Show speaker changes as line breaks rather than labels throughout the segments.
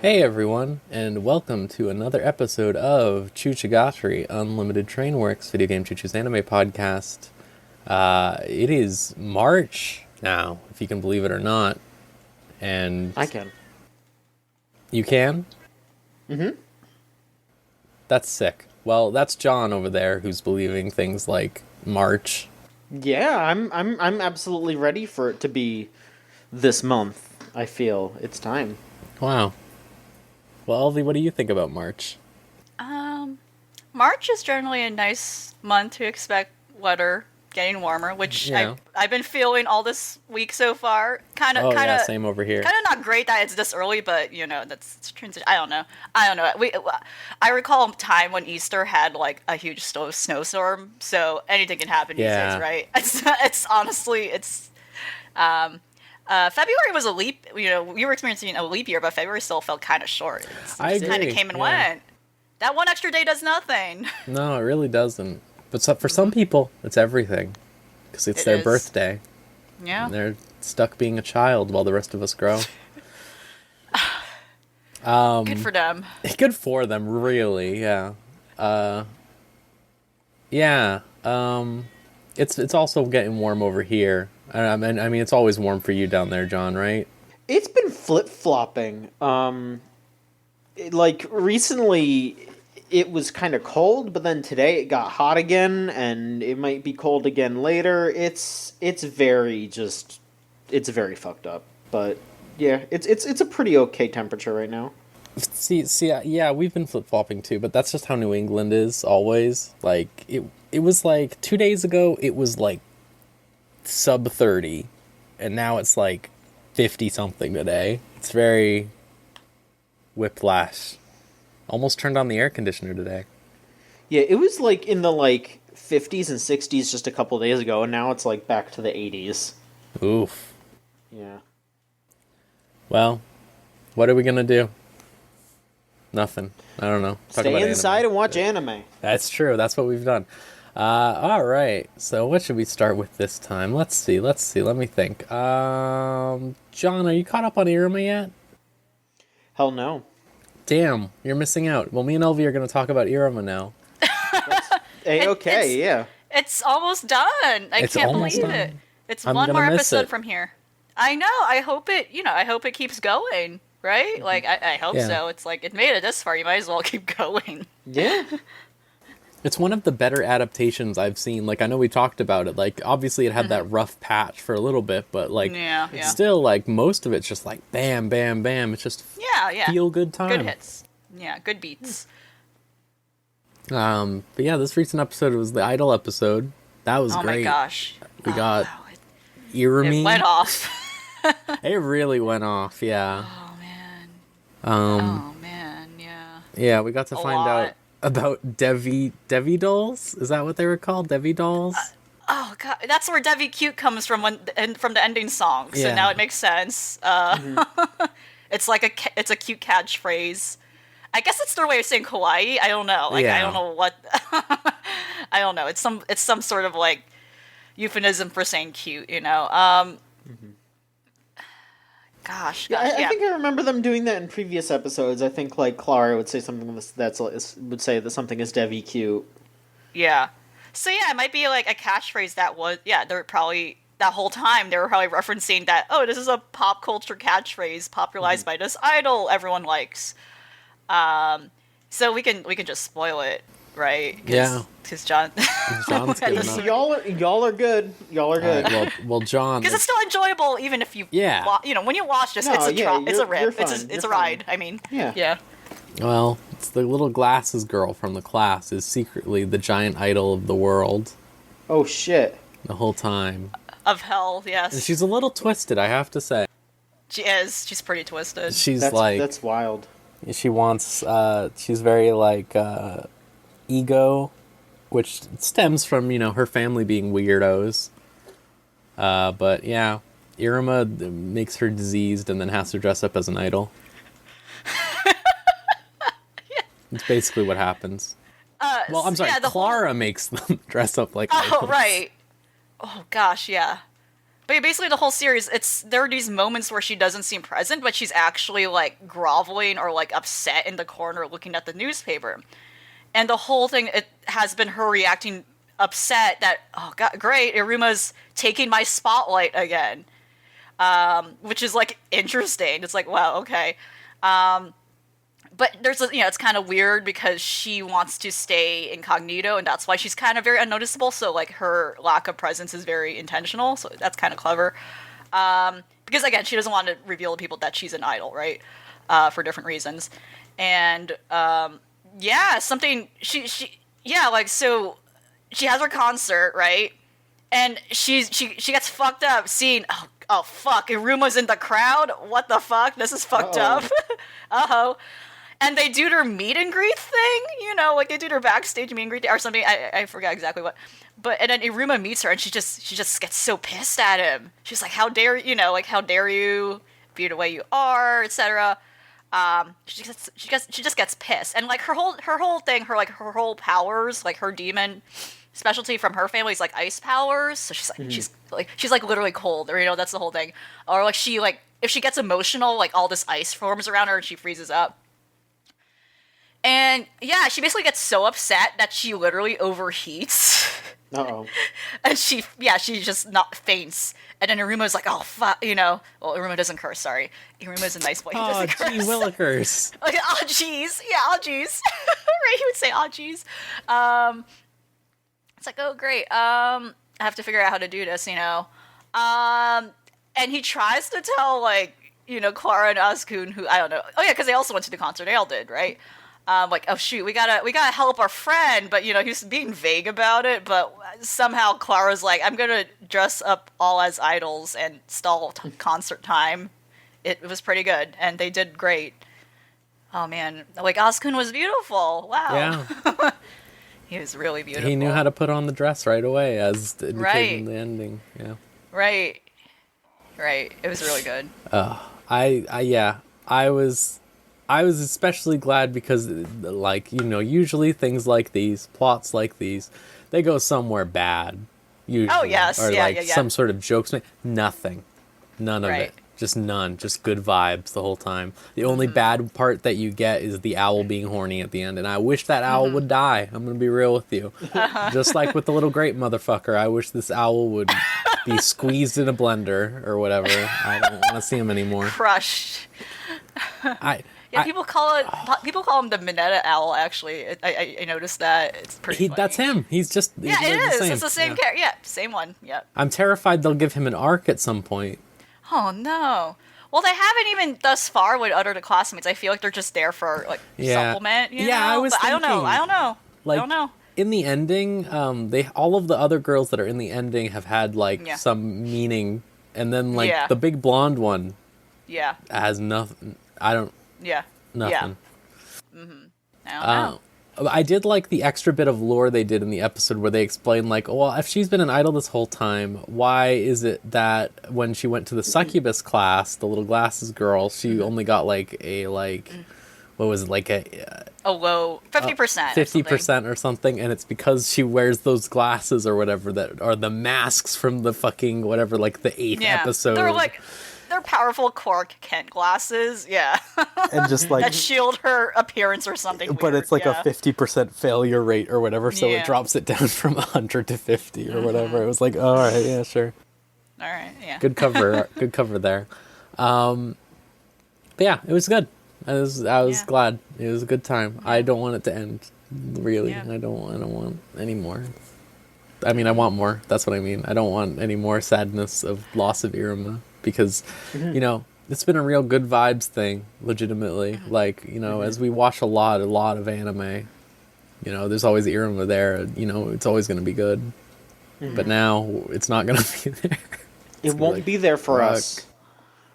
Hey everyone, and welcome to another episode of Choochagatari, Unlimited Trainworks, video game choo-choo's anime podcast. It is March now, if you can believe it or not. And
I can.
you can?
Mm-hmm.
That's sick. Well, that's John over there who's believing things like March.
Yeah, I'm absolutely ready for it to be this month. I feel it's time.
Wow. Well, Elvie, what do you think about March?
March is generally a nice month to expect weather getting warmer, which
Yeah.
I've been feeling all this week so far. Kind
Oh
of,
yeah, same over here.
kind of not great that it's this early, but that's transition. I don't know. I recall a time when Easter had like a huge snowstorm, so anything can happen these
Yeah.
days, right? It's honestly February was a leap. We were experiencing a leap year, but February still felt kind of short.
I
It kind
agree,
of came and
yeah.
went. That one extra day does nothing.
No, it really doesn't. But for some people, it's everything. Because it's
It
their
is.
birthday.
Yeah.
And they're stuck being a child while the rest of us grow.
Good for them.
Good for them, really, yeah. Yeah, it's also getting warm over here. I mean, it's always warm for you down there, John, right?
It's been flip-flopping. Like recently it was kind of cold, but then today it got hot again and it might be cold again later. It's very fucked up. But yeah, it's a pretty okay temperature right now.
See, yeah, we've been flip-flopping too, but that's just how New England is, always. Like, it was like, 2 days ago, it was like sub 30, and now it's like 50-something today. It's very whiplash. Almost turned on the air conditioner today.
Yeah, it was like in the like 50s and 60s just a couple days ago, and now it's like back to the 80s.
Oof.
Yeah.
Well, what are we gonna do? Nothing. I don't know. Talk about
Stay inside
anime.
and watch anime.
That's true. That's what we've done. All right. So what should we start with this time? Let's see. Let me think. John, are you caught up on Iruma yet?
Hell no.
Damn, you're missing out. Well, me and Elvie are going to talk about Iruma now.
Hey, okay,
it's-
yeah.
It's almost done. I
It's
can't
almost
believe
done.
it. It's
I'm
one
gonna
more
miss
episode
it.
from here. I know. I hope it keeps going. Right? Like I hope
Yeah.
so. It's like it made it this far. You might as well keep going.
Yeah.
It's one of the better adaptations I've seen. Like, I know we talked about it. Like, obviously it had that rough patch for a little bit, but like,
Yeah,
it's
yeah.
still like most of it's just like bam, bam, bam. It's just
Yeah.
feel good time.
Good hits. Yeah, good beats.
But yeah, this recent episode was the Idol episode. That was
Oh
great.
my gosh.
We got
Wow,
Irumi.
it went off.
It really went off, yeah.
Oh man.
Um,
Oh man. Yeah.
yeah, we got to
A
find
lot.
out about Devi dolls. Is that what they were called? Devi dolls?
Oh god, that's where Devi Cute comes from from the ending song. So
Yeah.
now it makes sense. It's like it's a cute catchphrase. I guess it's their way of saying kawaii. I don't know. Like
Yeah.
I don't know what. I don't know. It's some sort of like euphemism for saying cute. Gosh.
Yeah, I think I remember them doing that in previous episodes. I think like Clara would say something would say that something is Devi cute.
Yeah. So yeah, it might be like a catchphrase that was they're probably that whole time they were probably referencing that, oh, this is a pop culture catchphrase popularized by this idol everyone likes. So we can just spoil it, right?
Yeah.
Because John
John's
had
good
this-
enough.
Y'all are good. Y'all are good.
Well, John.
Because it's still enjoyable even if you
Yeah.
when you watch this,
No,
it's a
yeah,
it's a
you're
rip.
fine,
It's
you're
a ride. I mean,
Yeah.
yeah.
Well, it's the little glasses girl from the class is secretly the giant idol of the world
Oh shit.
the whole time.
Of hell, yes.
And she's a little twisted, I have to say.
She is. She's pretty twisted.
She's
That's wild.
she wants, she's very like, ego, which stems from, her family being weirdos. But yeah, Iruma makes her diseased and then has to dress up as an idol. It's basically what happens. Well, I'm sorry,
yeah,
Clara makes them dress up like
Oh,
idols.
right. Oh, gosh, yeah. But basically, the whole series, there are these moments where she doesn't seem present, but she's actually like groveling or like upset in the corner looking at the newspaper. And the whole thing, it has been her reacting upset that, oh god, great, Iruma's taking my spotlight again, which is like interesting. It's like, wow, okay. But there's it's kind of weird because she wants to stay incognito, and that's why she's kind of very unnoticeable. So like her lack of presence is very intentional. So that's kind of clever. Because again, she doesn't want to reveal to people that she's an idol, right? For different reasons. And yeah, something so she has her concert, right? And she gets fucked up seeing oh fuck, Iruma's in the crowd. What the fuck? This is fucked up. Uh-oh. And they do their meet and greet thing, like they do their backstage meet and greet or something. I forgot exactly what. But and then Iruma meets her and she just gets so pissed at him. She's like, how dare how dare you be the way you are, etc. She just gets pissed. And like her whole thing, her whole powers, like her demon specialty from her family is like ice powers. So she's like literally cold, or that's the whole thing. Or like she like if she gets emotional, like all this ice forms around her and she freezes up. And yeah, she basically gets so upset that she literally overheats.
Uh-oh.
And she just not faints. And then Iruma's like, oh fuck, well, Iruma doesn't curse, sorry. Iruma's a nice boy. He doesn't curse.
Gee willikers.
Like, oh jeez. Yeah, oh jeez. Right, he would say oh jeez. It's like, oh great. I have to figure out how to do this, And he tries to tell Clara and Asukun, who I don't know. Oh yeah, because they also went to the concert. They all did, right? Like, oh shoot, we gotta help our friend, but he's being vague about it. But somehow Clara's like, I'm gonna dress up all as idols and stall concert time. It was pretty good, and they did great. Oh man, like Asukun was beautiful. Wow. Yeah. He was really beautiful.
He knew how to put on the dress right away, as indicated in the ending. Yeah.
Right. It was really good.
I was especially glad because, usually things like these, plots like these, they go somewhere bad. Usually.
Oh, yes.
Or
Yeah.
some sort of jokes. Nothing. None of
Right.
it. Just none. Just good vibes the whole time. The only bad part that you get is the owl being horny at the end. And I wish that owl would die. I'm going to be real with you. Just like with the little grape motherfucker. I wish this owl would be squeezed in a blender or whatever. I don't want to see him anymore.
Crushed. People call him the Minetta Owl. Actually, I noticed that. It's pretty.
That's him. He's it is.
It's the same character. Yeah, same one. Yeah.
I'm terrified they'll give him an arc at some point.
Oh no. Well, they haven't even thus far with the classmates. I feel like they're just there for supplement.
I was.
But
thinking,
I don't know.
Like,
I don't know.
In the ending, all of the other girls that are in the ending have had some meaning, and then the big blonde one.
Yeah.
Has nothing. I don't.
Yeah.
Nothing.
Yeah. I don't know.
I did like the extra bit of lore they did in the episode where they explained, well, if she's been an idol this whole time, why is it that when she went to the succubus class, the little glasses girl, she only got what was it,
a low 50%.
50% or something, and it's because she wears those glasses or whatever that are the masks from the fucking whatever, the 8th episode.
They're powerful Clark Kent glasses, yeah.
And just
that shield her appearance or something.
But
weird.
It's a 50% failure rate or whatever, so it drops it down from 100 to 50 or whatever. It was like, oh, all right, yeah, sure.
All right, yeah.
Good cover, good cover there. But yeah, it was good. I was glad. It was a good time. I don't want it to end. Really, I don't want any more. I mean, I want more. That's what I mean. I don't want any more sadness of loss of Iruma. Because, it's been a real good vibes thing, legitimately. As we watch a lot of anime, there's always Iruma there. It's always going to be good. Mm-hmm. But now, it's not going to be there.
It won't be there for us.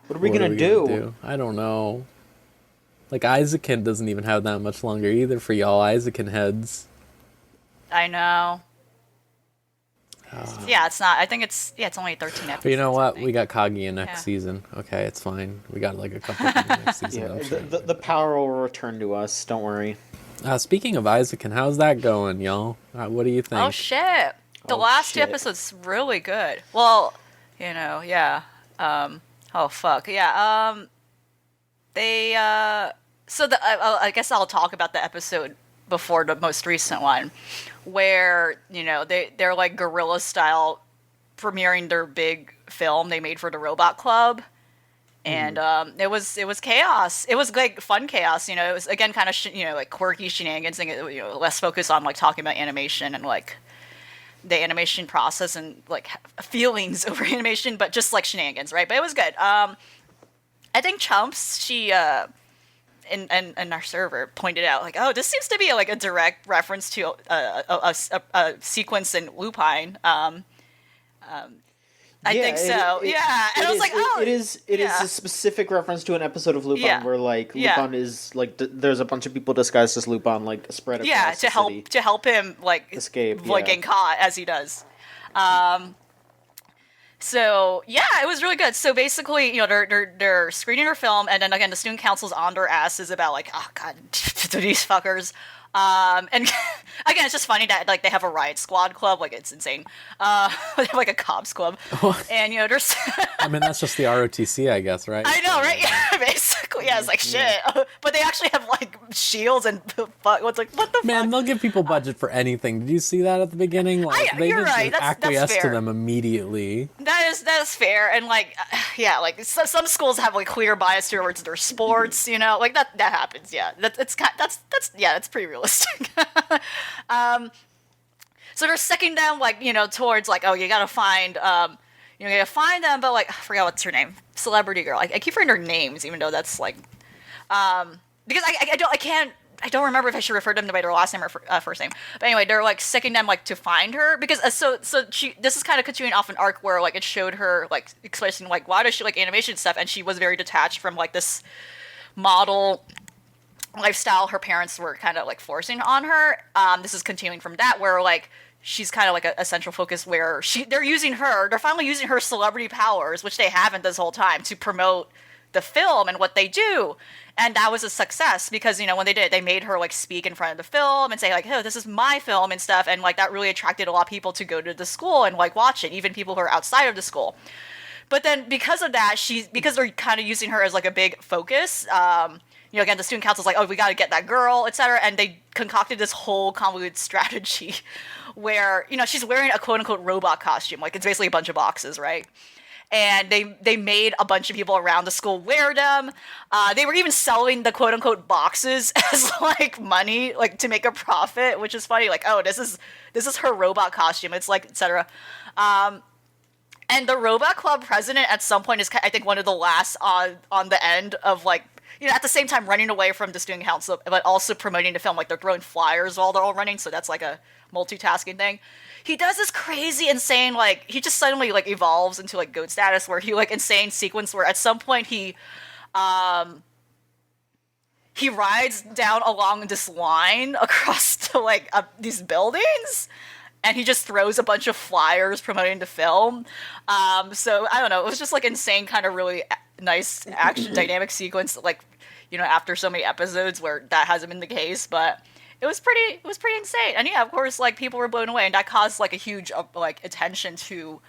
What are we going to do?
I don't know. Isaacin doesn't even have that much longer either for y'all Isaacin heads.
I know. Yeah, it's not. I think it's only 13 episodes.
But you know what? We got Kaguya next season. Okay, it's fine. We got a couple things next season.
The power will return to us. Don't worry.
Speaking of Isaacin, how's that going, y'all? What do you think?
Oh shit! The last two episodes really good. Well, Yeah. Oh fuck. Yeah. They so I guess I'll talk about the episode before the most recent one where, they're like guerrilla style premiering their big film they made for the Robot Club. And it was chaos. It was like fun chaos, It was again kind of like quirky shenanigans, and less focus on like talking about animation and like the animation process and like feelings over animation, but just like shenanigans, right? But it was good. I think Chumps, she in our server pointed out like, oh, this seems to be like a direct reference to a sequence in Lupine. I think so. Yeah, and I was like, oh,
it is a specific reference to an episode of Lupin where like Lupin is like there's a bunch of people disguised as Lupin like spread across the city.
to help him like
escape,
like getting caught as he does. So yeah, it was really good. So basically, they're screening her film, and then again, the student council's on their asses about like, oh god, these fuckers. And again, it's just funny that like they have a riot squad club, like it's insane. They have like a cops club, and there's.
I mean, that's just the ROTC, I guess, right?
I know, right? Yeah, basically, yeah. It's like shit, but they actually have like shields and what the
Man,
fuck?
they'll give people budget for anything. Did you see that at the beginning? Like they
you're
just
right. That's
acquiesce to
fair.
them immediately.
That is fair, and like, yeah, like some schools have like clear bias towards their sports, like that happens. Yeah, that's pretty realistic. So they're sticking them like towards like, oh, you gotta find them, but like I forgot what's her name, celebrity girl. I keep forgetting her names, even though that's like because I don't remember if I should refer to them by their last name or first name. But anyway, they're like sicking them like to find her because this is kind of continuing off an arc where like it showed her like expressing like why does she like animation stuff, and she was very detached from like this model lifestyle her parents were kind of like forcing on her. This is continuing from that where like she's kind of like a central focus where they're finally using her celebrity powers, which they haven't this whole time, to promote the film and what they do. And that was a success because, when they did it, they made her like speak in front of the film and say like, oh, this is my film and stuff. And like that really attracted a lot of people to go to the school and like watch it, even people who are outside of the school. But then because of that, because they're kind of using her as like a big focus, again, the student council's like, oh, we got to get that girl, etc. And they concocted this whole convoluted strategy where, she's wearing a quote-unquote robot costume. Like, it's basically a bunch of boxes, right? And they made a bunch of people around the school wear them. They were even selling the quote-unquote boxes as, like, money, like, to make a profit, which is funny. Like, oh, this is her robot costume. It's like, etc. And the Robot Club president at some point is, I think, one of the last on the end of, like, at the same time running away from the student council, but also promoting the film. Like, they're throwing flyers while they're all running, so that's like a multitasking thing. He does this crazy, insane, like, he just suddenly, like, evolves into, like, goat status, where he, like, insane sequence where at some point he rides down along this line across to, like, these buildings, and he just throws a bunch of flyers promoting the film. So, I don't know, it was just, like, insane, kind of really nice action dynamic sequence, like, after so many episodes where that hasn't been the case, but it was pretty insane. And yeah, of course, like, people were blown away, and that caused like a huge like attention to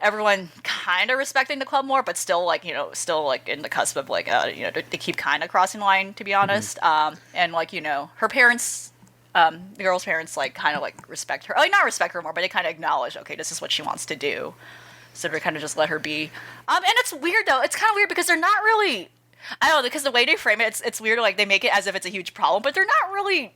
everyone kind of respecting the club more, but still like still like in the cusp of like they keep kind of crossing the line, to be honest. And like her parents, the girl's parents, like kind of like respect her, like not respect her more, but they kind of acknowledge, okay, this is what she wants to do. So they kind of just let her be. And it's weird, though. It's kind of weird because they're not really... I don't know, because the way they frame it, it's weird. Like, they make it as if it's a huge problem, but they're not really,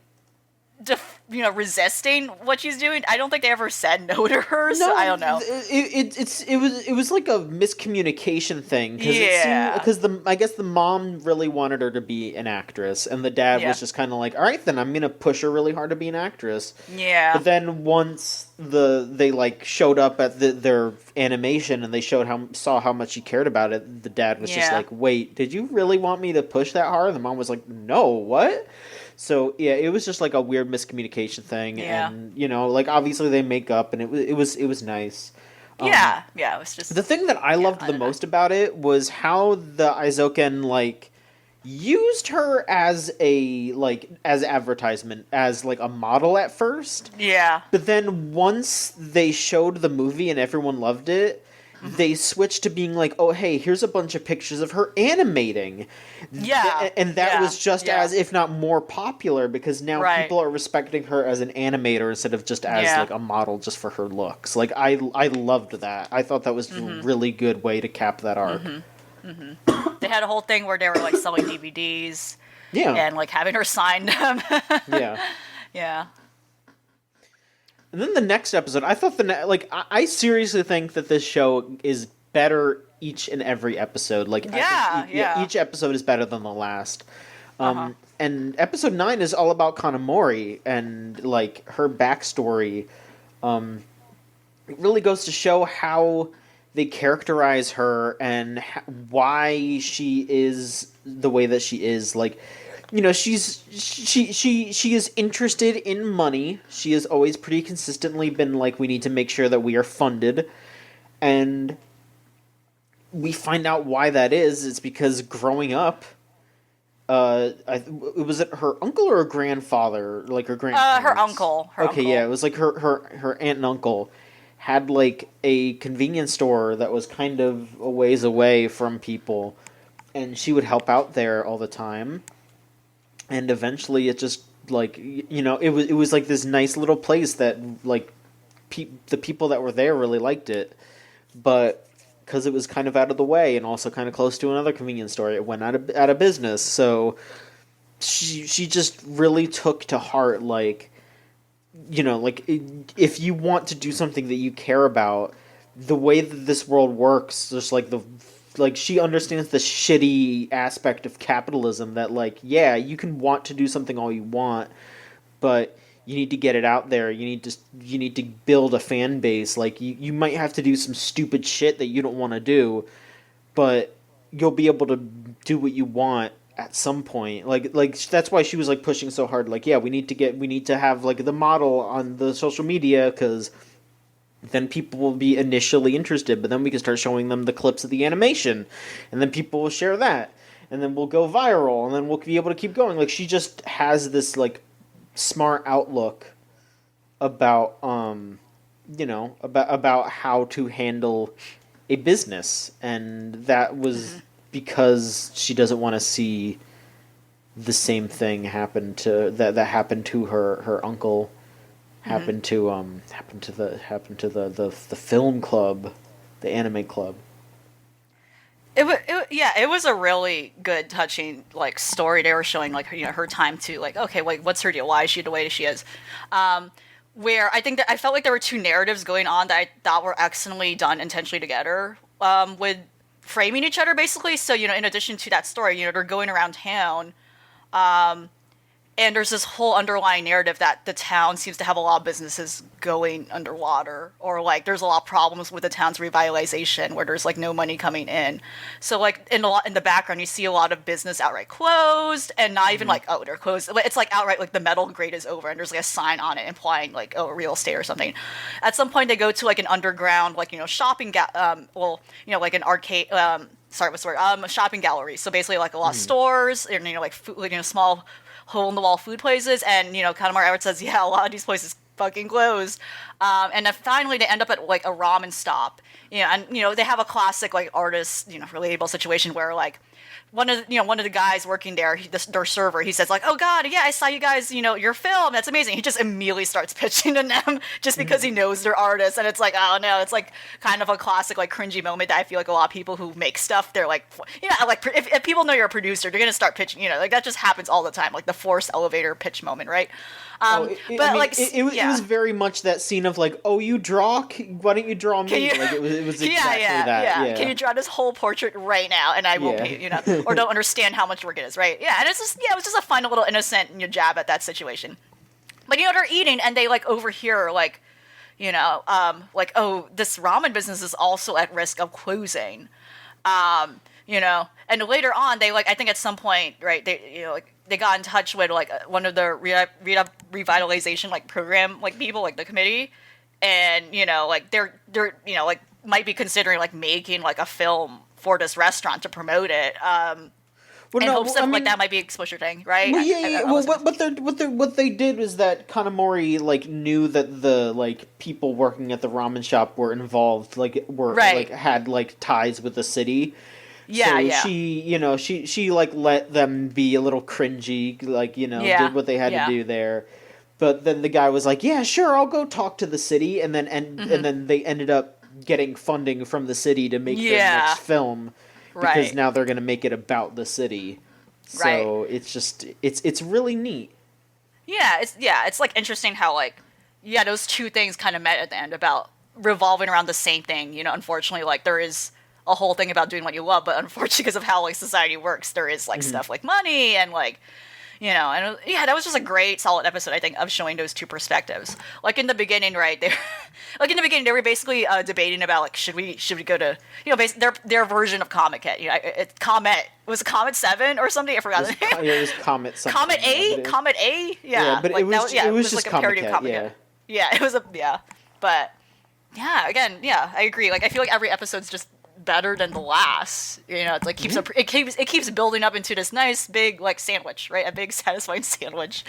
resisting what she's doing. I don't think they ever said no to her, so I don't know.
It was like a miscommunication thing. Because I guess the mom really wanted her to be an actress, and the dad was just kind of like, all right, then I'm going to push her really hard to be an actress.
Yeah.
But then once they like showed up at their animation and they saw how much she cared about it, the dad was just like, wait, did you really want me to push that hard? And the mom was like, no, what? So yeah, it was just like a weird miscommunication thing, and like obviously they make up, and it was nice.
Yeah, it was just
the thing that I loved the most about it was how the Aizoken like used her as as advertisement, as like a model at first.
Yeah.
But then once they showed the movie and everyone loved it, they switched to being like, oh, hey, here's a bunch of pictures of her animating.
Yeah.
And that was just
yeah.
as, if not more popular, because now
Right.
people are respecting her as an animator instead of just as
Yeah.
like a model just for her looks. Like, I loved that. I thought that was a really good way to cap that arc.
They had a whole thing where they were like selling DVDs
Yeah.
and like having her sign them.
Yeah.
Yeah.
And then the next episode, I thought I seriously think that this show is better each and every episode. Like, I think each episode is better than the last. And episode 9 is all about Kanamori and like her backstory. It really goes to show how they characterize her and why she is the way that she is. Like, you know, she is interested in money. She has always pretty consistently been like, we need to make sure that we are funded, and we find out why that is. It's because growing up, was it her uncle or her grandfather? Like her grandparents?
Her uncle. Her
okay,
uncle.
yeah, it was like her aunt and uncle had like a convenience store that was kind of a ways away from people, and she would help out there all the time. And eventually, it just like, you know, it was like this nice little place that like the people that were there really liked it, but because it was kind of out of the way and also kind of close to another convenience store, it went out of business. So she just really took to heart, like, you know, like, if you want to do something that you care about, the way that this world works, just like she understands the shitty aspect of capitalism, that like, yeah, you can want to do something all you want, but you need to get it out there. You need to build a fan base. Like, you might have to do some stupid shit that you don't want to do, but you'll be able to do what you want at some point. Like that's why she was like pushing so hard. Like, yeah, we need to have like the model on the social media, because then people will be initially interested, but then we can start showing them the clips of the animation, and then people will share that, and then we'll go viral, and then we'll be able to keep going. Like, she just has this like smart outlook about you know, about how to handle a business, and that was because she doesn't want to see the same thing happen to that happened to her uncle. Happened to the film club, the anime club.
It was a really good, touching like story. They were showing like, you know, her time to like, okay, like what's her deal? Why is she the way she is? Where I think that I felt like there were two narratives going on that I thought were excellently done intentionally together, with framing each other basically. So, you know, in addition to that story, you know, they're going around town, and there's this whole underlying narrative that the town seems to have a lot of businesses going underwater, or like there's a lot of problems with the town's revitalization where there's like no money coming in. So like in the background, you see a lot of business outright closed, and not even like, oh, they're closed. It's like outright like the metal grade is over, and there's like a sign on it implying like, oh, real estate or something. At some point, they go to like an underground, like, you know, shopping you know, like an arcade. Sorry, what's the word? A shopping gallery. So basically, like a lot of stores, and, you know, like food, like, you know, small hole-in-the-wall food places, and, you know, Kanamori Edwards says, yeah, a lot of these places fucking closed. And then finally they end up at, like, a ramen stop. You know, and, you know, they have a classic, like, artist, you know, relatable situation where, like, one of the guys working there, their server, he says like, "Oh God, yeah, I saw you guys, you know, your film. That's amazing." He just immediately starts pitching to them just because he knows they're artists, and it's like, oh no, it's like kind of a classic like cringy moment that I feel like a lot of people who make stuff, they're like, you know, like if people know you're a producer, they're gonna start pitching. You know, like that just happens all the time, like the forced elevator pitch moment, right?
It was very much that scene of like, oh, you draw? Why don't you draw me? Like it was exactly that. Yeah.
Can you draw this whole portrait right now, and I will pay you, know, or don't understand how much work it is, right? Yeah, and it's just, yeah, it was just a fun little innocent, you know, jab at that situation. But, you know, they're eating, and they like overhear like, you know, like, oh, this ramen business is also at risk of closing. You know, and later on, they like, I think at some point, right, they, you know, like they got in touch with like one of the revitalization like program like people, like the committee, and, you know, like they're you know, like might be considering like making like a film for this restaurant to promote it.
Well,
in
no,
hopes
I
of
mean,
like that might be exposure thing, right?
well, yeah.
I
Well,
wasn't-
what they did was that Kanamori like knew that the like people working at the ramen shop were involved, like were like
Right.
had like ties with the city.
Yeah,
So
yeah,
she like let them be a little cringy, like
yeah,
did what they had to
yeah.
do there. But then the guy was like, "Yeah, sure, I'll go talk to the city," and
Mm-hmm.
then they ended up getting funding from the city to make their
Yeah,
next film because
right,
now they're going to make it about the city.
right.
So it's just it's really neat.
It's like interesting how like those two things kind of met at the end about revolving around the same thing. Unfortunately, like there is a whole thing about doing what you love, but unfortunately, because of how like society works, there is like stuff like money and like and that was just a great solid episode, I think, of showing those two perspectives. Like in the beginning, right? They were basically debating about like should we go to their version of Comet Kit. Comet was it Comet 7 or something? I forgot the name.
It was Comet something.
Comet A,
Yeah, but
Comet A,
yeah, but
like,
it was just
like a parody of
Comet
Comet
Cat,
Kit. Yeah, it was but again, I agree. Like I feel like every episode's just better than the last. It's like it keeps building up into this nice big like sandwich, right? A big satisfying sandwich.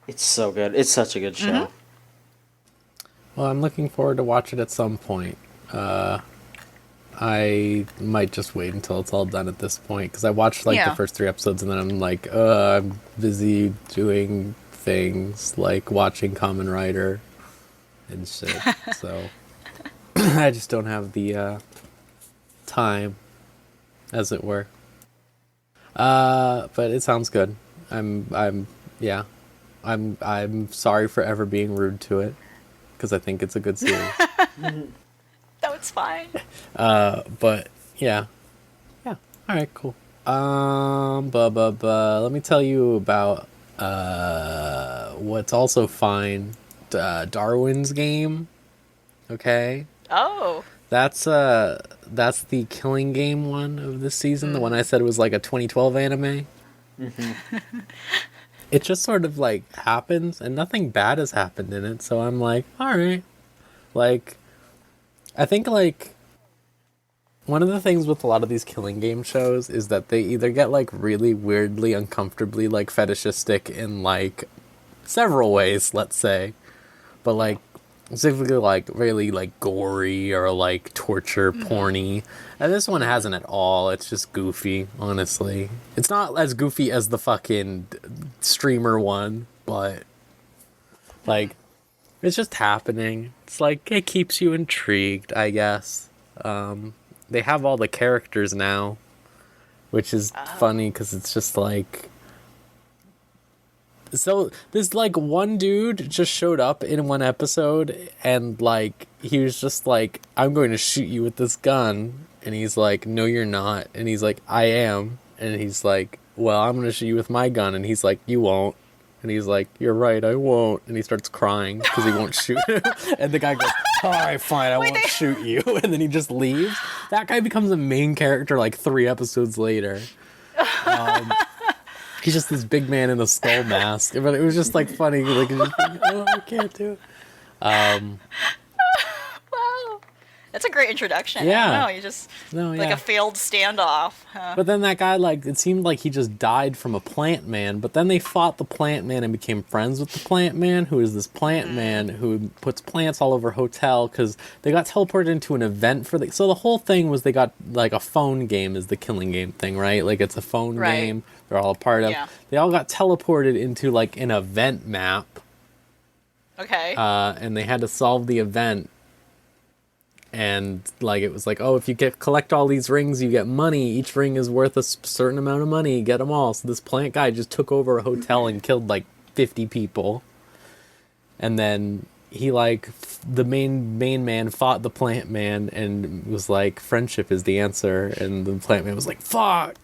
It's so good. It's such a good show.
Well, I'm looking forward to watch it at some point. I might just wait until it's all done at this point because I watched like the first 3 episodes and then I'm like, I'm busy doing things like watching Kamen Rider and shit. So I just don't have the time, as it were. But it sounds good. I'm sorry for ever being rude to it because I think it's a good series.
No, it's fine.
But yeah. All right, cool. Let me tell you about what's also fine. Darwin's Game. Okay.
Oh.
That's the Killing Game one of this season. The one I said was like a 2012 anime. It just sort of like happens, and nothing bad has happened in it. So I'm like, all right. Like, I think like one of the things with a lot of these Killing Game shows is that they either get like really weirdly, uncomfortably like fetishistic in like several ways, let's say, but like specifically like really like gory or like torture porny. And this one hasn't at all. It's just goofy, honestly. It's not as goofy as the fucking streamer one, but like it's just happening. It's like it keeps you intrigued, I guess. They have all the characters now, which is funny because it's just like, so this like one dude just showed up in one episode and like he was just like, I'm going to shoot you with this gun, and he's like, no you're not, and he's like, I am, and he's like, well I'm going to shoot you with my gun, and he's like, you won't, and he's like, you're right, I won't, and he starts crying because he won't shoot him. And the guy goes, all right fine, I won't shoot you, and then he just leaves. That guy becomes a main character like 3 episodes later. He's just this big man in a skull mask. But it was just like funny. Like, oh, I can't do it.
Wow. That's a great introduction.
Yeah.
I don't know, you just like a failed standoff. Huh?
But then that guy, like, it seemed like he just died from a plant man. But then they fought the plant man and became friends with the plant man, who is this plant man who puts plants all over hotel because they got teleported into an event for the. So the whole thing was they got like a phone game is the Killing Game thing, right? Like it's a phone game. They're all a part of.
Yeah.
They all got teleported into like an event map.
Okay.
And they had to solve the event. And like it was like, oh, if you collect all these rings, you get money. Each ring is worth a certain amount of money. Get them all. So this plant guy just took over a hotel and killed like 50 people. And then he like the main man fought the plant man and was like, friendship is the answer. And the plant man was like, fuck,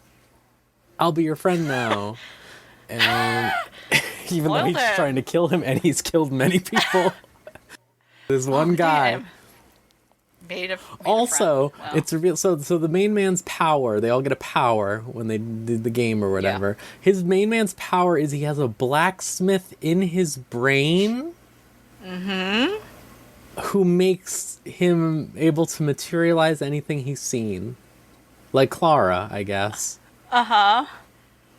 I'll be your friend now. And even though he's trying to kill him, and he's killed many people. This one guy.
Damn.
Also, it's a real. So the main man's power. They all get a power when they did the game or whatever. Yeah. His main man's power is he has a blacksmith in his brain. Who makes him able to materialize anything he's seen, like Clara, I guess.
Uh-huh.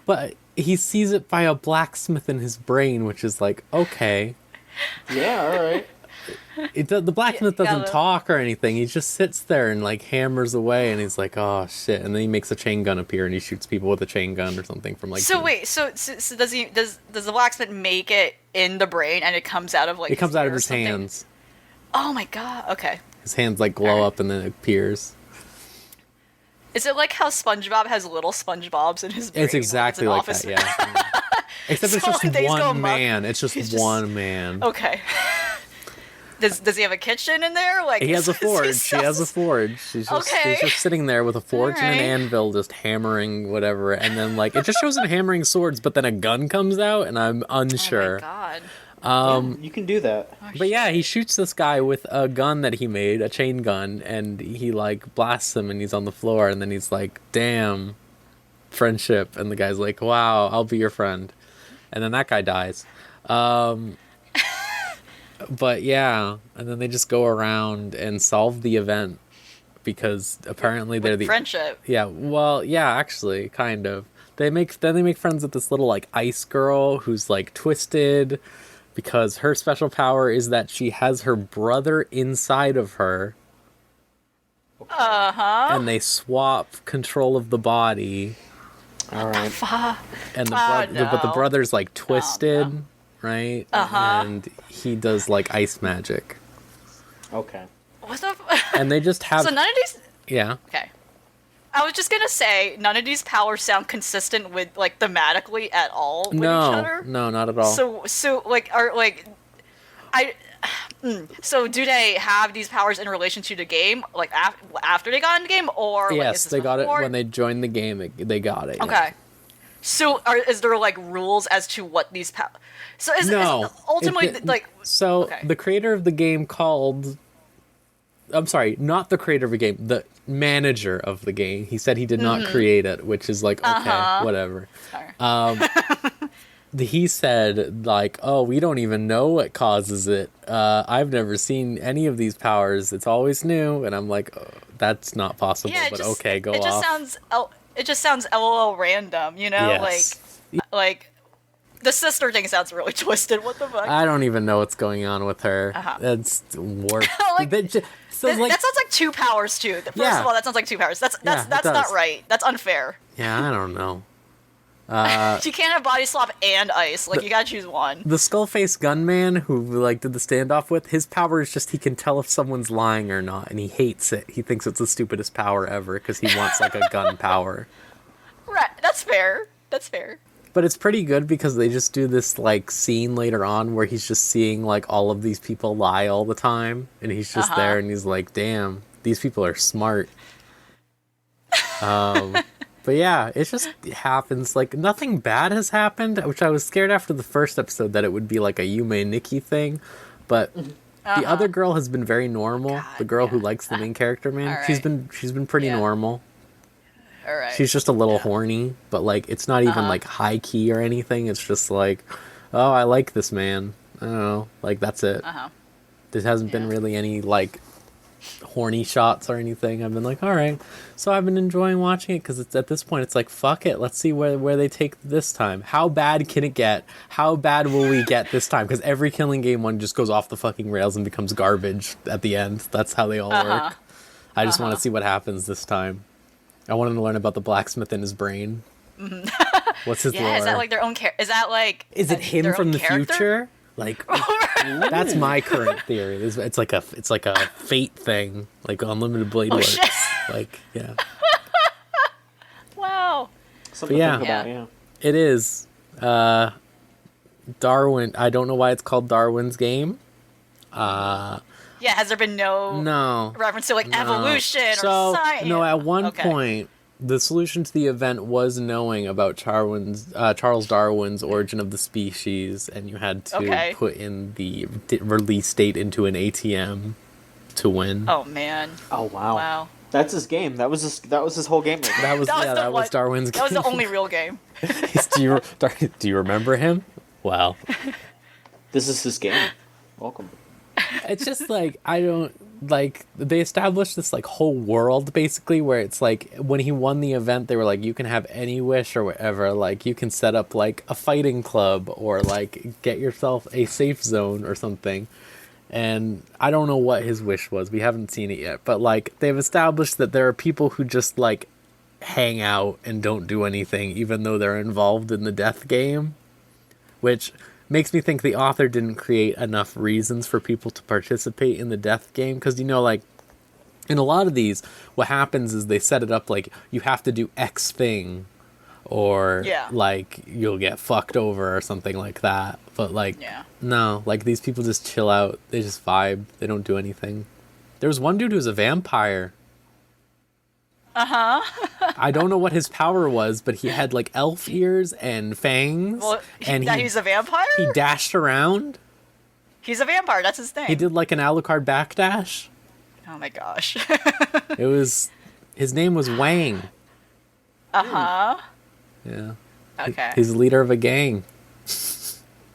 But he sees it by a blacksmith in his brain, which is like, okay.
Yeah, all right.
The blacksmith
Yeah,
doesn't talk or anything. He just sits there and like hammers away, and he's like, "Oh shit!" And then he makes a chain gun appear, and he shoots people with a chain gun or something from like.
So wait, so does the blacksmith make it in the brain and it comes out of like
It comes out of
ear or
his
something?
hands.
Oh my god. Okay.
His hands like glow
Alright.
up, and then it appears.
Is it like how SpongeBob has little SpongeBobs in his brain?
It's exactly
an
like
office?
that, yeah. Except it's
So
just
when things go
one
amok,
man. It's just
he's just-
one man.
Okay. Does he have a kitchen in there? Like
He has a
is he
forge.
so-
He has a forge. He's
Okay.
just sitting there with a forge and an
Alright.
anvil, just hammering whatever. And then like it just shows him hammering swords, but then a gun comes out, and I'm unsure.
Oh my god.
Yeah, you can do that.
Oh,
But yeah, he shoots this guy with a gun that he made, a chain gun, and he like blasts him, and he's on the floor, and then he's like, "Damn, friendship," and the guy's like, "Wow, I'll be your friend," and then that guy dies. But yeah, and then they just go around and solve the event because apparently they're the
friendship.
yeah. Well, yeah, actually, kind of. They make friends with this little like ice girl who's like twisted because her special power is that she has her brother inside of her,
Uh-huh.
and they swap control of the body.
All right.
And
Oh,
but the
no.
brother's like twisted, right?
Uh-huh.
And he does like ice magic,
Okay.
What the
and they just have
So none of these
yeah.
Okay. I was just gonna say none of these powers sound consistent with like thematically at all with each other.
No, not at all.
So like are like I so do they have these powers in relation to the game like after they got in the game or like,
Yes,
is this
they got it
before?
when they joined the game. They got it. yeah.
Okay. So is there like rules as to what these powers? So is
No.
ultimately
It-
like
So
okay.
the creator of the game called. I'm sorry, not the creator of the game. The manager of the game. He said he did not create it, which is like okay, whatever.
Sorry.
He said like, oh, we don't even know what causes it. I've never seen any of these powers. It's always new, and I'm like, oh, that's not possible.
Yeah,
but okay, go off.
It just sounds LOL random, you know?
Yes.
Like the sister thing sounds really twisted. What the fuck?
I don't even know what's going on with her. That's warped.
Like,
So, like,
that sounds like two powers too. First
Yeah.
of all, that sounds like two powers. That's
Yeah, it
not
does.
right. That's unfair.
yeah, I don't know.
You can't have body swap and ice. Like you gotta choose one.
The skull-faced gunman who like did the standoff with, his power is just he can tell if someone's lying or not, and he hates it. He thinks it's the stupidest power ever because he wants like a gun power.
Right. That's fair. That's fair.
But it's pretty good because they just do this like scene later on where he's just seeing like all of these people lie all the time, and he's just there and he's like, "Damn, these people are smart." But yeah, it just happens. Like nothing bad has happened, which I was scared after the first episode that it would be like a Yume Nikki thing, but the other girl has been very normal. The girl who likes the main character, man,
Alright.
she's been pretty
Yeah.
normal.
All right.
She's just a little horny, but like it's not even like high key or anything. It's just like, oh, I like this man. I don't know, like that's it. There hasn't been really any like horny shots or anything. I've been like, all right. So I've been enjoying watching it because it's at this point it's like, fuck it. Let's see where they take this time. How bad can it get? How bad will we get this time? Because every Killing Game one just goes off the fucking rails and becomes garbage at the end. That's how they all work. I just want to see what happens this time. I wanted to learn about the blacksmith in his brain. What's his lore?
Is that like their own character? Is that like?
Is it him
their
from
own
the
character?
future? Like that's my current theory. It's like a fate thing, like unlimited blade works.
shit.
Like yeah,
Wow.
Something
yeah.
to think about, yeah.
it is. Darwin. I don't know why it's called Darwin's Game.
Yeah. Has there been no
No
reference to like
no.
evolution
So,
or science?
no, at one
Okay.
point, the solution to the event was knowing about Charles Darwin's origin of the species, and you had to
Okay.
put in the release date into an ATM to win.
Oh man.
Oh wow.
Wow.
That's his game. That was his whole game. Right there.
That was
That was
yeah,
the
that was
one-
Darwin's
That was
game.
the only real game.
Do you remember him? Well,
This is his game. Welcome.
it's just like I don't. like they established this like whole world basically where it's like when he won the event they were like you can have any wish or whatever, like you can set up like a fighting club or like get yourself a safe zone or something. And I don't know what his wish was, we haven't seen it yet, but like they've established that there are people who just like hang out and don't do anything even though they're involved in the death game, which makes me think the author didn't create enough reasons for people to participate in the death game. Because, you know, like, in a lot of these, what happens is they set it up like, you have to do X thing, or, like, you'll get fucked over or something like that. But, like, no, like, these people just chill out. They just vibe. They don't do anything. There was one dude who was a vampire. I don't know what his power was, but he had like elf ears and fangs.
Well,
and
he's a vampire?
He dashed around.
He's a vampire, that's his thing.
He did like an Alucard backdash.
Oh my gosh.
His name was Wang.
Uh-huh.
Yeah.
Okay.
He's the leader of a gang.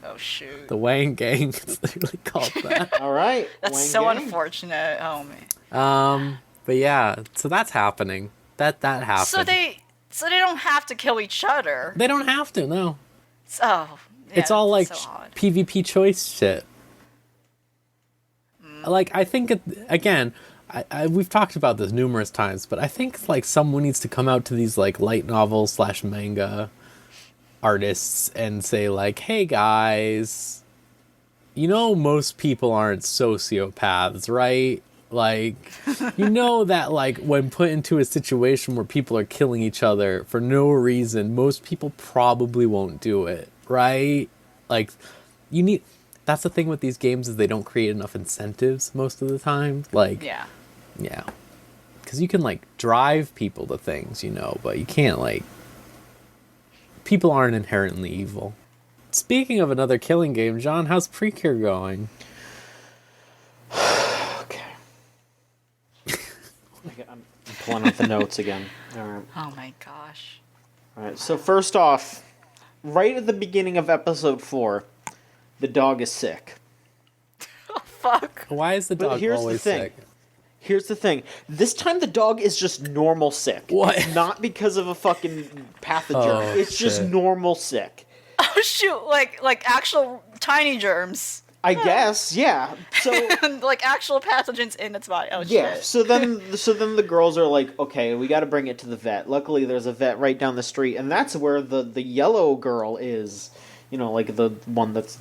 Oh shoot.
The Wang gang. It's literally called that.
All right.
That's
Wang
so
gang.
unfortunate. Oh man.
But yeah, so that's happening. That happened.
So they don't have to kill each other.
They don't have to, no.
Oh. Yeah,
It's all like
so odd.
PvP choice shit. Like, I think, again, we've talked about this numerous times, but I think, like, someone needs to come out to these, like, light novel / manga artists and say, like, hey, guys, you know most people aren't sociopaths, right? Like, you know that, like, when put into a situation where people are killing each other for no reason, most people probably won't do it, right? Like, that's the thing with these games is they don't create enough incentives most of the time. Like, yeah. Because you can, like, drive people to things, you know, but you can't, like, people aren't inherently evil. Speaking of another killing game, John, how's Precure going?
I'm pulling out the notes again. All right.
Oh my gosh.
All right. So first off, right at the beginning of episode 4, the dog is sick.
Oh fuck.
Why is the dog always sick?
Here's the thing. This time the dog is just normal sick.
What?
Not because of a fucking pathogen. It's just normal sick.
Oh shoot! Like actual tiny germs.
I guess, yeah. So
like actual pathogens in its body. Oh
yeah.
shit.
So then the girls are like, okay, we got to bring it to the vet. Luckily, there's a vet right down the street, and that's where the yellow girl is. You know, like the one that's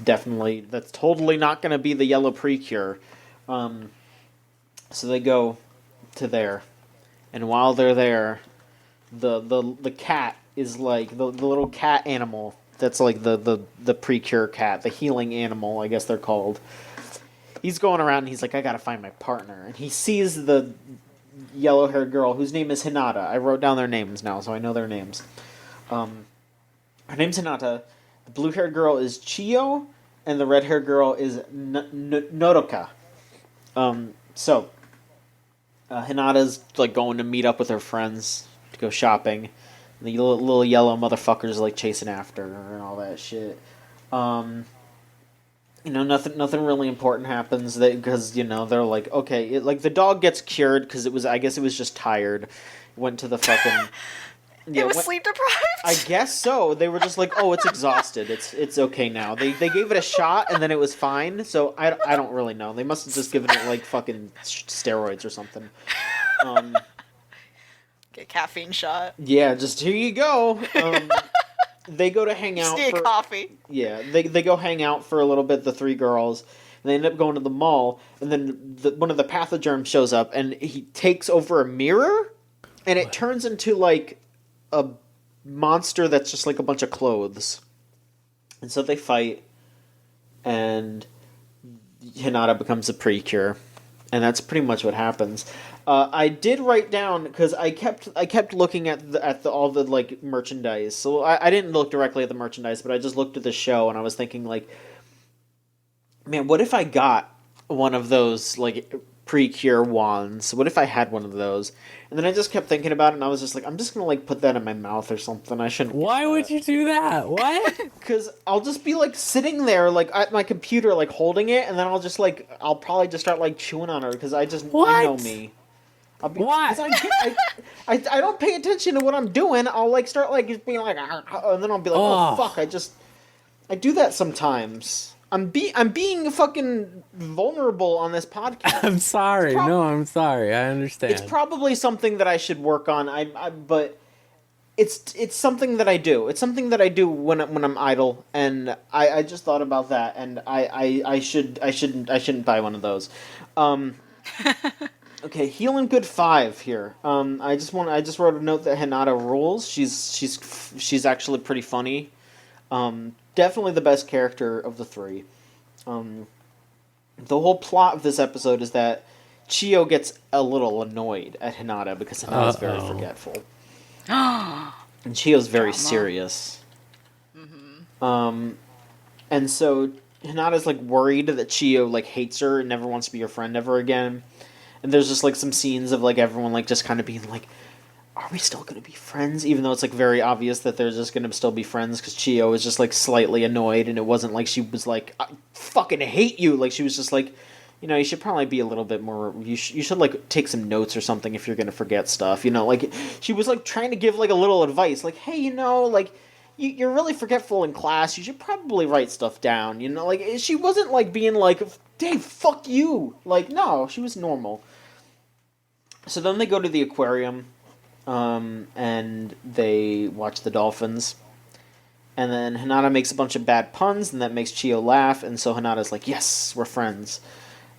totally not going to be the yellow Precure. So they go to there, and while they're there, the cat is like the little cat animal. That's like the Precure cat, the healing animal, I guess they're called. He's going around and he's like, I gotta find my partner. And he sees the yellow-haired girl, whose name is Hinata. I wrote down their names now, so I know their names. Her name's Hinata. The blue-haired girl is Chiyo, and the red-haired girl is Nodoka. So, Hinata's like going to meet up with her friends to go shopping. The little yellow motherfuckers like chasing after her and all that shit. You know, nothing really important happens because you know they're like, okay, like the dog gets cured because I guess it was just tired. Went to the fucking.
It was sleep deprived.
I guess so. They were just like, oh, it's exhausted. It's okay now. They gave it a shot and then it was fine. So I don't really know. They must have just given it like fucking steroids or something.
Get a caffeine shot.
Yeah, just here you go. They go to hang out.
Just need coffee.
Yeah, they go hang out for a little bit. The 3 girls. And they end up going to the mall, and then one of the pathogerms shows up, and he takes over a mirror, and it turns into like a monster that's just like a bunch of clothes. And so they fight, and Hinata becomes a Precure, and that's pretty much what happens. I did write down because I kept looking at all the like merchandise. So I didn't look directly at the merchandise, but I just looked at the show and I was thinking like, man, what if I got one of those like Precure wands. What if I had one of those? And then I just kept thinking about it, and I was just like, I'm just gonna like put that in my mouth or something. I shouldn't.
Why would you do that? What?
Because I'll just be like sitting there, like at my computer, like holding it, and then I'll probably just start like chewing on it because I know me. I'll be,
Why?
'cause I don't pay attention to what I'm doing. I'll like start like just being like, and then I'll be like, oh fuck, I do that sometimes. I'm being fucking vulnerable on this podcast.
I'm sorry. I'm sorry. I understand.
It's probably something that I should work on. But it's something that I do. It's something that I do when I'm idle, and I just thought about that, and I shouldn't buy one of those. Okay, healing good 5 here. I just wrote a note that Hinata rules. She's actually pretty funny. Definitely the best character of the 3. The whole plot of this episode is that Chiyo gets a little annoyed at Hinata because Hinata's very forgetful. And Chiyo's very serious. Mm-hmm. And so Hinata's like worried that Chiyo like hates her and never wants to be her friend ever again. And there's just like some scenes of like everyone like just kind of being like, are we still going to be friends? Even though it's like very obvious that they're just going to still be friends because Chiyo is just like slightly annoyed, and it wasn't like she was like, I fucking hate you. Like she was just like, you should probably be a little bit more, you should like take some notes or something if you're going to forget stuff. Like she was like trying to give like a little advice, like, hey, like you're really forgetful in class. You should probably write stuff down. Like she wasn't like being like, Dave, fuck you. Like, no, she was normal. So then they go to the aquarium. And they watch the dolphins. And then Hinata makes a bunch of bad puns, and that makes Chiyo laugh, and so Hinata's like, yes, we're friends.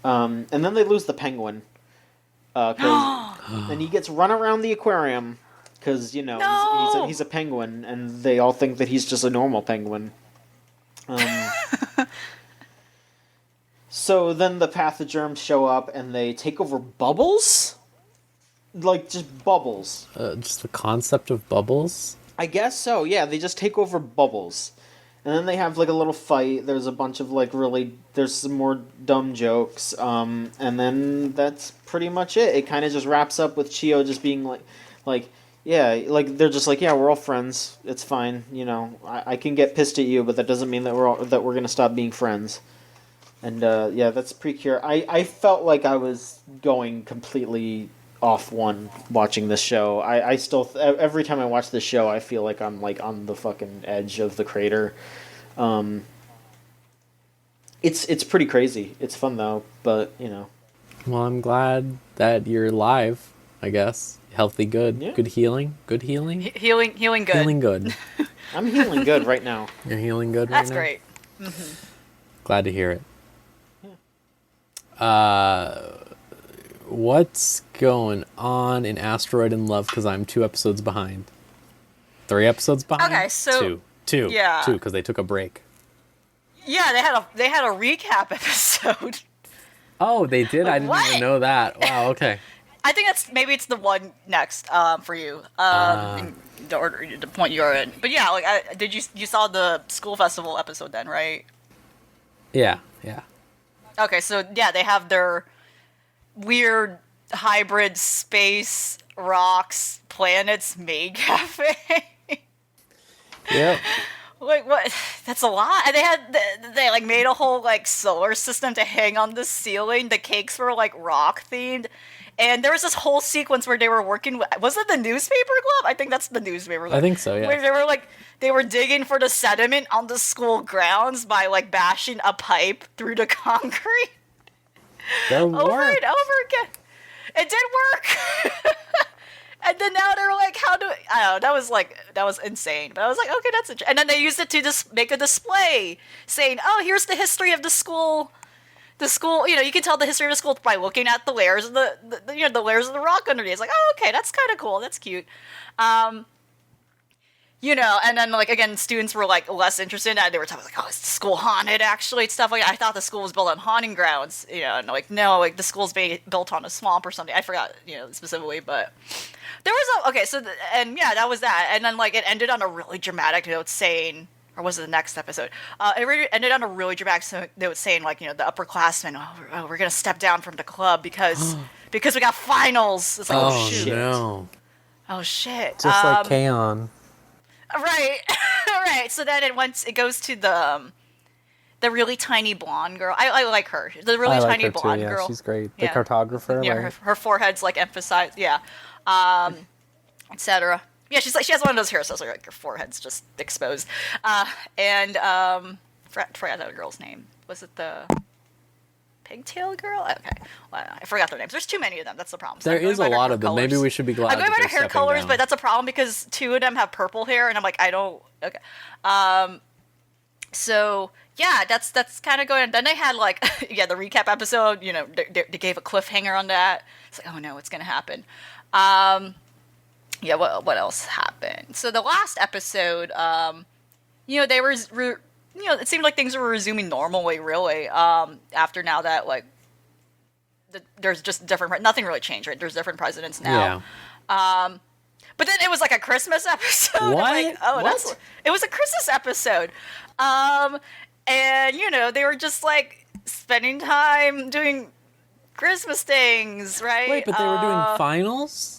And then they lose the penguin. And he gets run around the aquarium, because, he's a penguin, and they all think that he's just a normal penguin. So then the pathogerms show up, and they take over Bubbles? Like, just Bubbles.
Just the concept of Bubbles?
I guess so, yeah. They just take over Bubbles. And then they have, like, a little fight. There's a bunch of, like, there's some more dumb jokes. And then that's pretty much it. It kind of just wraps up with Chiyo just being, yeah, like, they're just like, yeah, we're all friends. It's fine, I can get pissed at you, but that doesn't mean that we're gonna stop being friends. And, yeah, that's Precure. I felt like I was going completely off one watching this show. I still every time I watch this show I feel like I'm like on the fucking edge of the crater. It's pretty crazy. It's fun though, but
Well, I'm glad that you're live, I guess. Healthy, good. Yeah. Good healing. Good healing.
Healing good.
Healing good.
I'm healing good right now.
You're healing good right now?
That's great. Mm-hmm.
Glad to hear it. Yeah. What's going on in Asteroid in Love? Because I'm 2 episodes behind. 3 episodes behind?
Okay, so...
Two.
Yeah.
2, because they took a break.
Yeah, they had a recap episode.
Oh, they did?
Like,
I didn't even know that. Wow, okay.
I think maybe it's the one next for you. In the order, the point you're in. But yeah, like, you saw the school festival episode then, right?
Yeah.
Okay, so yeah, they have their weird hybrid space rocks planets maid cafe.
Yep.
Like, what? That's a lot. And they like made a whole like solar system to hang on the ceiling. The cakes were like rock themed. And there was this whole sequence where they were working with, was it the newspaper club? I think that's the newspaper club.
I think so, yeah.
Where they were digging for the sediment on the school grounds by like bashing a pipe through the concrete.
That
over
worked.
and over again. It did work. And then now they're like, I don't know, that was insane. But I was like, okay, that's interesting. And then they used it to just make a display saying, oh, here's the history of the school. The school, you can tell the history of the school by looking at the layers of the layers of the rock underneath. It's like, oh, okay, that's kind of cool. That's cute. And then, like, again, students were, like, less interested in that. They were talking, like, oh, is the school haunted, actually? And stuff like that. I thought the school was built on haunting grounds, and, like, no, like, the school's built on a swamp or something. I forgot, specifically, but there was that was that. And then, like, it ended on a really dramatic note saying, or was it the next episode? Ended on a really dramatic note saying, like, the upperclassmen, we're going to step down from the club because we got finals. It's like, oh, shoot.
No.
Oh, shit.
Just like K-On!
Right. Right. So then it goes to the really tiny blonde girl. I like her. The really tiny blonde girl.
She's great. The cartographer.
Yeah, her forehead's like emphasized. Yeah. Etc. Yeah, she has one of those hairstyles where like her forehead's just exposed. Forgot that girl's name. Was it the pigtail girl? Okay, well, I forgot their names. There's too many of them. That's the problem. So
there is a lot of them. Maybe we should be glad.
I'm going by their hair colors, but that's a problem because 2 of them have purple hair, and I'm like, I don't. Okay. So yeah, that's kind of going. Then they had like the recap episode. They gave a cliffhanger on that. It's like, oh no, what's gonna happen? Yeah, what else happened? So the last episode, they were, it seemed like things were resuming normally, really. After now that like, there's just nothing really changed, right? There's different presidents now. Yeah. But then it was like a Christmas episode.
What?
Like, it was a Christmas episode. And they were just like spending time doing Christmas things, right?
Wait, but they were doing finals?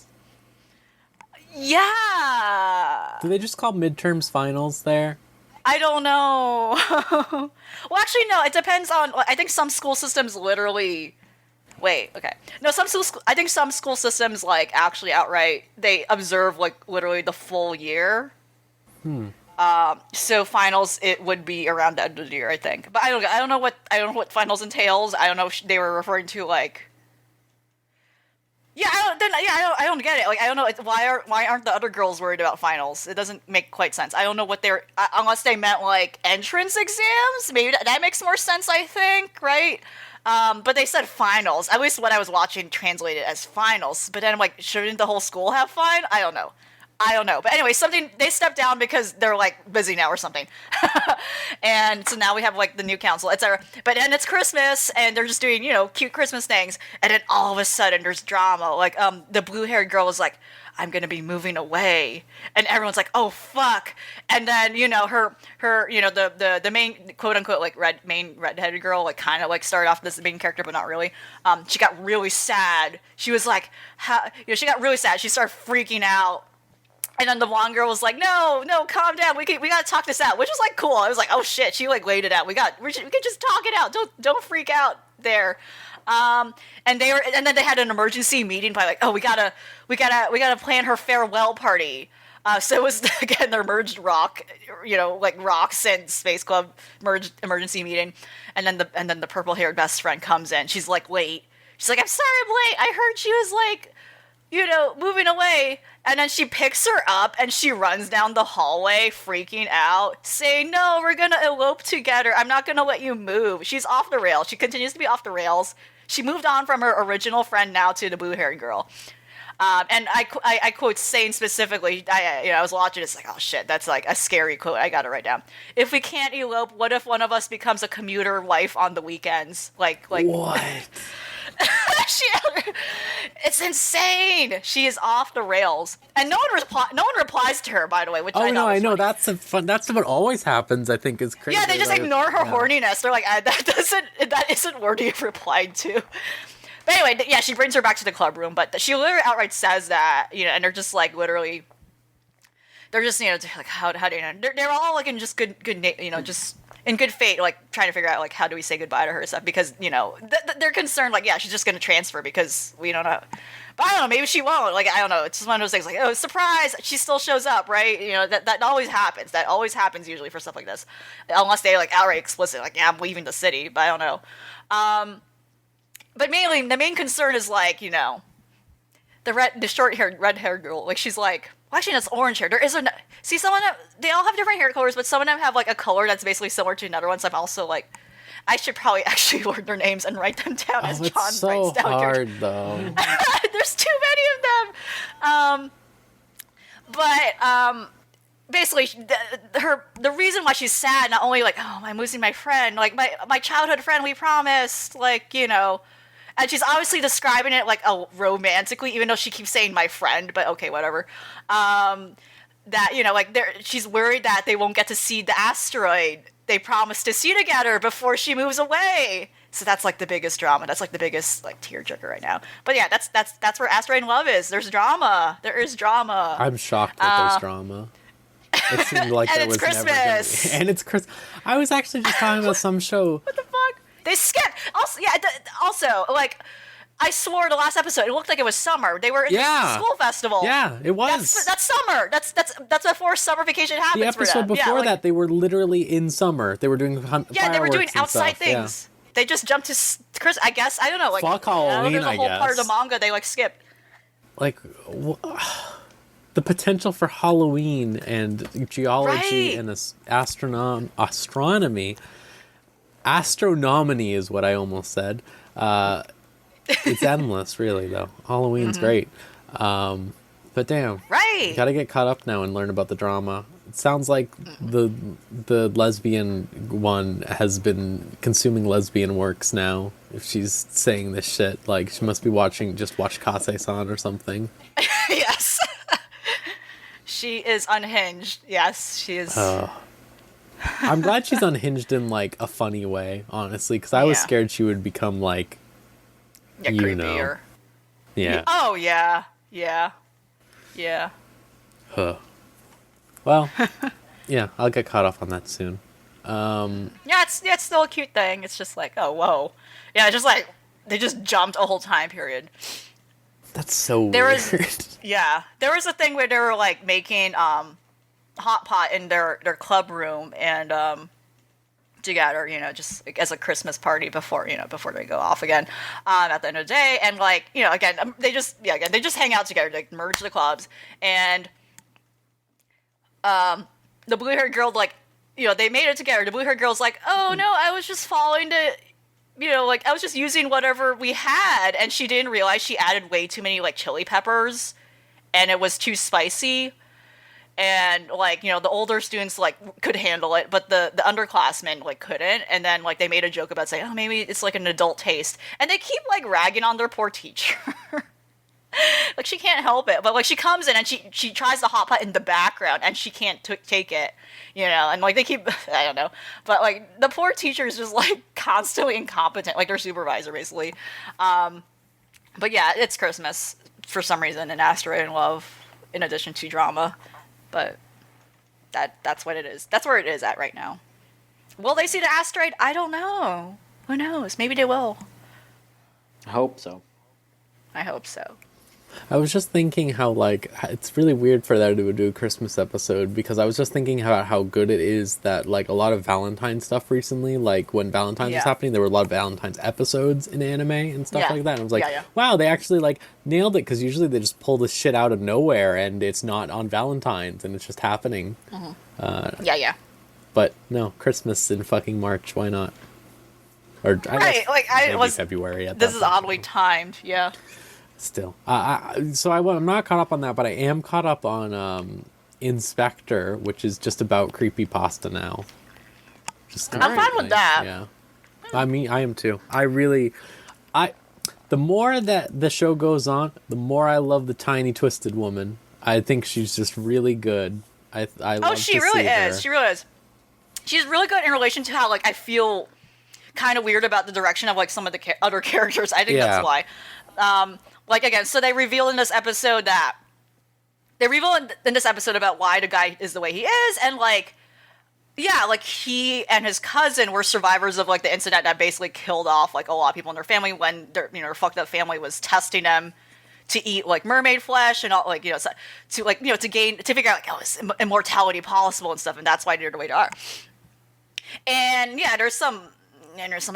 Yeah.
Do they just call midterms finals there?
I don't know. Well, actually, no. It depends on. I think some school systems literally. Wait. Okay. No. I think some school systems like actually outright they observe like literally the full year. So finals it would be around the end of the year, I think. But I don't know what finals entails. I don't know if they were referring to like. Yeah, I don't get it. Like, I don't know why aren't the other girls worried about finals? It doesn't make quite sense. I don't know what they're unless they meant like entrance exams. Maybe that makes more sense. I think, right? But they said finals. At least what I was watching translated as finals. But then I'm like, shouldn't the whole school have fine? I don't know. But anyway, they stepped down because they're like busy now or something. And so now we have like the new council, etc. But then it's Christmas and they're just doing, cute Christmas things. And then all of a sudden there's drama. Like, the blue-haired girl is like, I'm going to be moving away. And everyone's like, oh, fuck. And then, her the main quote unquote, like main redheaded girl, like kind of like started off as the main character, but not really. She got really sad. She was like, she got really sad. She started freaking out. And then the blonde girl was like, no, calm down. We gotta talk this out, which was like cool. I was like, oh shit, she like laid it out. We can just talk it out. Don't freak out there. And then they had an emergency meeting by like, oh, we gotta plan her farewell party. So it was again their merged rock, like Rocks and Space Club merged emergency meeting. And then the purple haired best friend comes in. She's like late. She's like, I'm sorry I'm late. I heard she was like, moving away. And then she picks her up and she runs down the hallway freaking out, saying, no, we're going to elope together. I'm not going to let you move. She's off the rails. She continues to be off the rails. She moved on from her original friend now to the blue-haired girl. And I quote saying specifically, I was watching, it's like, oh shit, that's like a scary quote. I got it right down. If we can't elope, what if one of us becomes a commuter wife on the weekends? Like
what?
It's insane. She is off the rails, and no one replies to her. By the way, which I know.
That's what always happens. I think is crazy.
Yeah, they just ignore her horniness. They're like, that isn't worthy of replied to. But anyway, yeah, she brings her back to the club room, but she literally outright says that, and they're just like literally, they're just like how do you know? They're all like in just good just. In good faith, like trying to figure out like how do we say goodbye to her stuff because they're concerned like she's just gonna transfer because we don't know, but I don't know, maybe she won't, like I don't know, it's just one of those things like, oh, surprise, she still shows up, right? That always happens usually for stuff like this, unless they like outright explicit like, yeah, I'm leaving the city, but I don't know. But mainly the main concern is like the short-haired red-haired girl, like she's like, well, actually, that's orange hair. There isn't. See, they all have different hair colors, but some of them have like a color that's basically similar to another one. So I'm also like, I should probably actually learn their names and write them down as John
writes down. It's so hard, though.
There's too many of them. But basically, the reason why she's sad, not only like, oh, I'm losing my friend, like my childhood friend, we promised, like and she's obviously describing it like romantically, even though she keeps saying my friend, but okay, whatever. that, like she's worried that they won't get to see the asteroid they promised to see together before she moves away. So that's like the biggest drama. That's like the biggest like tearjerker right now. But yeah, that's where Asteroid in Love is. There's drama. There is drama.
I'm shocked that there's drama. It seemed like
and
there
it's
was
Christmas.
never gonna be. And it's Christmas. I was actually just talking about some show.
What the fuck? They skipped. Also, yeah. Also, like, I swore the last episode it looked like it was summer. They were in the school festival.
Yeah, it was.
That's summer. That's before summer vacation happens.
The episode before that, they were literally in summer. They were doing
they were doing outside things.
Yeah.
They just jumped to Chris. I guess I don't know. Like,
fuck Halloween.
There's a whole part of the manga they like skipped.
Like, the potential for Halloween and geology and astronomy. Astronomy is what I almost said. It's endless, really, though. Halloween's great. But damn.
Right.
You gotta get caught up now and learn about the drama. It sounds like the lesbian one has been consuming lesbian works now. If she's saying this shit, like, she must be watch Kase-san or something.
Yes. She is unhinged. Yes, she is.
I'm glad she's unhinged in, like, a funny way, honestly, because I was scared she would become, like,
creepier.
Yeah.
Oh, yeah. Yeah. Yeah.
Huh. Well, yeah, I'll get caught up on that soon.
Yeah, it's still a cute thing. It's just like, oh, whoa. Yeah, just like, they just jumped a whole time period.
That's so weird.
There was a thing where they were, like, making, hot pot in their club room and, together, just like, as a Christmas party before they go off again, at the end of the day. And, like, again, they just hang out together, like, merge the clubs. And, the blue-haired girl, like, they made it together. The blue-haired girl's like, oh, no, I was just following the, like, I was just using whatever we had. And she didn't realize she added way too many, like, chili peppers. And it was too spicy. And, like, the older students, like, could handle it, but the underclassmen, like, couldn't. And then, like, they made a joke about saying, oh, maybe it's, like, an adult taste. And they keep, like, ragging on their poor teacher. Like, she can't help it. But, like, she comes in and she tries the hot pot in the background, and she can't take it, And, like, they keep, I don't know. But, like, the poor teacher is just, like, constantly incompetent. Like, their supervisor, basically. But, yeah, it's Christmas for some reason in Asteroid in Love, in addition to drama. But that's what it is. That's where it is at right now. Will they see the asteroid? I don't know. Who knows? Maybe they will.
I hope so.
I hope so.
I was just thinking how, like, it's really weird for them to do a Christmas episode, because I was just thinking about how good it is that, like, a lot of Valentine's stuff recently, like, when Valentine's was happening, there were a lot of Valentine's episodes in anime and stuff like that. And I was like, wow, they actually, like, nailed it, because usually they just pull this shit out of nowhere and it's not on Valentine's and it's just happening. But no, Christmas in fucking March, why not? Or I guess maybe February at
this
that
is
point.
oddly timed, yeah.
Still, I'm not caught up on that, but I am caught up on Inspector, which is just about creepypasta now.
I'm fine with that.
Yeah, I mean, I am too. The more that the show goes on, the more I love the tiny twisted woman. I think she's just really good. I love
she
to
really
see her.
is. She really is. She's really good in relation to how, like, I feel kind of weird about the direction of, like, some of the other characters. I think that's why. Like, again, so they reveal in this episode about why the guy is the way he is, and, like, yeah, like, he and his cousin were survivors of, like, the incident that basically killed off, like, a lot of people in their family when their fucked up family was testing them to eat, like, mermaid flesh and all, like, to figure out, like, is immortality possible and stuff, and that's why they're the way they are. And, yeah, there's some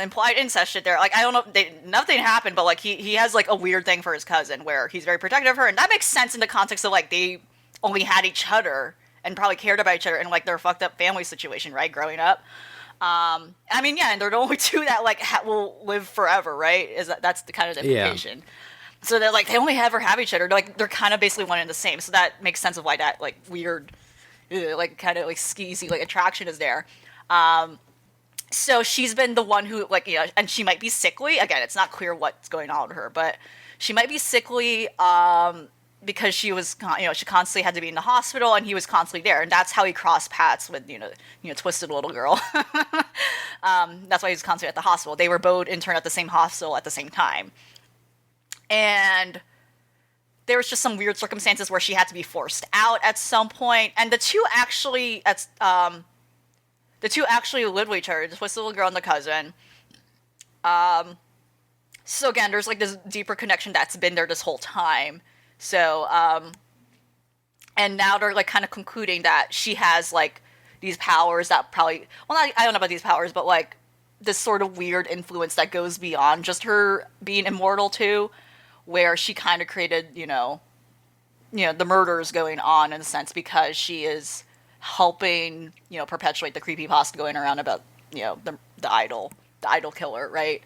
implied incest shit there. Like, I don't know, nothing happened, but, like, he has, like, a weird thing for his cousin where he's very protective of her, and that makes sense in the context of, like, they only had each other and probably cared about each other in, like, their fucked up family situation, right, growing up. I mean, yeah, and they're the only two that, like, will live forever, right? That's the kind of implication. Yeah. So they're, like, they only ever have each other. They're kind of basically one and the same, so that makes sense of why that, like, weird, like, kind of, like, skeezy, like, attraction is there. So she's been the one who, like, and she might be sickly. Again, it's not clear what's going on with her, but she might be sickly. because she was, she constantly had to be in the hospital, and he was constantly there, and that's how he crossed paths with, twisted little girl. That's why he was constantly at the hospital. They were both interned at the same hospital at the same time, and there was just some weird circumstances where she had to be forced out at some point, and the two actually lived with each other, the twisted little girl and the cousin. So again, there's like this deeper connection that's been there this whole time. So, and now they're like kind of concluding that she has like these powers that probably, well, I don't know about these powers, but like this sort of weird influence that goes beyond just her being immortal too, where she kind of created, the murders going on in a sense because she is helping, perpetuate the creepypasta going around about, the idol killer, right?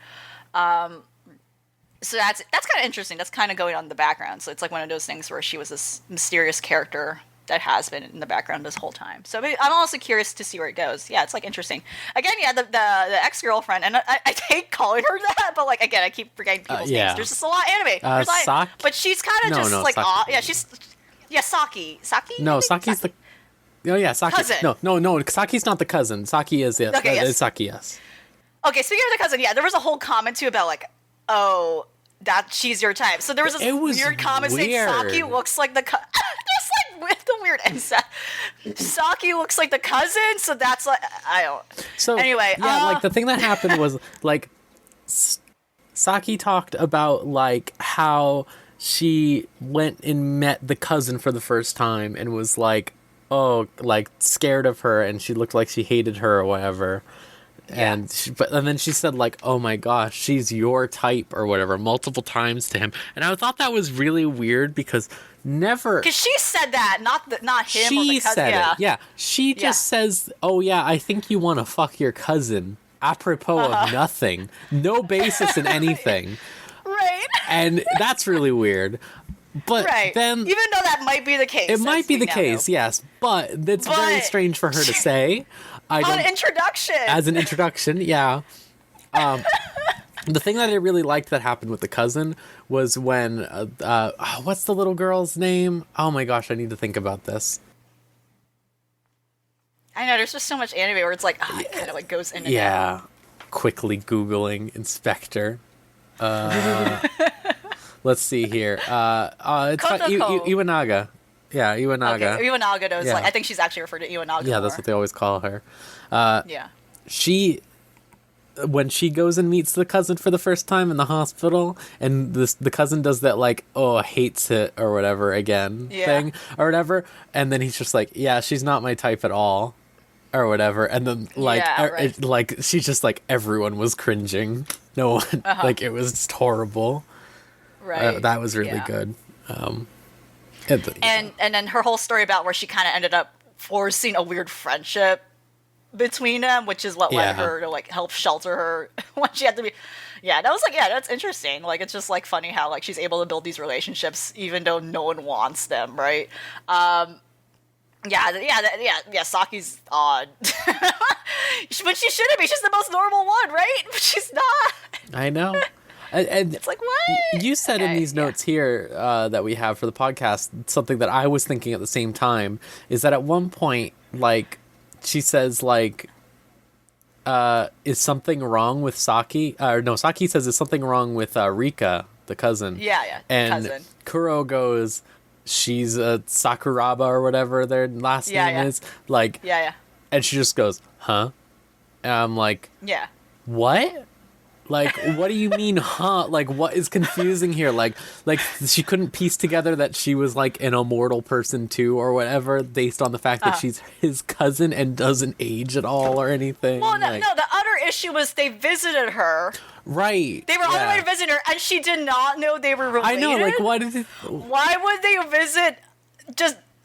So that's kind of interesting. That's kind of going on in the background. So it's like one of those things where she was this mysterious character that has been in the background this whole time. So I'm also curious to see where it goes. Yeah, it's like interesting. Again, yeah, the ex-girlfriend, and I hate calling her that, but like again, I keep forgetting people's names. There's just a lot of anime. But she's kind of Saki. Saki?
No, Saki's the. Oh yeah, Saki.
Cousin.
No. Saki's not the cousin. Saki is yes.
Okay, yes.
Saki, yes.
Okay, speaking of the cousin, yeah, there was a whole comment too about like, oh, that she's your type. So there was this weird comment saying Saki looks like the cousin. Just like with the weird incest. Saki looks like the cousin, so that's like I don't.
So anyway, yeah, like the thing that happened was like Saki talked about like how she went and met the cousin for the first time and was like, oh, like scared of her, and she looked like she hated her or whatever. Yeah. And then she said like, oh my gosh, she's your type or whatever multiple times to him, and I thought that was really weird because she
said that, not him.
She
or the cousin.
said it. Yeah, she just says, oh yeah, I think you want to fuck your cousin, apropos of nothing, no basis in anything.
Right.
And that's really weird. But then,
even though that might be the case,
it might be the case, yes. But it's very strange for her to say. As an introduction, yeah. The thing that I really liked that happened with the cousin was when, what's the little girl's name? Oh my gosh, I need to think about this.
I know, there's just so much anime where it's like, it kind of like goes in and out.
Yeah, quickly Googling Inspector. Let's see here. It's Iwanaga. Yeah, Iwanaga.
Okay, Iwanaga knows, like, I think she's actually referred to Iwanaga.
Yeah, that's what they always call her. When she goes and meets the cousin for the first time in the hospital, and the cousin does that like, oh, hates it or whatever again thing or whatever, and then he's just like, yeah, she's not my type at all or whatever, and then like she's just like, everyone was cringing. No one like, it was just horrible. Right. That was really good.
And then her whole story about where she kind of ended up forcing a weird friendship between them, which is what led her to like help shelter her when she had to be. Yeah, that was like, that's interesting. Like, it's just like funny how like she's able to build these relationships even though no one wants them, right? Saki's odd, but she shouldn't be. She's the most normal one, right? But she's not.
I know. And
it's like, what?
You said in these notes here that we have for the podcast, something that I was thinking at the same time, is that at one point, like, she says, like, is something wrong with Saki? Saki says, is something wrong with Rika, the cousin?
Yeah,
and
cousin.
Kuro goes, she's a Sakuraba or whatever their last name is. Like, and she just goes, huh? And I'm like, what? Like, what do you mean, huh? Like, what is confusing here? Like she couldn't piece together that she was, like, an immortal person, too, or whatever, based on the fact that she's his cousin and doesn't age at all or anything.
Well, no, the other issue was they visited her.
Right.
They were on the way to visit her, and she did not know they were related.
I know, like,
why would they visit?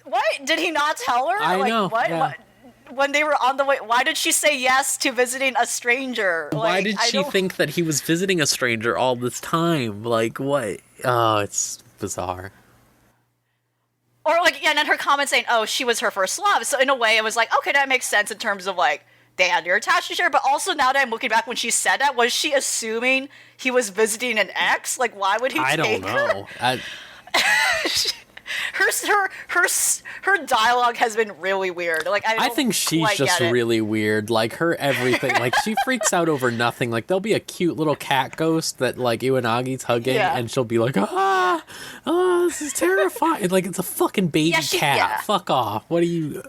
What? Did he not tell her?
I know.
What?
Yeah.
What? When they were on the way, why did she say yes to visiting a stranger?
Why did she think that he was visiting a stranger all this time? Like, what? Oh, it's bizarre.
Or, like, and then her comment saying, oh, she was her first love. So, in a way, it was like, okay, that makes sense in terms of, like, they had their attached to each other. But also, now that I'm looking back when she said that, was she assuming he was visiting an ex? Like, why would he take her?
I don't know.
her dialogue has been really weird. Like I
think she's
quite
just
get it.
really weird. Like her everything. Like she freaks out over nothing. Like there'll be a cute little cat ghost that like Iwanagi's hugging,
Yeah.
and she'll be like, this is terrifying. Like it's a fucking baby cat.
Yeah.
Fuck off. What are you?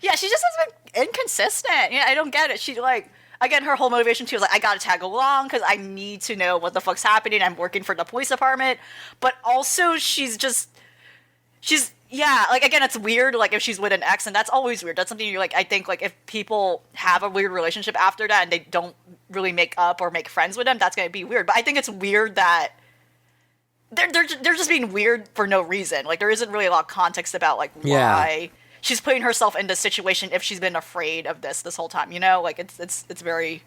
Yeah, she just has been inconsistent. Yeah, I don't get it. She like again, her whole motivation. She was like, I gotta tag along because I need to know what the fuck's happening. I'm working for the police department, but also she's yeah. Like again, it's weird. Like if she's with an ex, and that's always weird. That's something you're like. I think like if people have a weird relationship after that and they don't really make up or make friends with them, that's gonna be weird. But I think it's weird that. They're just being weird for no reason. Like there isn't really a lot of context about like why she's putting herself in this situation if she's been afraid of this whole time. You know, like it's very.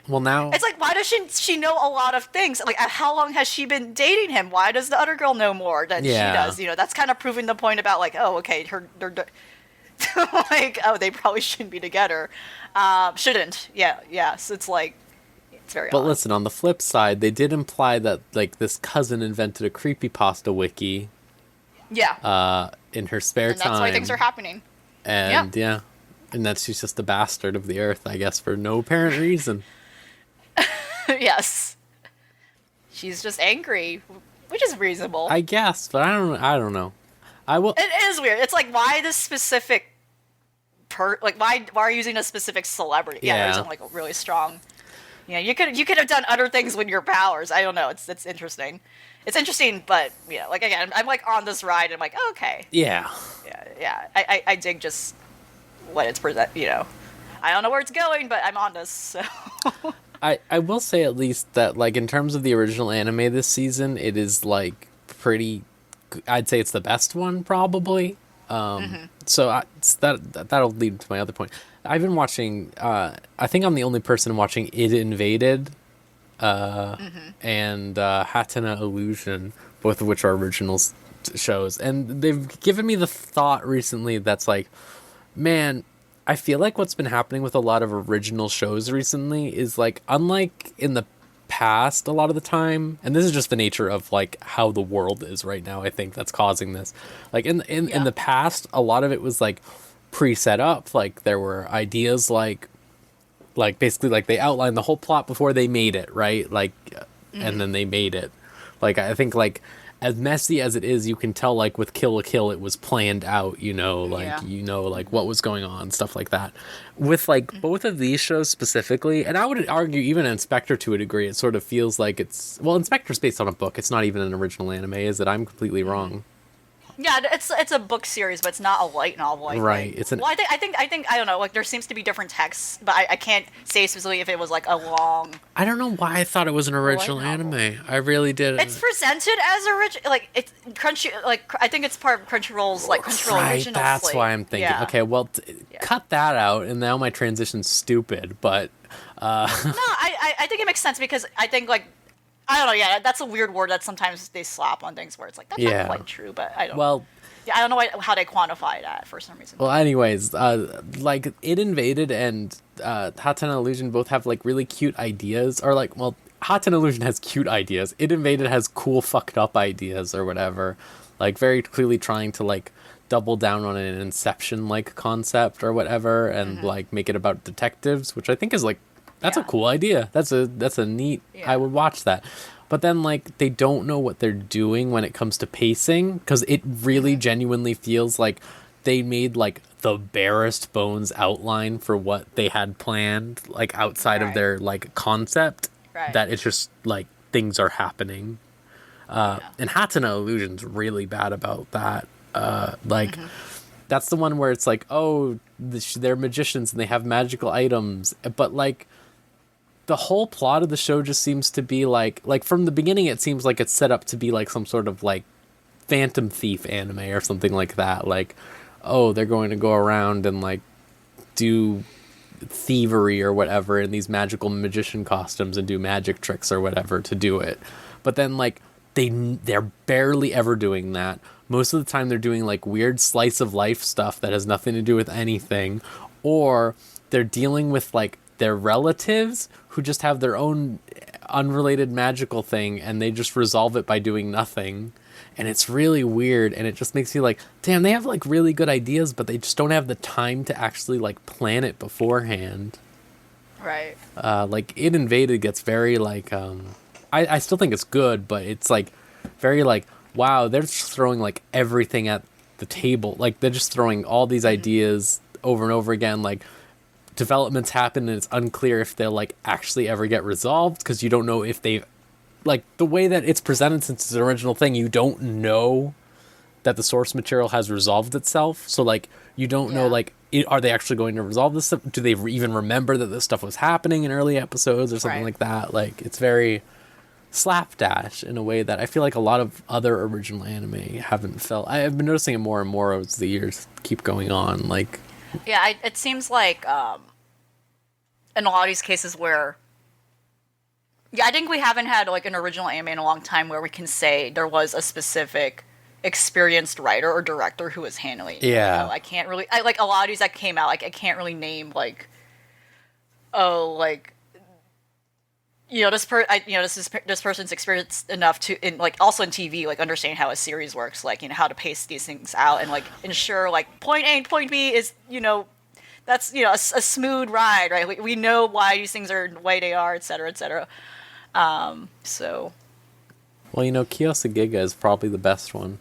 Well, now
It's like why does she know a lot of things? Like how long has she been dating him? Why does the other girl know more than she does? You know, that's kind of proving the point about like okay they're like they probably shouldn't be together. Shouldn't. Yeah. So it's like.
But
odd.
listen, on the flip side, they did imply that like this cousin invented a creepypasta wiki.
Yeah.
In her spare
and
time.
that's why things are happening.
And and that she's just a bastard of the earth, I guess, for no apparent reason.
Yes. She's just angry, which is reasonable.
I guess, but I don't know. I will.
It is weird. It's like why this specific why are you using a specific celebrity? Yeah, there isn't like a really strong. Yeah, you could have done other things with your powers. I don't know. It's interesting. It's interesting, but like again, I'm like on this ride. And I'm like, okay.
Yeah.
Yeah. I dig just what it's present. I don't know where it's going, but I'm on this. So.
I will say at least that like in terms of the original anime this season, it is like pretty. I'd say it's the best one probably. So that'll lead to my other point. I've been watching. I think I'm the only person watching It Invaded, and Hatena Illusion, both of which are original shows, and they've given me the thought recently that's like, man, I feel like what's been happening with a lot of original shows recently is like, unlike in the past a lot of the time, and this is just the nature of like how the world is right now. I think that's causing this. Like in the past, a lot of it was like pre-set up, like there were ideas like basically like they outlined the whole plot before they made it, right? Like and then they made it. Like I think like as messy as it is, you can tell like with Kill la Kill it was planned out, like what was going on, stuff like that. With like both of these shows specifically, and I would argue even Inspector to a degree, it sort of feels like Inspector's based on a book. It's not even an original anime, is it? I'm completely wrong.
Yeah, it's a book series, but it's not a light novel. I think.
Right. It's
Well, I think I don't know. Like there seems to be different texts, but I can't say specifically if it was like a long.
I don't know why I thought it was an original anime. I really did.
It's presented as original, like it's Crunchy. Like I think it's part of Crunchyroll's Crunchyroll
right,
original.
that's
slate.
why I'm thinking.
Yeah.
Okay, well, cut that out, and now my transition's stupid. But
No, I think it makes sense because I think like. I don't know. Yeah, that's a weird word that sometimes they slap on things where it's like that's not quite true, but I don't.
Well,
I don't know how they quantify that for some reason.
well, anyways, like It Invaded and Hatena Illusion both have like really cute ideas, or like, well, Hatena Illusion has cute ideas. It Invaded has cool fucked up ideas or whatever, like very clearly trying to like double down on an Inception like concept or whatever, and like make it about detectives, which I think is like. That's a cool idea. That's a neat. I would watch that. But then like they don't know what they're doing when it comes to pacing, because it really genuinely feels like they made like the barest bones outline for what they had planned, like outside of their like concept.
Right.
That it's just like things are happening. And Hatena Illusion's really bad about that. That's the one where it's like, oh, they're magicians and they have magical items, but like. The whole plot of the show just seems to be like from the beginning it seems like it's set up to be like some sort of like Phantom Thief anime or something like that. Like, oh, they're going to go around and like do thievery or whatever in these magical magician costumes and do magic tricks or whatever to do it. But then like they're barely ever doing that. Most of the time they're doing like weird slice of life stuff that has nothing to do with anything, or they're dealing with like their relatives who just have their own unrelated magical thing, and they just resolve it by doing nothing. And it's really weird, and it just makes you like, damn, they have like really good ideas, but they just don't have the time to actually like plan it beforehand.
Right.
Like It Invaded gets very like I still think it's good, but it's like very like, wow, they're just throwing like everything at the table. Like they're just throwing all these ideas over and over again. Like developments happen and it's unclear if they'll like actually ever get resolved, because you don't know if they've, like, the way that it's presented since it's an original thing, you don't know that the source material has resolved itself. So like you don't know, like, are they actually going to resolve this stuff? Do they even remember that this stuff was happening in early episodes or something like that? Like, it's very slapdash in a way that I feel like a lot of other original anime haven't felt. I've been noticing it more and more as the years keep going on. Like,
yeah, it seems like in a lot of these cases where, yeah, I think we haven't had like an original anime in a long time where we can say there was a specific experienced writer or director who was handling it.
Yeah.
You know, I can't really, I like a lot of these that came out, like I can't really name like, oh, like, you know, this person's experienced enough to, in like, also in TV, like understand how a series works, like, you know, how to pace these things out and like ensure like point A and point B is, you know, that's, you know, a smooth ride, right? We know why these things are the way they are, et cetera, et cetera. So.
Well, you know, Kiyosagiga is probably the best one.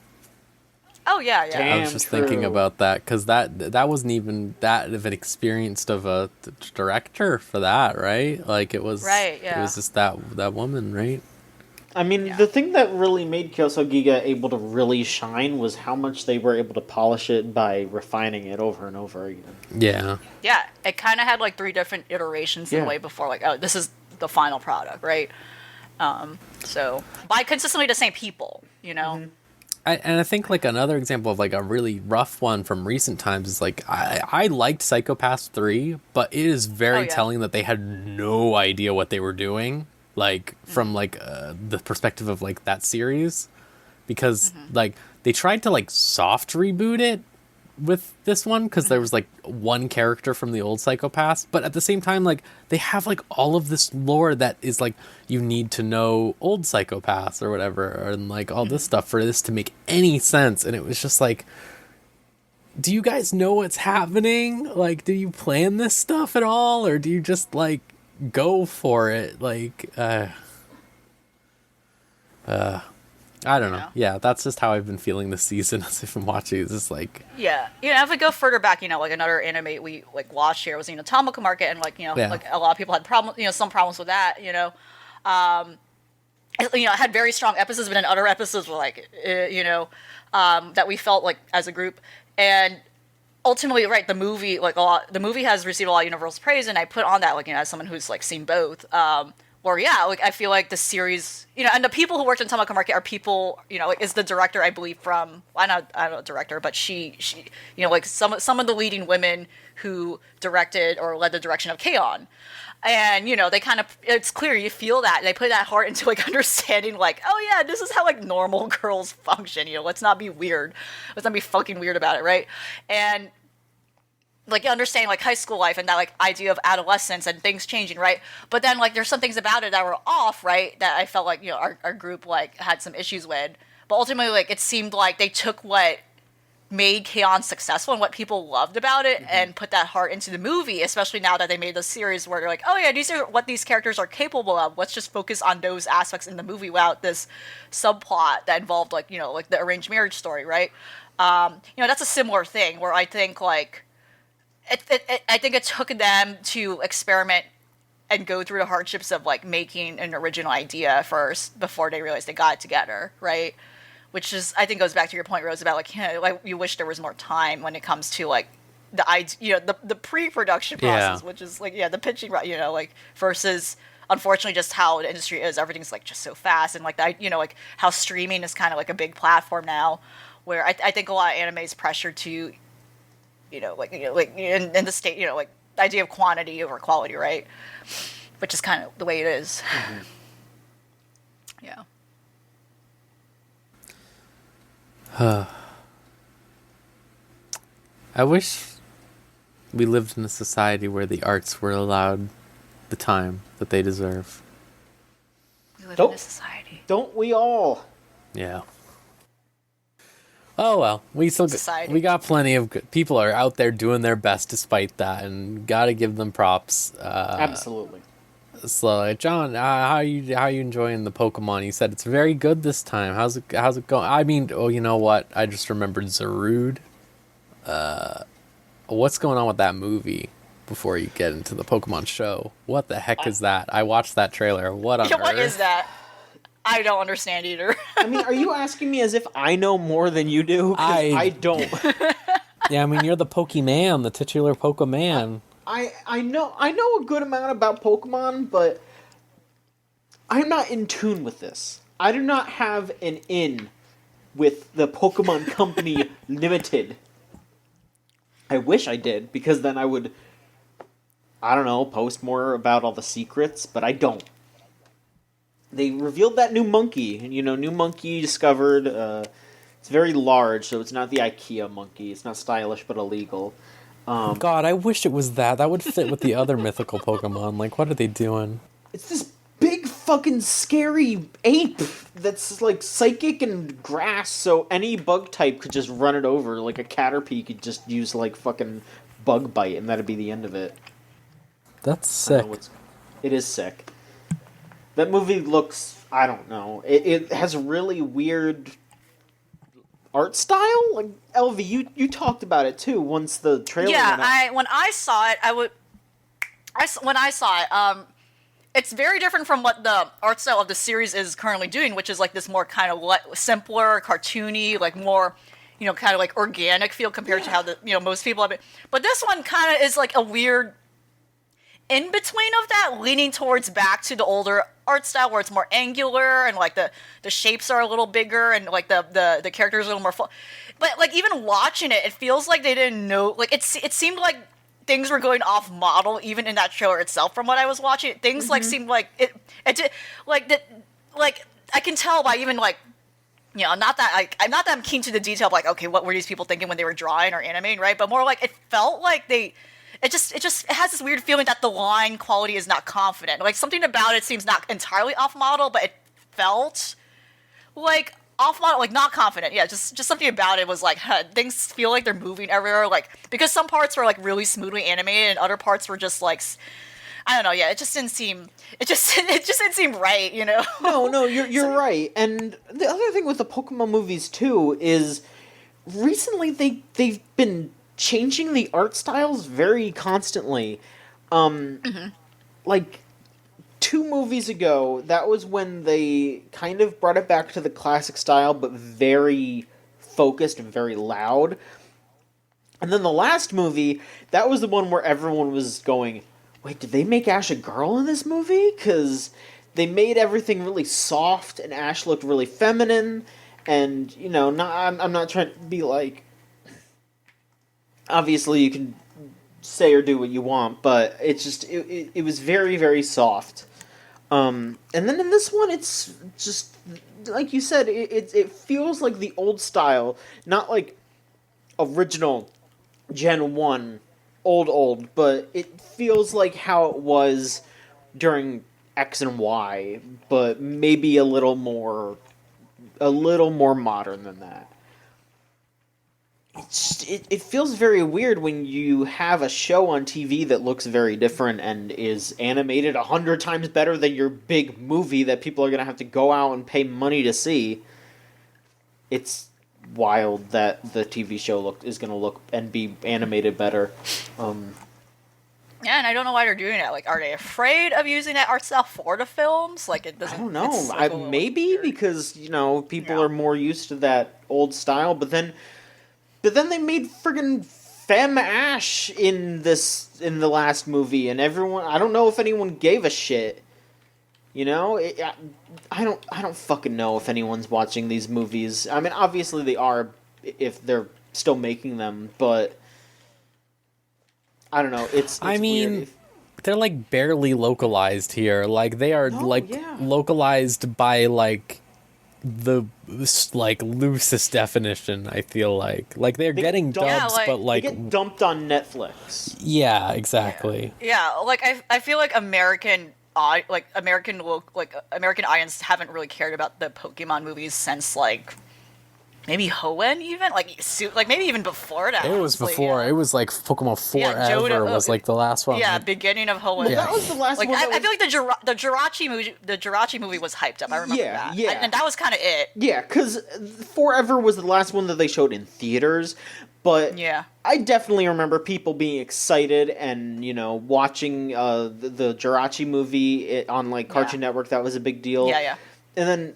Oh yeah, yeah.
Damn.
I was just thinking about that, because that wasn't even that of an experienced of a director for that, right? Like it was,
right, yeah.
It was just that woman, right?
I mean, the thing that really made Kyosogiga able to really shine was how much they were able to polish it by refining it over and over again.
Yeah.
Yeah, it kind of had like 3 different iterations in the way before, like, oh, this is the final product, right? So by consistently the same people, you know.
Mm-hmm.
I think like another example of like a really rough one from recent times is like I liked Psycho-Pass 3, but it is very telling that they had no idea what they were doing, like from like the perspective of like that series, because like they tried to like soft reboot it with this one because there was like one character from the old Psycho-Pass, but at the same time like they have like all of this lore that is like you need to know old Psycho-Pass or whatever, and like all this stuff for this to make any sense. And it was just like, do you guys know what's happening? Like, do you plan this stuff at all, or do you just like go for it? Like I don't know. Yeah, that's just how I've been feeling this season as if I'm watching. It's just like...
Yeah. You know, if we go further back, you know, like another anime we like watched here was, you know, Tamako Market, and like, you know, like a lot of people had problems, you know, some problems with that, you know. You know, it had very strong episodes, but then other episodes were like, you know, that we felt like as a group. And ultimately, right, the movie has received a lot of universal praise, and I put on that, like, you know, as someone who's like seen both, or yeah, like I feel like the series, you know, and the people who worked in Tamako Market are people, you know, like is the director, I believe, from I don't know director, but she, you know, like some of the leading women who directed or led the direction of K-On! And, you know, they kind of, it's clear, you feel that they put that heart into like understanding, like, oh yeah, this is how like normal girls function, you know, let's not be weird, let's not be fucking weird about it, right? And like understanding like high school life and that like idea of adolescence and things changing, right? But then like there's some things about it that were off, right? That I felt like, you know, our group like had some issues with. But ultimately, like it seemed like they took what made K-On! Successful and what people loved about it and put that heart into the movie, especially now that they made the series where they're like, oh yeah, these are what these characters are capable of. Let's just focus on those aspects in the movie without this subplot that involved like, you know, like the arranged marriage story, right? You know, that's a similar thing where I think like I think it took them to experiment and go through the hardships of like making an original idea first before they realized they got it together, right? Which is, I think, goes back to your point, Rose, about like, you know, like you wish there was more time when it comes to like the idea, you know, the pre-production process, which is like, yeah, the pitching, you know, like versus unfortunately just how the industry is. Everything's like just so fast, and like that, you know, like how streaming is kind of like a big platform now, where I think a lot of anime is pressured to, you know, like in the state, you know, like the idea of quantity over quality, right? Which is kind of the way it is. Yeah.
I wish we lived in a society where the arts were allowed the time that they deserve.
live in this society.
Don't we all?
Yeah. Oh well, we got plenty of good people are out there doing their best despite that, and gotta give them props.
Absolutely.
So, John, how you enjoying the Pokemon? You said it's very good this time. How's it going? I mean, oh, you know what? I just remembered Zarude. What's going on with that movie? Before you get into the Pokemon show, what the heck is that? I watched that trailer. What on earth?
What is that? I don't understand either.
I mean, are you asking me as if I know more than you do? 'Cause I don't.
Yeah, I mean, you're the Pokemon, the titular Pokemon.
I know a good amount about Pokemon, but I'm not in tune with this. I do not have an in with the Pokemon Company Limited. I wish I did, because then I would, I don't know, post more about all the secrets, but I don't. They revealed that new monkey, new monkey discovered. It's very large, so it's not the IKEA monkey. It's not stylish, but illegal.
God, I wish it was that. That would fit with the other mythical Pokemon. Like, what are they doing?
It's this big fucking scary ape that's like psychic and grass, so any bug type could just run it over. Like a Caterpie could just use like fucking bug bite, and that'd be the end of it.
That's sick.
It is sick. That movie looks, I don't know. It has really weird art style. Like LV, you talked about it too once the trailer.
Yeah, when I saw it, it's very different from what the art style of the series is currently doing, which is like this more kind of simpler, cartoony, like more, kind of like organic feel compared to how most people have it. But this one kind of is like a weird in between of that, leaning towards back to the older art style where it's more angular and like the shapes are a little bigger and like the characters are a little more full. But like even watching it, it feels like they didn't know. Like it seemed like things were going off model even in that trailer itself. From what I was watching, things like seemed like it did like that. Like I can tell by even like. Not that I'm keen to the detail of like, okay, what were these people thinking when they were drawing or animating, right? But more like it felt like it has this weird feeling that the line quality is not confident. Like something about it seems not entirely off model, but it felt like off model, like not confident. Yeah, just something about it was like things feel like they're moving everywhere. Like because some parts were like really smoothly animated and other parts were just like. I don't know. Yeah, it just didn't seem right.
No, you're right. And the other thing with the Pokemon movies too is recently they've been changing the art styles very constantly. Like 2 movies ago, that was when they kind of brought it back to the classic style, but very focused and very loud. And then the last movie, that was the one where everyone was going, wait, did they make Ash a girl in this movie? Because they made everything really soft, and Ash looked really feminine, and, I'm not trying to be like... Obviously, you can say or do what you want, but it's just... It was very, very soft. And then in this one, it's just... Like you said, it feels like the old style, not like original Gen 1... old, but it feels like how it was during X and Y, but maybe a little more modern than that. It feels very weird when you have a show on TV that looks very different and is animated 100 times better than your big movie that people are going to have to go out and pay money to see. It's wild that the TV show is going to look and be animated better.
Yeah, and I don't know why they're doing that. Like, are they afraid of using that art style for the films? Like, it doesn't.
I don't know. Maybe weird. Because people are more used to that old style. But then they made friggin' Femme Ash in the last movie, and everyone. I don't know if anyone gave a shit. I don't fucking know if anyone's watching these movies. I mean, obviously they are if they're still making them, but I don't know. It's weird.
They're like barely localized here. Like they are localized by like the loosest definition. I feel like they're getting dubs, but like
they get dumped on Netflix.
Yeah, exactly.
Yeah, like I feel like American American audience haven't really cared about the Pokemon movies since like maybe Hoenn even like maybe even before that.
It was
honestly,
before.
yeah.
It was like Pokemon
Yeah,
Johto was like the last one.
Yeah, beginning of Hoenn.
Well, that was the last
Like
one.
I feel like the Jirachi movie was hyped up. I remember that.
Yeah.
And that was kind of it.
Yeah, because Forever was the last one that they showed in theaters, but
Yeah.
I definitely remember people being excited and, watching the Jirachi movie on, like, Cartoon Network. That was a big deal.
Yeah.
And then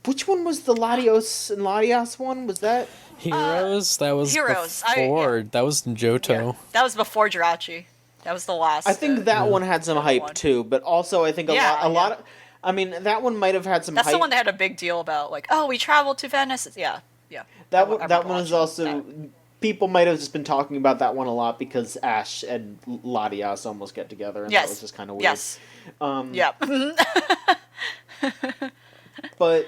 which one was the Latios and Latias one? Was that?
Heroes. That was
Heroes.
before. That was Johto.
That was before Jirachi. That was the last.
I think that one had some hype,
one.
too, but also I think a lot of... I mean, that one might have had some hype.
That's the one that had a big deal about, like, oh, we traveled to Venice. Yeah.
That
I
one
remember
is
watching
also...
that.
People might have just been talking about that one a lot because Ash and Latias almost get together, and that was just kind of weird.
Yes. Yeah.
But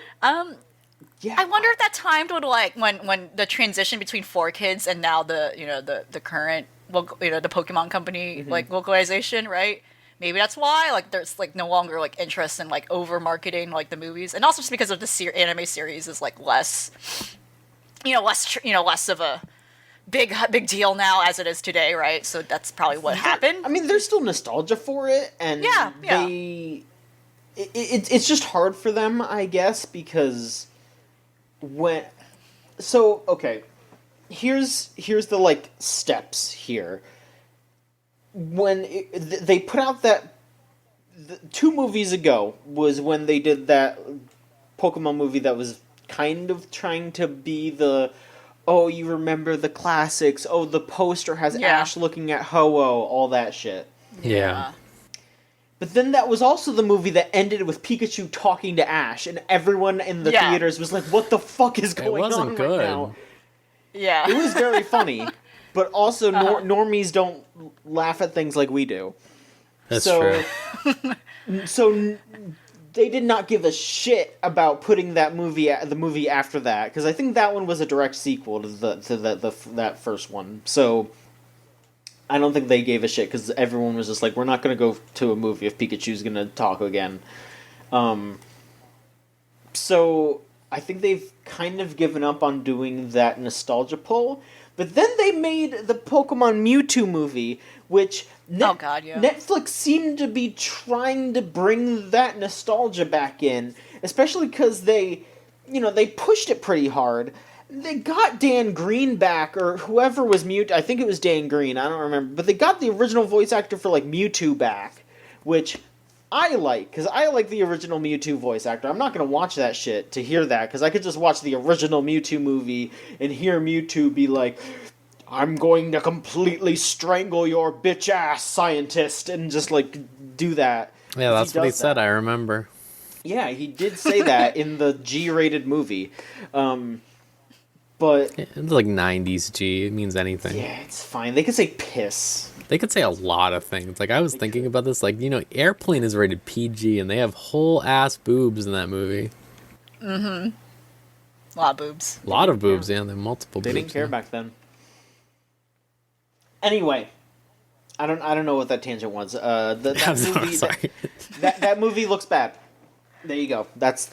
yeah,
I wonder if that timed with like when the transition between 4Kids and now the current the Pokemon Company like localization, right? Maybe that's why like there's like no longer like interest in like over marketing like the movies, and also just because of the anime series is like less of a big deal now as it is today, right? So that's probably what happened.
I mean, there's still nostalgia for it, and it's just hard for them, I guess, because here's the like steps here. When they put out that 2 movies ago was when they did that Pokemon movie that was kind of trying to be the, oh, you remember the classics, oh, the poster has Ash looking at Ho-Oh, all that shit.
Yeah.
But then that was also the movie that ended with Pikachu talking to Ash, and everyone in the theaters was like, what the fuck is going on right now?
Yeah.
It was very funny, but also normies don't laugh at things like we do.
That's true.
So they did not give a shit about putting the movie after that, because I think that one was a direct sequel to that first one. So I don't think they gave a shit, because everyone was just like, we're not going to go to a movie if Pikachu's going to talk again. So I think they've kind of given up on doing that nostalgia pull. But then they made the Pokemon Mewtwo movie, which Netflix seemed to be trying to bring that nostalgia back in, especially because they pushed it pretty hard. They got Dan Green back, or whoever was Mewtwo. I think it was Dan Green, I don't remember. But they got the original voice actor for, like, Mewtwo back, which I like, because I like the original Mewtwo voice actor. I'm not going to watch that shit to hear that, because I could just watch the original Mewtwo movie and hear Mewtwo be like, I'm going to completely strangle your bitch-ass, scientist, and just, like, do that.
Yeah, that's what he said, I remember.
Yeah, he did say that in the G-rated movie. But
it's like 90s G. It means anything.
Yeah, it's fine. They could say piss.
They could say a lot of things. Like, I was thinking about this. Like, Airplane is rated PG, and they have whole-ass boobs in that movie.
Mm-hmm. A lot of boobs.
A lot of boobs, yeah. They have multiple boobs.
They didn't care back then. Anyway, I don't know what that tangent was. That movie looks bad. There you go. That's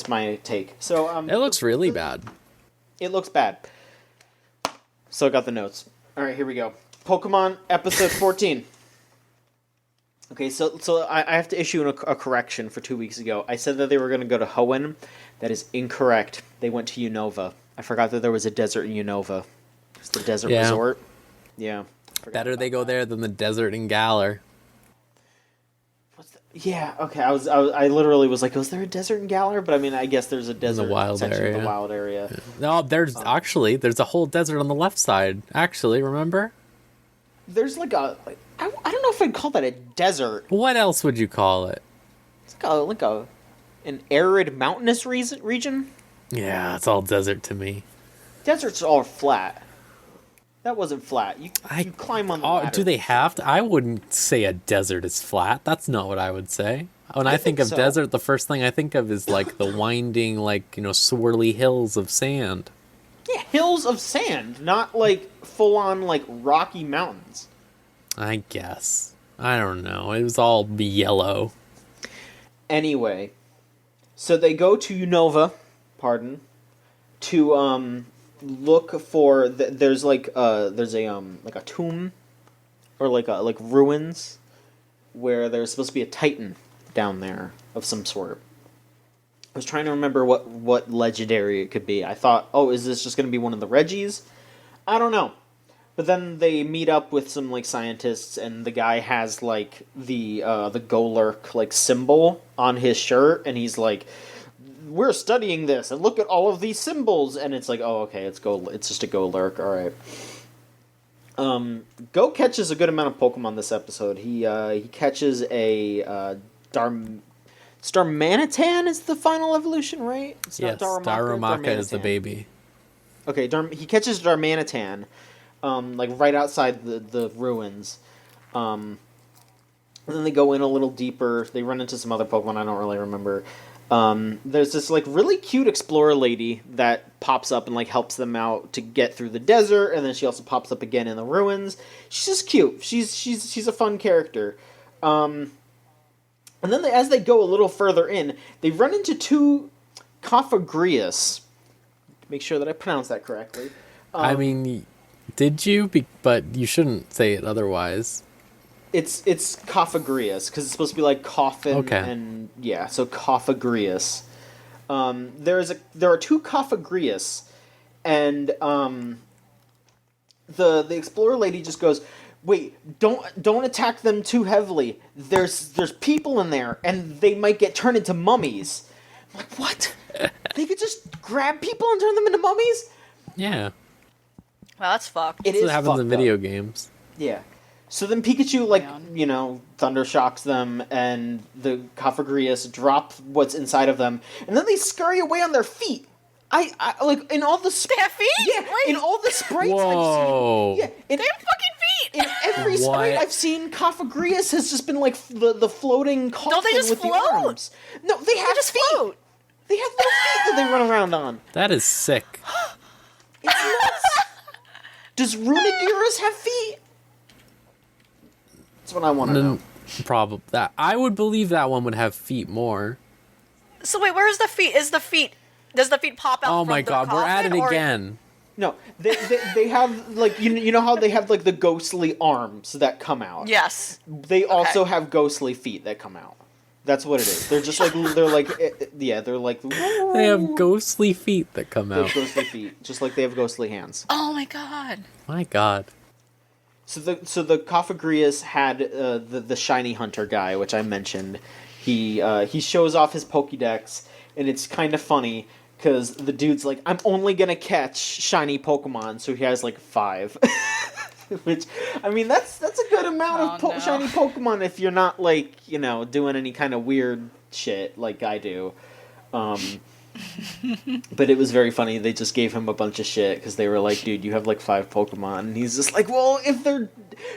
my take. So
it looks really bad.
It looks bad. So I got the notes. All right, here we go. Pokemon episode 14. Okay, so I have to issue a correction for 2 weeks ago. I said that they were going to go to Hoenn. That is incorrect. They went to Unova. I forgot that there was a desert in Unova. It's the desert resort. Yeah.
Better they go there than the desert in Galar.
Yeah, okay. I literally was like, was there a desert in Galar? But I mean, I guess there's a desert
in the wild area.
The wild area.
Yeah. No, there's a whole desert on the left side. Actually, remember?
There's like I don't know if I'd call that a desert.
What else would you call it?
It's like an arid mountainous region.
Yeah, it's all desert to me.
Deserts are all flat. That wasn't flat. You climb on the ladder.
Do they have to? I wouldn't say a desert is flat. That's not what I would say. When I think of desert, the first thing I think of is like the winding, swirly hills of sand.
Yeah, hills of sand, not like full on like rocky mountains.
I guess. I don't know. It was all yellow.
Anyway, so they go to Unova, to look for there's like there's a like a tomb or like ruins where there's supposed to be a titan down there of some sort. I was trying to remember what legendary it could be. I thought, oh, is this just going to be one of the Reggies? I don't know. But then they meet up with some like scientists, and the guy has like the Golurk like symbol on his shirt, and he's like, "We're studying this, and look at all of these symbols." And it's like, oh, okay, it's just a Golurk, all right. Go catches a good amount of Pokemon this episode. He catches a Darmanitan is the final evolution, right? It's
Yes, Darumaka is the baby.
Okay, he catches Darmanitan, like right outside the ruins. And then they go in a little deeper. They run into some other Pokemon I don't really remember. There's this like really cute explorer lady that pops up and like helps them out to get through the desert, and then she also pops up again in the ruins. She's just cute. She's a fun character. And then as they go a little further in, they run into two Cofagrius. Make sure that I pronounce that correctly.
I mean, did you? But you shouldn't say it otherwise.
It's Cofagrius because it's supposed to be like coffin.
Okay.
And yeah, so Cofagrius. There are two Cofagrius, and the explorer lady just goes, "Wait, don't attack them too heavily. There's people in there, and they might get turned into mummies." I'm like, what? They could just grab people and turn them into mummies?
Yeah.
Well, that's fucked.
It
That's
is
what happens in
fucked
video
up.
games.
Yeah. So then Pikachu, like,
Yeah.
thunder shocks them, and the Cofagrius drop what's inside of them, and then they scurry away on their feet. I like, in all the...
They have feet?
Yeah,
Wait.
in all the sprites
Whoa.
I've seen... Yeah,
They have fucking feet!
in every sprite
What?
I've seen, Cofagrius has just been like the floating coffin
Don't they just
with
float?
the arms. No, they have
just
feet.
float.
They have little feet that they run around on.
That is sick.
It's nuts. Does Runagirus have feet? That's what I want to know.
Probably that. I would believe that one would have feet more.
So wait, where's the feet? Does the feet pop out
Oh
from
my
the
god, we're at it
coffin, or-
again.
No, they have like you know how they have like the ghostly arms that come out.
Yes.
They also have ghostly feet that come out. That's what it is. They're just like they're like
They have ghostly feet that come
they have
out.
ghostly feet, just like they have ghostly hands.
Oh my god.
My god.
So the Cofagrius had the shiny hunter guy, which I mentioned. He shows off his Pokédex, and it's kind of funny because the dude's like, I'm only gonna catch shiny Pokemon, so he has like 5. Which, I mean, that's a good amount of shiny Pokemon if you're not like doing any kind of weird shit like I do. But it was very funny. They just gave him a bunch of shit because they were like, dude, you have like 5 Pokemon. And he's just like, well, if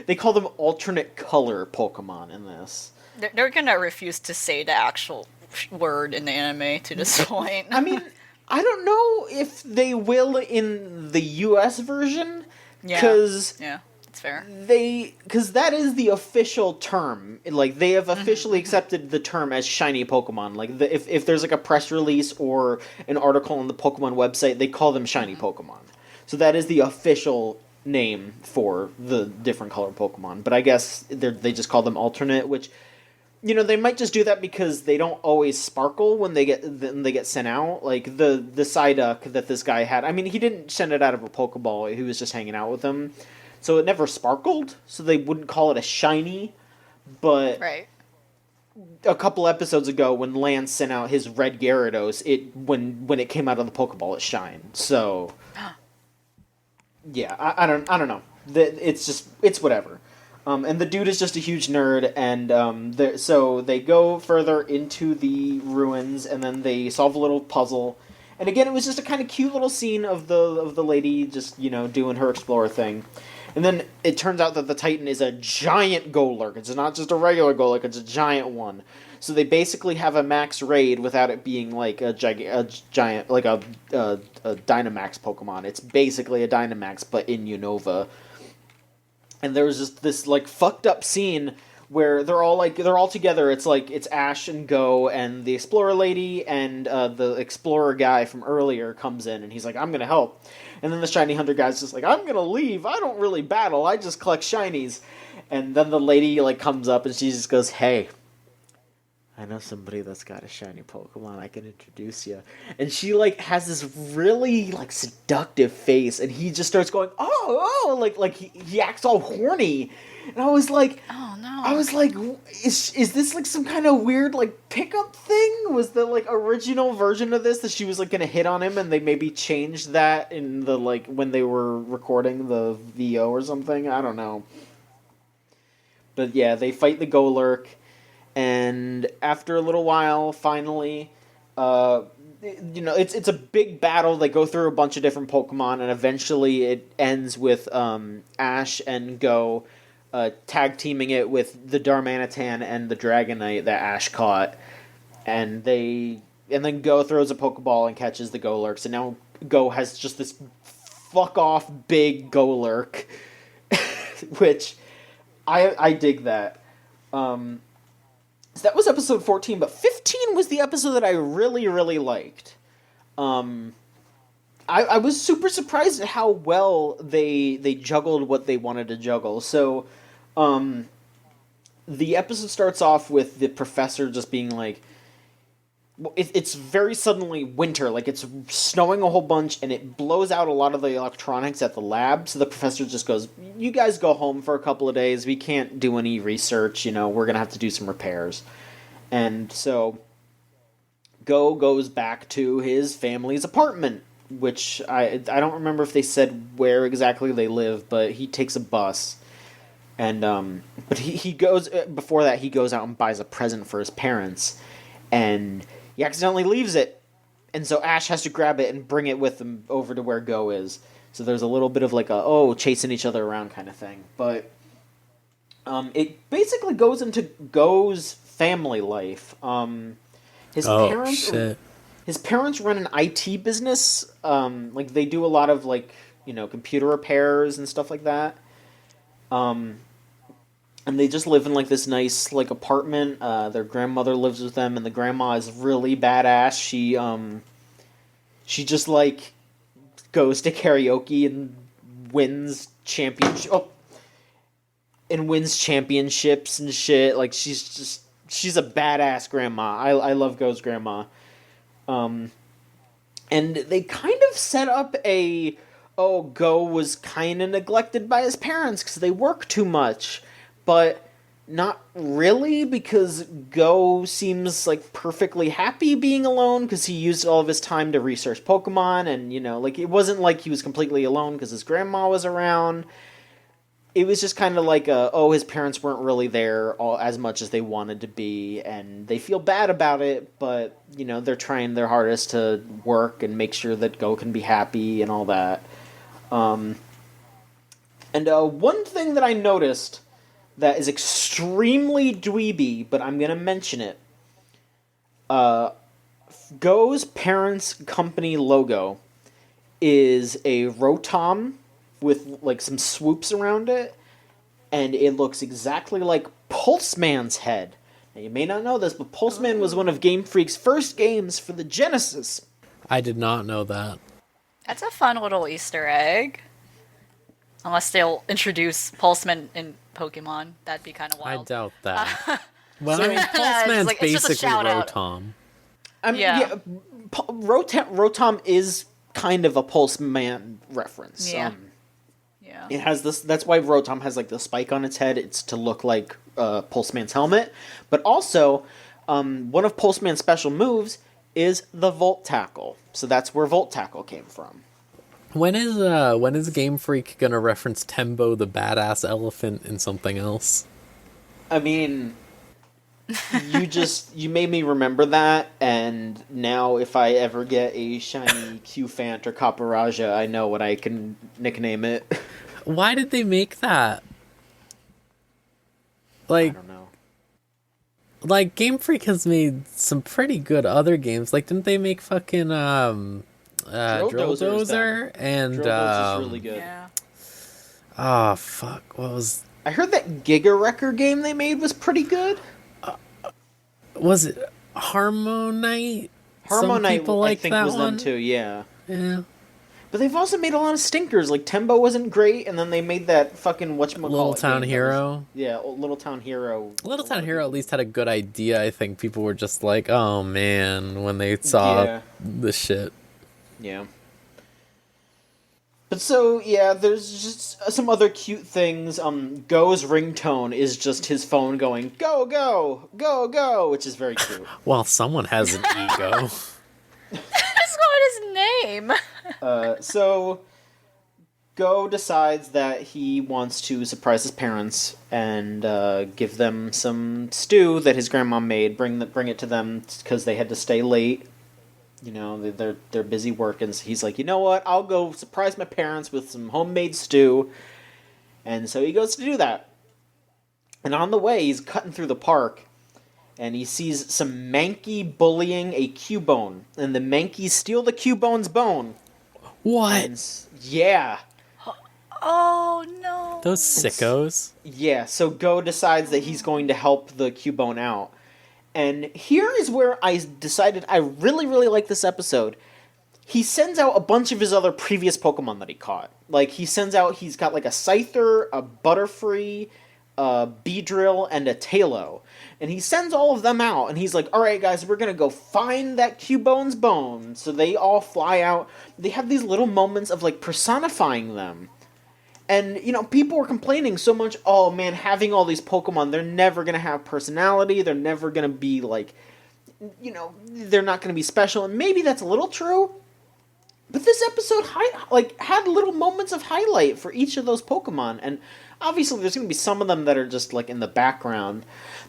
they call them alternate color Pokemon in this.
They're gonna refuse to say the actual word in the anime to this point.
I mean, I don't know if they will in the US version.
Yeah.
Because
it's fair.
because that is the official term. Like, they have officially accepted the term as shiny Pokemon. Like, if there's like a press release or an article on the Pokemon website, they call them shiny Pokemon. So that is the official name for the different color Pokemon. But I guess they just call them alternate, which, they might just do that because they don't always sparkle when they get sent out. Like, the Psyduck that this guy had, I mean, he didn't send it out of a Pokeball. He was just hanging out with them. So it never sparkled, so they wouldn't call it a shiny. But
Right.
a couple episodes ago, when Lance sent out his red Gyarados, when it came out of the Pokeball, it shined. So yeah, I don't know. It's whatever. And the dude is just a huge nerd, and so they go further into the ruins, and then they solve a little puzzle. And again, it was just a kind of cute little scene of the lady just doing her explorer thing. And then it turns out that the Titan is a giant Golurk. It's not just a regular Golurk, it's a giant one. So they basically have a max raid without it being like a giant, like a Dynamax Pokemon. It's basically a Dynamax, but in Unova. And there was just this like fucked up scene where they're all together. It's like it's Ash and Go and the Explorer lady and the Explorer guy from earlier comes in and he's like, I'm gonna help. And then the Shiny Hunter guy's just like, I'm gonna leave. I don't really battle. I just collect shinies. And then the lady like comes up and she just goes, hey, I know somebody that's got a shiny Pokemon. I can introduce you. And she like has this really like seductive face, and he just starts going, oh, like he acts all horny. And I was like,
Oh no.
I was like, is this like some kind of weird like pickup thing? Was the like original version of this that she was like gonna hit on him, and they maybe changed that in the like when they were recording the VO or something? I don't know. But yeah, they fight the Golurk, and after a little while, finally, it's a big battle. They go through a bunch of different Pokemon, and eventually it ends with Ash and Go tag teaming it with the Darmanitan and the Dragonite that Ash caught, and then Go throws a Pokeball and catches the Golurks, and now Go has just this fuck off big Golurk, which I dig that. So that was episode 14, but 15 was the episode that I really, really liked. I was super surprised at how well they juggled what they wanted to juggle. So, the episode starts off with the professor just being like, it's very suddenly winter, like it's snowing a whole bunch, and it blows out a lot of the electronics at the lab, so the professor just goes, you guys go home for a couple of days, we can't do any research, we're gonna have to do some repairs. And so, Go goes back to his family's apartment, which I don't remember if they said where exactly they live, but he takes a bus. And, but he goes, before that, he goes out and buys a present for his parents, and he accidentally leaves it, and so Ash has to grab it and bring it with him over to where Go is. So there's a little bit of like chasing each other around kind of thing. But it basically goes into Go's family life. His parents run an IT business. Like they do a lot of like computer repairs and stuff like that. And they just live in like this nice like apartment. Their grandmother lives with them, and the grandma is really badass. She just like goes to karaoke and wins championships and shit. Like she's a badass grandma. I love Go's grandma. And they kind of set up Go was kind of neglected by his parents because they work too much. But not really, because Go seems like perfectly happy being alone because he used all of his time to research Pokemon, and like it wasn't like he was completely alone because his grandma was around. It was just kind of like his parents weren't really there as much as they wanted to be, and they feel bad about it, but they're trying their hardest to work and make sure that Go can be happy and all that. And one thing that I noticed that is extremely dweeby, but I'm gonna mention it. Go's parents' company logo is a Rotom with like some swoops around it, and it looks exactly like Pulseman's head. Now, you may not know this, but Pulseman was one of Game Freak's first games for the Genesis.
I did not know that.
That's a fun little Easter egg. Unless they'll introduce Pulseman in Pokemon, that'd be kind of wild.
I doubt that. Well, I mean, Pulseman's
like, basically
Rotom.
I mean, Rotom is kind of a Pulseman reference.
Yeah.
Yeah. It has this. That's why Rotom has like the spike on its head. It's to look like Pulseman's helmet. But also, one of Pulseman's special moves is the Volt Tackle. So that's where Volt Tackle came from.
When is Game Freak gonna reference Tembo the badass elephant in something else?
I mean, you made me remember that, and now if I ever get a shiny Q-Fant or Caparaja, I know what I can nickname it.
Why did they make that? Like,
I don't know.
Like, Game Freak has made some pretty good other games. Like, didn't they make fucking Drill Dozer? And
Drill Dozer's really good.
Yeah.
oh fuck, what was
I heard that Giga Wrecker game they made was pretty good.
Was it Harmonite? Some
Harmonite,
people
I
like
think,
that
was them
one.
too, yeah.
Yeah.
But they've also made a lot of stinkers. Like, Tembo wasn't great, and then they made that fucking whatchamacallit
Little Town
game
Hero.
yeah, Little Town Hero.
Little Town Hero at least had a good idea. I think people were just like, "Oh man," when they saw
Yeah.
the shit.
Yeah. But so, yeah, there's just some other cute things. Go's ringtone is just his phone going, go, go, go, go, which is very cute.
Well, someone has an ego.
That's not his name.
So, Go decides that he wants to surprise his parents and give them some stew that his grandma made. Bring it to them because they had to stay late. You know, they're busy working. So he's like, you know what? I'll go surprise my parents with some homemade stew. And so he goes to do that. And on the way, he's cutting through the park, and he sees some Mankey bullying a Cubone. And the Mankeys steal the Cubone's bone.
What?
And, yeah.
Oh no.
Those sickos.
Yeah, so Go decides that he's going to help the Cubone out. And here is where I decided I really, really like this episode. He sends out a bunch of his other previous Pokemon that he caught. Like, he's got like a Scyther, a Butterfree, a Beedrill, and a Tailo. And he sends all of them out, and he's like, alright guys, we're gonna go find that Cubone's bone. So they all fly out. They have these little moments of, like, personifying them. And, you know, people were complaining so much, oh man, having all these Pokemon, they're never going to have personality, they're never going to be, like, you know, they're not going to be special, and maybe that's a little true, but this episode, had little moments of highlight for each of those Pokemon, and obviously there's going to be some of them that are just, like, in the background,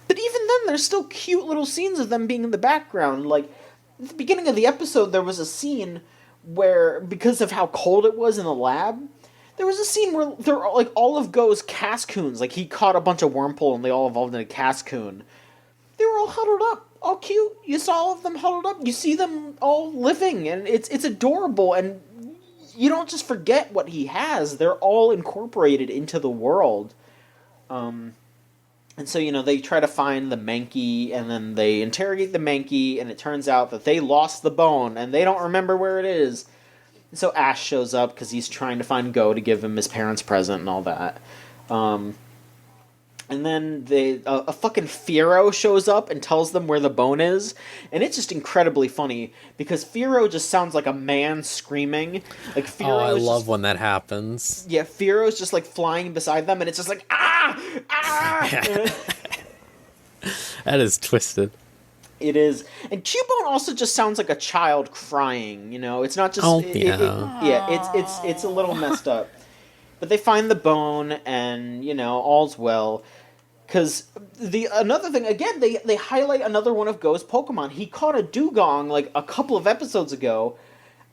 but even then, there's still cute little scenes of them being in the background. Like, at the beginning of the episode, there was a scene where, because of how cold it was in the lab, there was a scene where there are, like, all of Go's Cascoons, like, he caught a bunch of Wurmple and they all evolved into Cascoon. They were all huddled up, all cute. You saw all of them huddled up. You see them all living, and it's adorable, and you don't just forget what he has. They're all incorporated into the world. And so, you know, they try to find the Mankey, and then they interrogate the Mankey, and it turns out that they lost the bone, and they don't remember where it is. So Ash shows up because he's trying to find Go to give him his parents' present and all that. And then a fucking Fearow shows up and tells them where the bone is. And it's just incredibly funny because Fearow just sounds like a man screaming. Like, Fearow
I love when that happens.
Yeah, Fearow's just, like, flying beside them and it's just like, ah! Ah!
That is twisted.
It is. And Cubone also just sounds like a child crying, you know? It's not just... It's a little messed up. But they find the bone, and, you know, all's well. Because another thing, again, they highlight another one of Go's Pokemon. He caught a Dugong, like, a couple of episodes ago,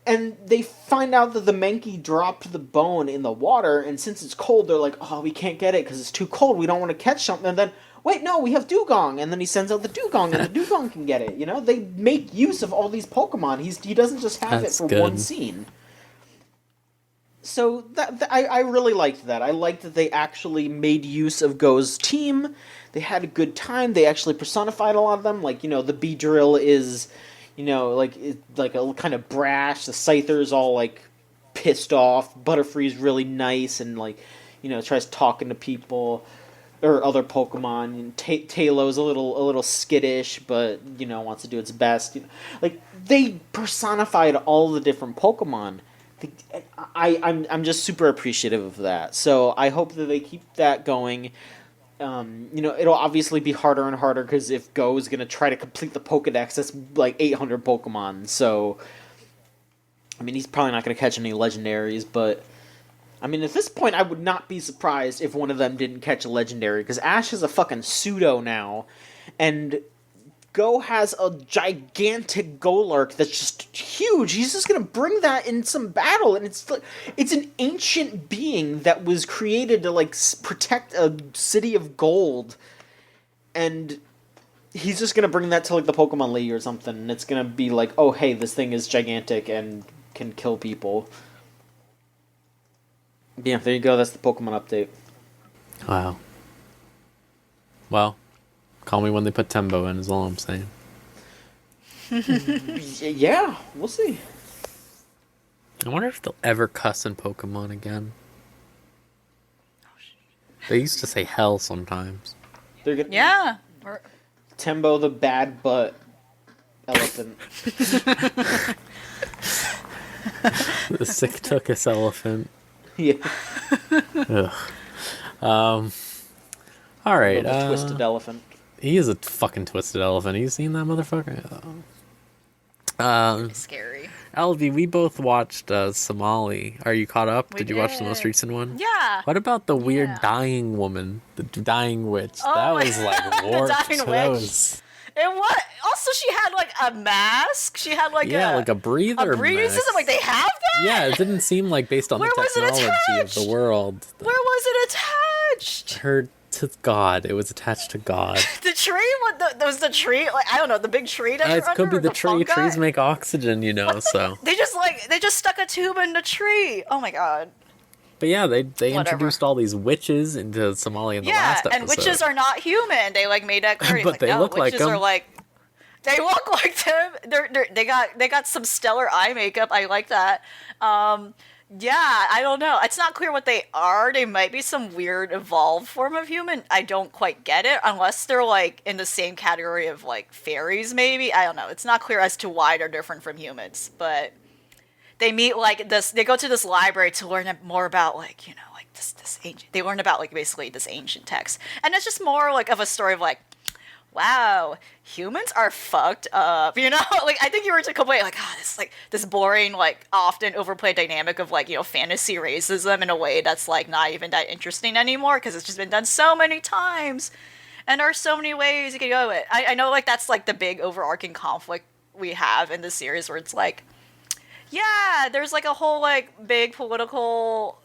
and they find out that the Mankey dropped the bone in the water, and since it's cold, they're like, oh, we can't get it because it's too cold, we don't want to catch something, and then... wait, no, we have Dugong, and then he sends out the Dugong, and the Dugong can get it, you know? They make use of all these Pokemon. He doesn't just have
That's
it for
good.
one scene. So I really liked that. I liked that they actually made use of Go's team. They had a good time. They actually personified a lot of them. Like, you know, the Beedrill is, you know, like a kind of brash. The Scyther's all, like, pissed off. Butterfree's really nice and, like, you know, tries talking to people. Or other Pokemon. And Tailow's a little skittish, but, you know, wants to do its best. You know, like, they personified all the different Pokemon. I'm just super appreciative of that. So I hope that they keep that going. You know, it'll obviously be harder and harder because if Go is going to try to complete the Pokedex, that's like 800 Pokemon. So, I mean, he's probably not going to catch any legendaries, but... I mean, at this point, I would not be surprised if one of them didn't catch a legendary, because Ash is a fucking pseudo now, and Go has a gigantic Golurk that's just huge. He's just gonna bring that in some battle, and it's an ancient being that was created to, like, protect a city of gold, and he's just gonna bring that to, like, the Pokemon League or something, and it's gonna be like, oh, hey, this thing is gigantic and can kill people. Yeah, there you go. That's the Pokemon update.
Wow. Well, call me when they put Tembo in, is all I'm saying.
Yeah, we'll see.
I wonder if they'll ever cuss in Pokemon again. They used to say hell sometimes.
They're gonna
Yeah.
Tembo the bad butt elephant.
The sick tuchus elephant.
Yeah.
Ugh. All right.
The twisted elephant.
He is a fucking twisted elephant. You seen that motherfucker?
Scary.
LV, we both watched Somali. Are you caught up?
We
Did you watch the most
did.
recent one?
Yeah.
What about the weird
Yeah.
dying woman? The dying witch?
Oh
that
my
was like
God, the
warped.
dying
That
witch.
was...
And what? Also, she had like a mask. She had like
Yeah, like a breather
a breathing
mask.
system. Like they have that.
Yeah, it didn't seem like based on
Where
the
was it
technology of
attached?
the world.
Where was it attached?
Her to God. It was attached to God.
The tree? What? Was the tree? Like I don't know. The big tree. That
It could be the tree.
fungi?
Trees make oxygen, you know. So,
They just stuck a tube in the tree. Oh my God.
but yeah, they
Whatever.
introduced all these witches into Somalia in the
Yeah,
last episode.
and witches are not human. They like made that clear. He's
But
like,
they
no,
look like
witches are
them.
like. They look like them. They got some stellar eye makeup. I like that. Yeah, I don't know. It's not clear what they are. They might be some weird evolved form of human. I don't quite get it unless they're like in the same category of like fairies. Maybe I don't know. It's not clear as to why they're different from humans, but. They meet like this. They go to this library to learn more about like like this ancient. They learn about like basically this ancient text, and it's just more like of a story of like, wow, humans are fucked up. Like I think you were to complain like, this like this boring like often overplayed dynamic of like fantasy racism in a way that's like not even that interesting anymore because it's just been done so many times, and there are so many ways you could go with it. I know like that's like the big overarching conflict we have in the series where it's like. Yeah, there's like a whole like big political,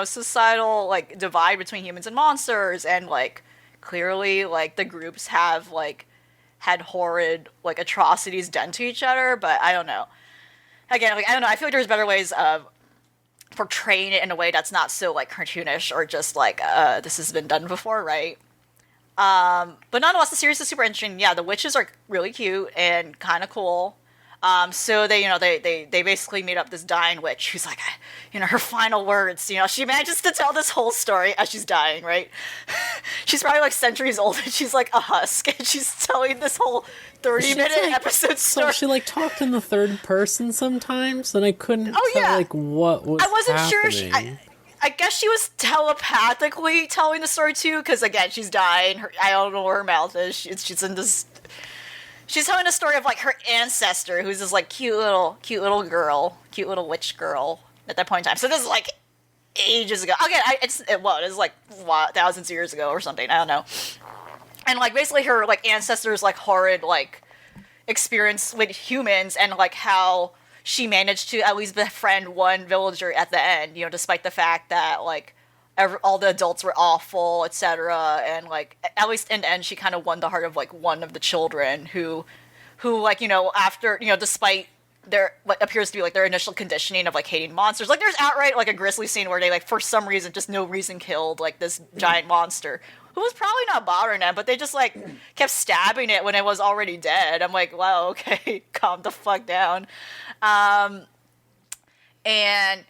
societal like divide between humans and monsters, and like clearly like the groups have like had horrid like atrocities done to each other, but I don't know. Again, like I don't know. I feel like there's better ways of portraying it in a way that's not so like cartoonish or just like this has been done before, right? But nonetheless, the series is super interesting. Yeah, the witches are really cute and kind of cool. So they, they basically made up this dying witch who's like, her final words, she manages to tell this whole story as she's dying, right? She's probably like centuries old and she's like a husk and she's telling this whole 30-minute episode story.
So she like talked in the third person sometimes, and I couldn't
Oh,
tell
yeah.
like what was
I wasn't
happening.
sure. I guess she was telepathically telling the story too, because again, she's dying. I don't know where her mouth is. She's in this. She's telling a story of like her ancestor, who's this like cute little girl, cute little witch girl at that point in time. So this is like ages ago. Again, it's like thousands of years ago or something. I don't know. And like basically her like ancestors like horrid like experience with humans and like how she managed to at least befriend one villager at the end. Despite the fact that like. All the adults were awful, etc. And like at least in the end, she kind of won the heart of like one of the children who like after despite their what appears to be like their initial conditioning of like hating monsters, like there's outright like a grisly scene where they like for some reason just no reason killed like this giant monster who was probably not bothering them, but they just like kept stabbing it when it was already dead. I'm like, wow, okay, calm the fuck down. And.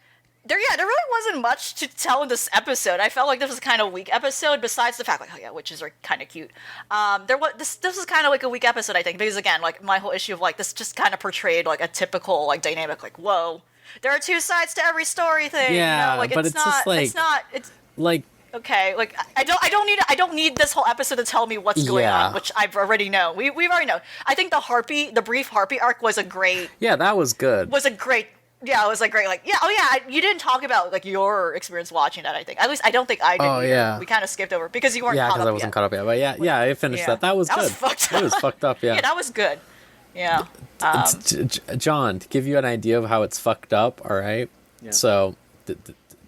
There really wasn't much to tell in this episode. I felt like this was kind of a weak episode, besides the fact, like, oh yeah, witches are kind of cute. This was kind of like a weak episode, I think, because again, like my whole issue of like this just kind of portrayed like a typical like dynamic, like whoa, there are two sides to every story thing.
Yeah,
like
but it's just like
it's
like
okay. Like I don't need this whole episode to tell me what's going on, which I've already know. We've already know. I think the brief harpy arc was a great.
Yeah, that was good.
Yeah, it was like great. Like, yeah, oh yeah, you didn't talk about like your experience watching that. I think, at least I don't think I did.
Oh
either.
Yeah,
we kind of skipped over because you weren't.
Yeah,
because
I wasn't caught up yet. But yeah, I finished that. That was good. That was fucked up. Yeah,
yeah, that was good. Yeah.
John, to give you an idea of how it's fucked up. All right.
Yeah.
So,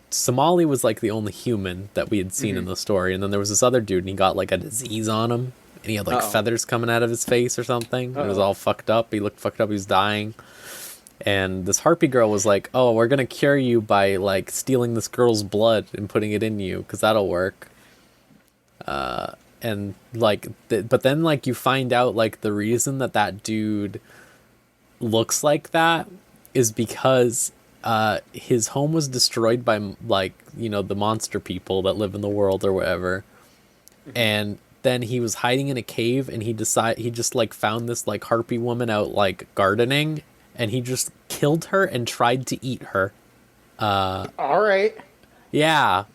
Somali was like the only human that we had seen in the story, and then there was this other dude, and he got like a disease on him, and he had like feathers coming out of his face or something. It was all fucked up. He looked fucked up. He was dying. And this harpy girl was like, oh, we're going to cure you by, like, stealing this girl's blood and putting it in you, because that'll work. And and like but then like you find out like the reason that dude looks like that is because his home was destroyed by like, you know, the monster people that live in the world or whatever. And then he was hiding in a cave, and he just like found this like harpy woman out like gardening, and he just killed her and tried to eat her.
All right.
Yeah.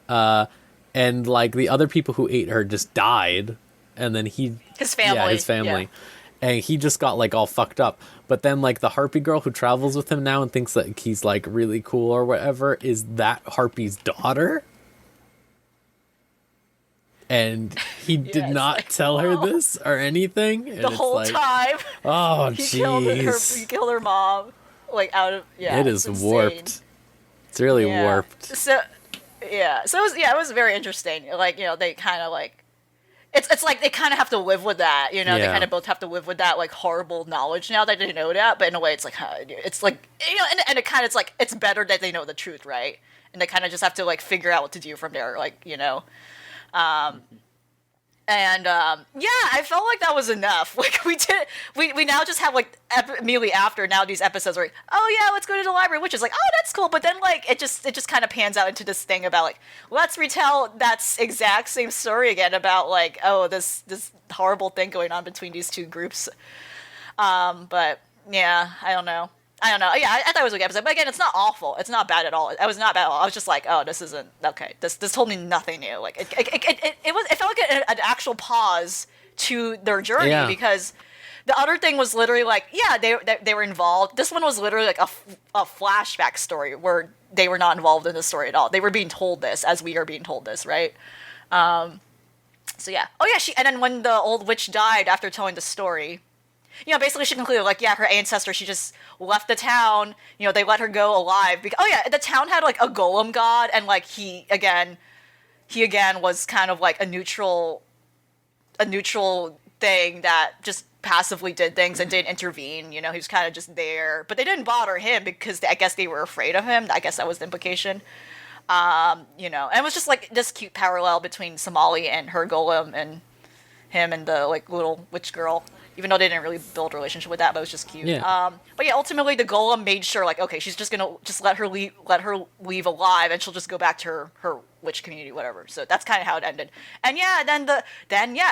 And like the other people who ate her just died, and then his family. And he just got like all fucked up. But then like the harpy girl who travels with him now and thinks that he's like really cool or whatever is that harpy's daughter. And he did not like, tell her this or anything. And
the whole like, time.
Oh,
jeez. He killed her mom. Like out of
it is warped. It's really warped.
So it was very interesting. Like, you know, they kind of like it's like they kind of have to live with that, you know. They kind of both have to live with that like horrible knowledge now that they know that. But in a way, it's like it's like, you know, and it kind of it's like it's better that they know the truth, right? And they kind of just have to like figure out what to do from there, like, you know. I felt like that was enough. Like we now just have like immediately after now these episodes are like, oh yeah, let's go to the library, which is like, oh, that's cool. But then like it just kind of pans out into this thing about like, let's retell that exact same story again about like, oh, this horrible thing going on between these two groups. But yeah, I don't know. Yeah, I thought it was a good episode, but again, it's not awful. It's not bad at all. It was not bad at all. I was just like, oh, this isn't okay. This told me nothing new. Like it felt like an actual pause to their journey because the other thing was literally like, yeah, they were involved. This one was literally like a flashback story where they were not involved in the story at all. They were being told this as we are being told this, right? So yeah. Oh yeah, and then when the old witch died after telling the story. You know, basically she concluded, like, yeah, her ancestor, she just left the town, you know, they let her go alive. The town had, like, a golem god, and, like, he again was kind of, like, a neutral thing that just passively did things and didn't intervene, you know, he was kind of just there. But they didn't bother him because I guess they were afraid of him. I guess that was the implication. You know, and it was just, like, this cute parallel between Somali and her golem and him and the, like, little witch girl. Even though they didn't really build a relationship with that, but it was just cute.
Yeah.
But yeah, ultimately the golem made sure, like, okay, she's just gonna just let her leave alive, and she'll just go back to her witch community, whatever. So that's kind of how it ended. And yeah, then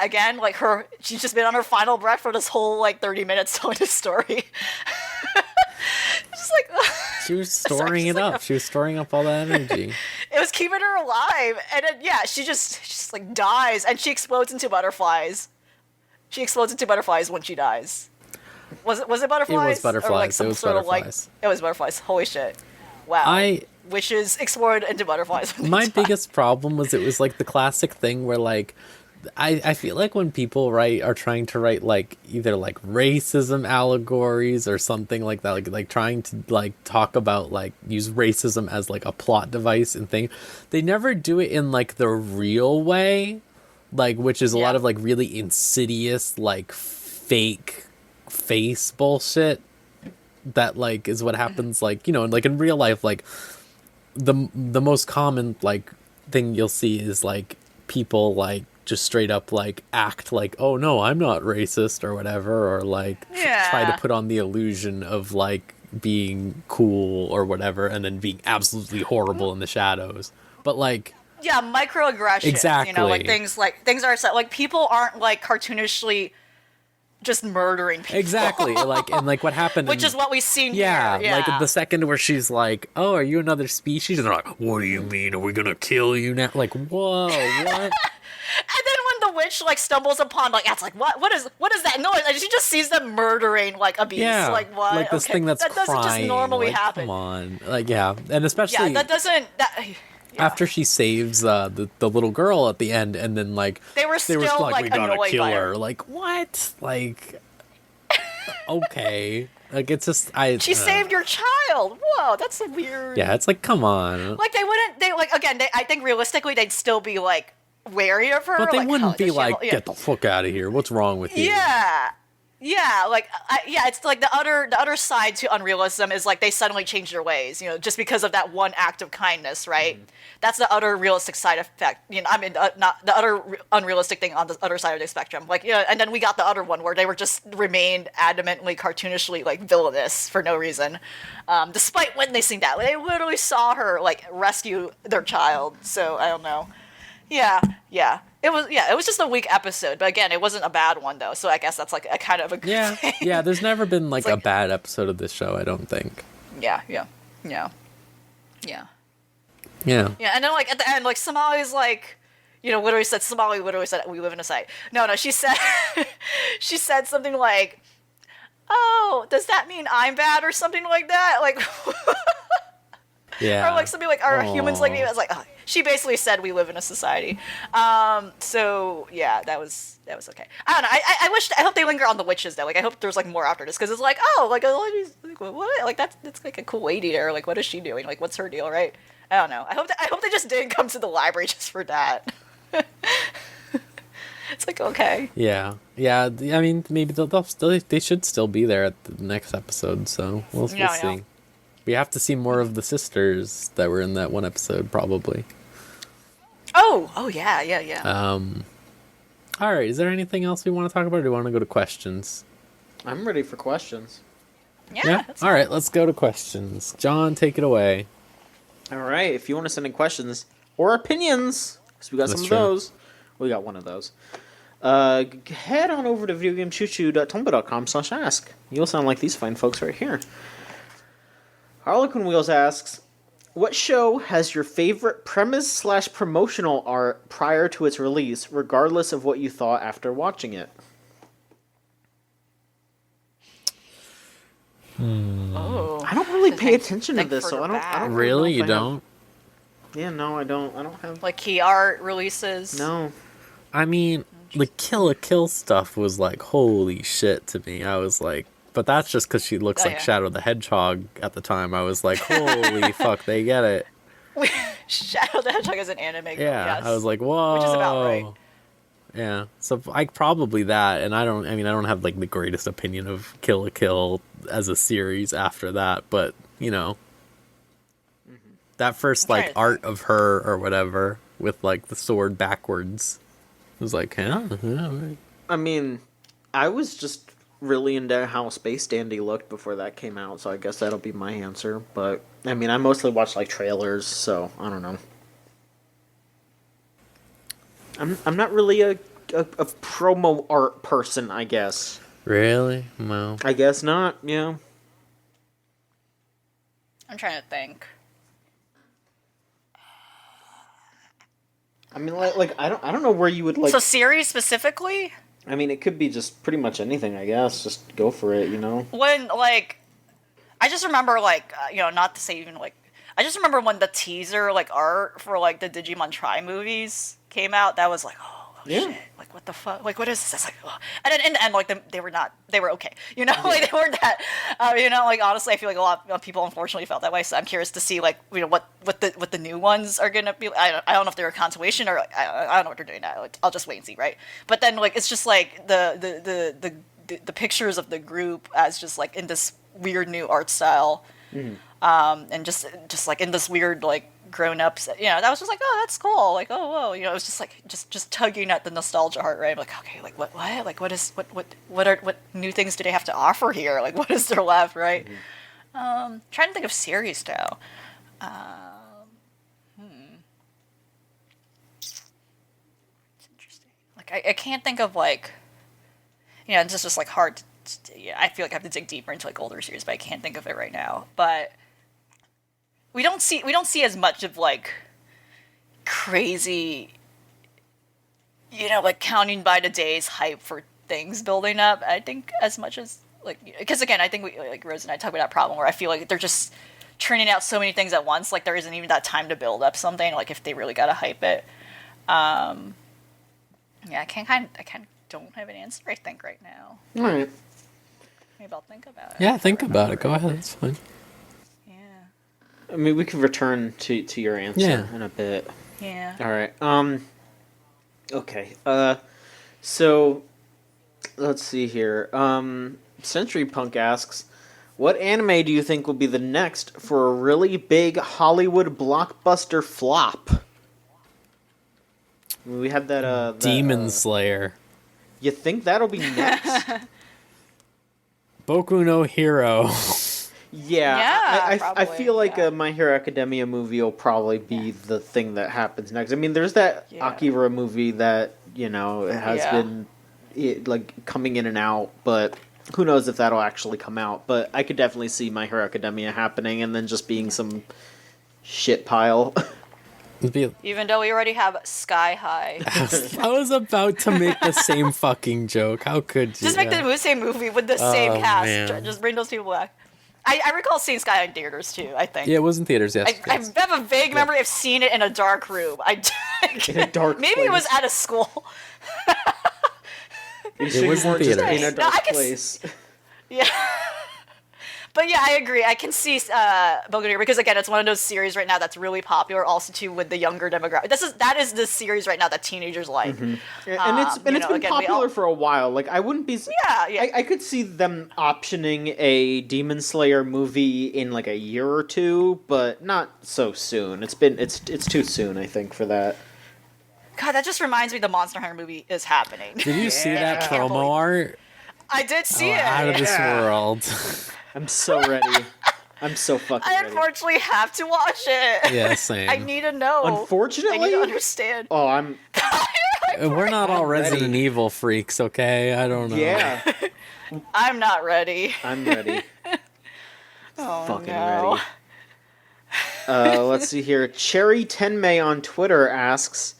again, like she's just been on her final breath for this whole like 30 minutes telling this story. Just like
she was storing it up. She was storing up all that energy.
It was keeping her alive, and then yeah, she just like dies, and she explodes into butterflies. She explodes into butterflies when she dies. Was it butterflies?
It was butterflies.
Or like some
it was
sort
butterflies.
Of like, it was butterflies. Holy shit. Wow. Wishes explode into butterflies.
My biggest problem was it was like the classic thing where like I feel like when people are trying to write like either like racism allegories or something like that, like trying to like talk about like use racism as like a plot device and thing, they never do it in like the real way. Like, which is a lot of, like, really insidious, like, fake face bullshit that, like, is what happens, like, you know, like, in real life, like, the most common, like, thing you'll see is, like, people, like, just straight up, like, act like, oh, no, I'm not racist or whatever, or, like, try to put on the illusion of, like, being cool or whatever, and then being absolutely horrible in the shadows. But, like...
Yeah, microaggressions.
Exactly.
You know, like things are set. Like people aren't like cartoonishly just murdering people.
Exactly. Like and like what happened.
Which is what we've seen
here.
Yeah.
Like the second where she's like, "Oh, are you another species?" And they're like, "What do you mean? Are we gonna kill you now?" Like, whoa, what?
And then when the witch like stumbles upon like it's like what is that noise? And she just sees them murdering like a beast.
Yeah.
Like what?
Like this thing that's
that doesn't
crying.
Just normally
like,
happen.
Come on. Like and especially
that doesn't. Yeah.
After she saves the little girl at the end, and then like
they were still like
we gotta kill her.
her.
Like what? Like okay. Like it's just
she saved your child. Whoa, that's weird.
Yeah, it's like come on.
Like they like again. I think realistically they'd still be like wary of her.
But they
like,
wouldn't be like, get the fuck out of here. What's wrong with you?
Yeah. Yeah, like yeah, it's like the other side to unrealism is like they suddenly change their ways, just because of that one act of kindness, right? That's the other realistic side effect. I mean, not the other unrealistic thing on the other side of the spectrum. Like, and then we got the other one where they were just remained adamantly cartoonishly like villainous for no reason, despite witnessing that. They literally saw her like rescue their child. So I don't know. Yeah. It was just a weak episode, but again, it wasn't a bad one though. So I guess that's like a kind of a good thing.
Yeah. There's never been like
like
a bad episode of this show, I don't think.
Yeah.
Yeah.
Yeah, and then like at the end, like Somali's like, literally said Somali literally said we live in a site. No, she said she said something like, "Oh, does that mean I'm bad?" or something like that. Like
Yeah.
or like something like, "Are humans like me?" I was like, oh. She basically said we live in a society. So yeah, that was okay. I don't know. I hope they linger on the witches though. Like I hope there's like more after this because it's like, oh, like what? Like that's like a cool lady there. Like what is she doing? Like what's her deal, right? I don't know. I hope they just didn't come to the library just for that. It's like okay.
Yeah. I mean, maybe they should still be there at the next episode. So we'll see.
Yeah.
We have to see more of the sisters that were in that one episode, probably.
Oh yeah.
All right. Is there anything else we want to talk about, or do you want to go to questions?
I'm ready for questions.
Yeah.
All right. Let's go to questions. John, take it away.
All right. If you want to send in questions or opinions, because we got
That's
some
true.
of those. We got one of those. Head on over to videogamechoochoo.tumblr.com/ask. You'll sound like these fine folks right here. Harlequin Wheels asks, what show has your favorite premise/promotional art prior to its release, regardless of what you thought after watching it?
Oh.
I don't really pay attention to this, so I don't
Really,
know if
you
I
don't?
Yeah, no, I don't. I don't have.
Like key art releases.
No.
I mean, the Kill la Kill stuff was like, holy shit to me. I was like, but that's just because she looks like
yeah.
Shadow the Hedgehog at the time. I was like, holy fuck, they get it.
Shadow the Hedgehog is an anime.
Yeah,
Yes.
I was like, whoa.
Which is about right.
Yeah, so probably that, and I don't have like the greatest opinion of Kill la Kill as a series after that, but that first like art of her or whatever with like the sword backwards was like, huh?
I mean, I was just really into how Space Dandy looked before that came out, so I guess that'll be my answer. But I mean, I mostly watch like trailers, so I don't know. I'm not really a promo art person, I guess.
Really? Well,
I guess not. Yeah.
I'm trying to think.
I mean, like I don't know where you would like.
So series specifically?
I mean, it could be just pretty much anything, I guess. Just go for it,
When like, I just remember like not to say even like, I just remember when the teaser like art for like the Digimon Tri movies came out. That was like, oh shit, like what the fuck, like what is this? It's like, oh. And then in the end, like they were okay, like they weren't that, like honestly, I feel like a lot of people unfortunately felt that way. So I'm curious to see like what the new ones are gonna be. I don't know if they're a continuation or like, I don't know what they're doing now. Like, I'll just wait and see, right? But then like it's just like the pictures of the group as just like in this weird new art style, and just like in this weird like grown-ups, that was just like, oh, that's cool, like, oh, whoa, it was just like just tugging at the nostalgia heart, right? I'm like, okay, like what like what new things do they have to offer here, like what is there left, right? Trying to think of series though. It's interesting, like I can't think of like, it's just like hard to, I feel like I have to dig deeper into like older series, but I can't think of it right now. But we don't see as much of like crazy, like counting by the days hype for things building up. I think as much as like, because again, I think we like Rose and I talk about that problem where I feel like they're just churning out so many things at once. Like there isn't even that time to build up something. Like if they really gotta hype it, I don't have an answer. I think right now.
All right.
Maybe I'll think about it.
yeah, think about it. Go ahead, it's fine.
I mean, we can return to your answer in a bit.
Yeah.
All right. Okay. So Let's see here. Century Punk asks, what anime do you think will be the next for a really big Hollywood blockbuster flop? We had that,
Demon Slayer.
You think that'll be next?
Boku no Hero.
Yeah,
Yeah,
I
probably,
feel like
yeah.
a My Hero Academia movie will probably be the thing that happens next. I mean, there's that
Yeah.
Akira movie that, has
Yeah.
been coming in and out, but who knows if that'll actually come out. But I could definitely see My Hero Academia happening and then just being some shit pile.
It'd be-
Even though we already have Sky High.
I was about to make the same fucking joke. How could you?
Just make the same movie with the same
Oh,
cast.
man.
Just bring those people back. I recall seeing Sky High in theaters too, I think.
Yeah, it was in theaters, yes.
I
yes.
have a vague memory of seeing it in a dark room.
In a dark
Maybe it was
place.
at a school.
You sure
was
you
in
weren't just
theaters.
in a
No,
dark
I can
place?
Yeah. But yeah, I agree. I can see Boku no Hero because again, it's one of those series right now that's really popular. Also, too, with the younger demographic. That is the series right now that teenagers like.
And it's been popular for a while. Like I wouldn't be.
Yeah.
I could see them optioning a Demon Slayer movie in like a year or two, but not so soon. It's too soon, I think, for that.
God, that just reminds me the Monster Hunter movie is happening.
Did you see that
Can't believe-
promo art?
I did see it.
Out of this
Yeah.
world.
I'm so ready. I'm so fucking
I
ready.
unfortunately have to watch it.
Yeah, same.
I need to know.
Unfortunately?
I need to understand.
Oh, I'm.
We're not all
ready.
Resident Evil freaks, okay? I don't know.
Yeah,
I'm not ready.
I'm ready.
Oh,
Fucking
no.
ready. Let's see here. Cherry Tenmei on Twitter asks,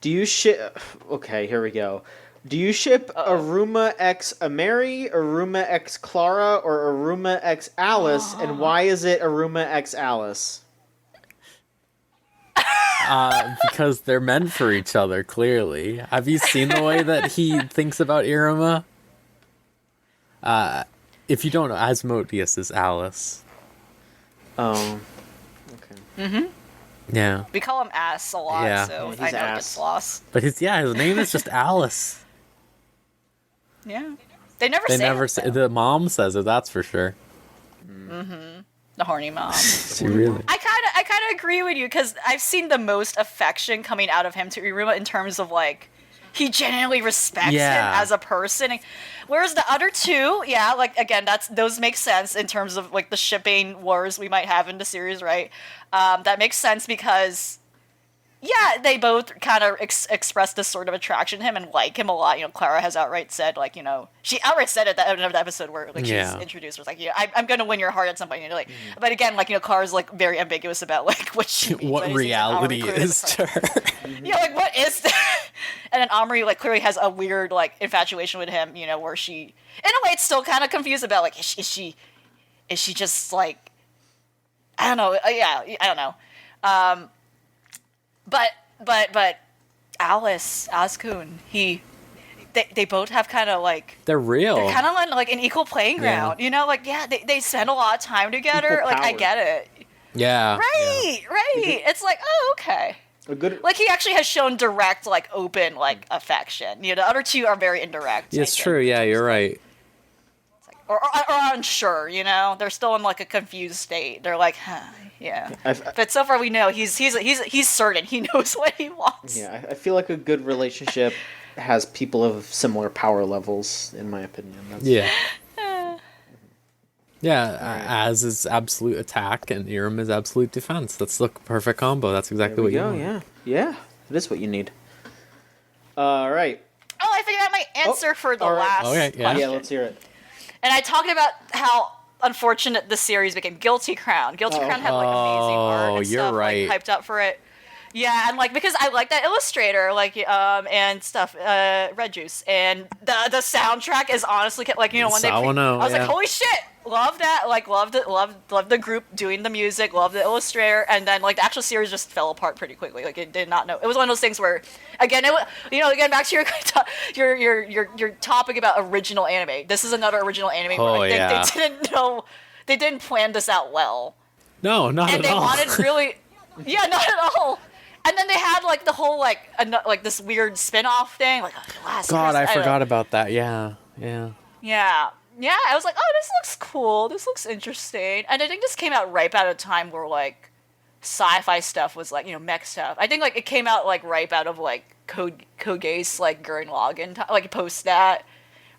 "Do you ship?" Okay, here we go. Do you ship Aruma X Ameri, Aruma X Clara, or Aruma X Alice? And why is it Aruma X Alice?
Because they're meant for each other, clearly. Have you seen the way that he thinks about Iruma? If you don't know, Asmodeus is Alice.
Oh, okay.
Yeah.
We call him Ass a lot,
Yeah.
so
Yeah,
I
he's
know it
Ass.
gets lost.
But his name is just Alice.
Yeah. They never
They
say
never
it,
say
though.
the mom says it, that's for sure.
The horny mom.
She really.
I kind of agree with you because I've seen the most affection coming out of him to Iruma in terms of like he genuinely respects
Yeah.
him as a person, whereas the other two, yeah, like again, those make sense in terms of like the shipping wars we might have in the series, right? That makes sense because. Yeah, they both kind of express this sort of attraction to him and like him a lot. You know, Clara has outright said, like, you know, she outright said at the end of the episode where, like,
Yeah.
she's introduced, was like, I'm going to win your heart at some point. You know, like, but again, like, you know, Clara's, like, very ambiguous about, like, what she means.
What
when he says, like,
reality
Omri clearly
is
has a
to her.
yeah, like, what is that? And then Omri, like, clearly has a weird, like, infatuation with him, you know, where she, in a way, it's still kind of confused about, like, is she just, like, I don't know. Yeah, I don't know. But Alice, Azkun, they both have kind of like
They're real.
they're kind of on like an equal playing ground, you know, like yeah, they spend a lot of time together.
Equal
Like I
power.
get it,
Yeah.
right. It's like oh okay,
A good.
like he actually has shown direct like open like affection. You know, the other two are very indirect.
Yeah, it's
I think.
true. Yeah, you're right.
Or unsure. You know, they're still in like a confused state. They're like huh, yeah. But so far we know he's certain he knows what he wants.
Yeah, I feel like a good relationship has people of similar power levels, in my opinion. That's,
Yeah. Yeah, Az is absolute attack and Irem is absolute defense. That's the perfect combo. That's exactly
There
what
we
you
go.
want.
Yeah, it is what you need. All right.
Oh, I figured out my answer for the
all right.
last
Okay, yeah.
question.
Yeah, let's hear it.
And I talked about how unfortunate the series became. Guilty Crown. Guilty Crown had like amazing art and
you're
stuff,
right.
like hyped up for it. Yeah, and like because I like that illustrator, like and stuff, Red Juice, and the soundtrack is honestly like you know when
Sawano,
I was
yeah.
like holy shit, love that, like loved the group doing the music, loved the illustrator, and then like the actual series just fell apart pretty quickly. Like it did not know. It was one of those things where again it you know again back to your topic about original anime. This is another original anime where
Oh,
I think
yeah.
they didn't know they didn't plan this out well.
No, not
And
at
they
all.
wanted really, yeah, not at all. And then they had like the whole like this weird spin-off thing, like last.
God, I
don't know.
forgot about that. Yeah. Yeah.
Yeah. Yeah, I was like, oh, this looks cool. This looks interesting. And I think this came out right out of a time where, like, sci-fi stuff was, like, mech stuff. I think, like, it came out, like, right out of, like, Code Geass, like, Gurren Lagann, like, post that,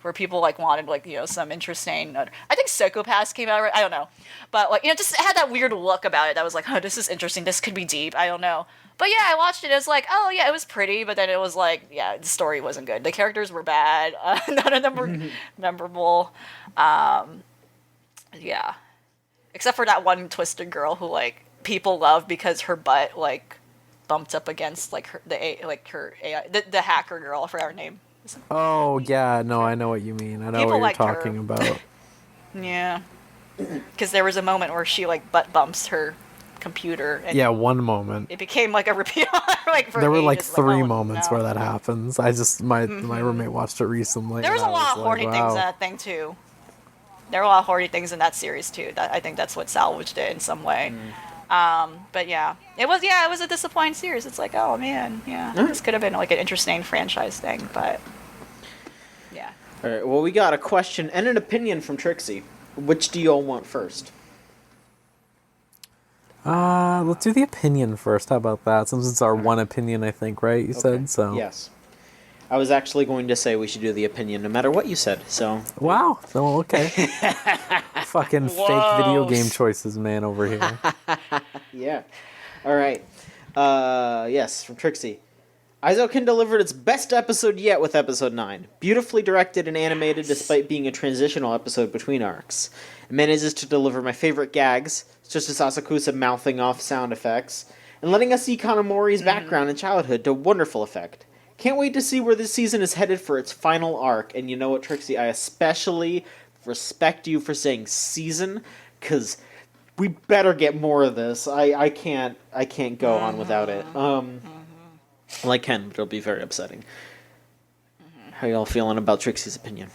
where people, like, wanted, like, some interesting... I think Psychopaths came out right... I don't know. But, like, just it had that weird look about it that was like, oh, this is interesting. This could be deep. I don't know. But yeah, I watched it. It was like, oh yeah, it was pretty, but then it was like, yeah, the story wasn't good. The characters were bad. None of them were memorable. Yeah, except for that one twisted girl who like people love because her butt like bumped up against like her AI, the hacker girl. I forgot her name.
Oh yeah, no, I know what you mean. I know
People
what you're
liked her.
talking about.
Yeah, because there was a moment where she like butt bumps her computer. And
Yeah, one moment.
it became like a repeat. Like for
There were
ages,
like three
oh,
moments
no.
where that happens. I just my roommate watched it recently.
There was
and
a
I
lot of
like,
horny things in
wow.
that thing too. There were a lot of horny things in that series too. That I think that's what salvaged it in some way. But yeah, it was a disappointing series. It's like, oh man, yeah, this could have been like an interesting franchise thing, but yeah.
All right. Well, we got a question and an opinion from Trixie. Which do you all want first?
Let's do the opinion first. How about that? Since it's our one opinion, I think, right? You said so.
Yes. I was actually going to say we should do the opinion no matter what you said. So.
Wow. So okay. Fucking fake video game choices, man, over here.
Yeah. All right. Yes, from Trixie. Aizokin delivered its best episode yet with episode 9. Beautifully directed and animated despite being a transitional episode between arcs. It manages to deliver my favorite gags, such as Asakusa mouthing off sound effects, and letting us see Kanamori's background and childhood to wonderful effect. Can't wait to see where this season is headed for its final arc, and you know what, Trixie, I especially respect you for saying season, because we better get more of this. I can't go on without it. Well, I can, but it'll be very upsetting. How y'all feeling about Trixie's opinion?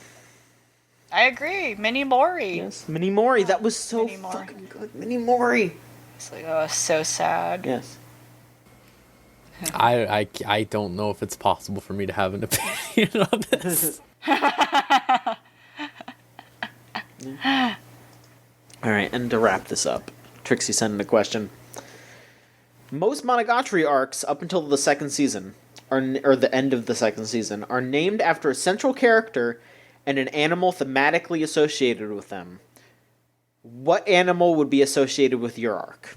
I agree. Mini Mori.
Yes, Mini Mori. That was so
Mini Mori.
fucking good. Mini Mori.
It's like, oh, so sad.
Yes.
I don't know if it's possible for me to have an opinion on this.
All right, and to wrap this up, Trixie sent in a question. Most Monogatari arcs up until the second season, or the end of the second season, are named after a central character and an animal thematically associated with them. What animal would be associated with your arc?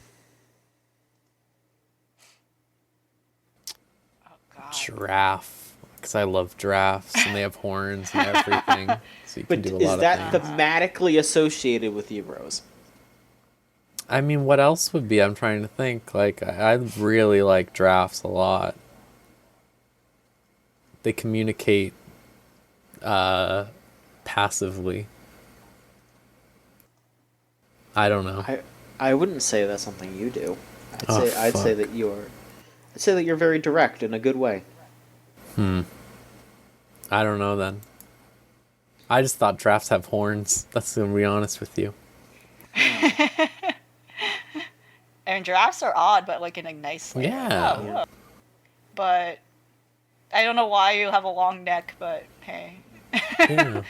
Giraffe, because I love giraffes and they have horns and everything, so you can
But
do a
is
lot
that
of things.
thematically associated with you, Rose?
I mean, what else would be? I'm trying to think. Like, I really like giraffes a lot. They communicate passively. I don't know.
I wouldn't say that's something you do.
Oh,
I'd say
fuck.
that you're very direct in a good way.
I don't know then. I just thought giraffes have horns. That's gonna be honest with you.
And giraffes are odd, but like in a nice way.
Yeah.
Oh, look. But I don't know why you have a long neck, but hey.
Yeah.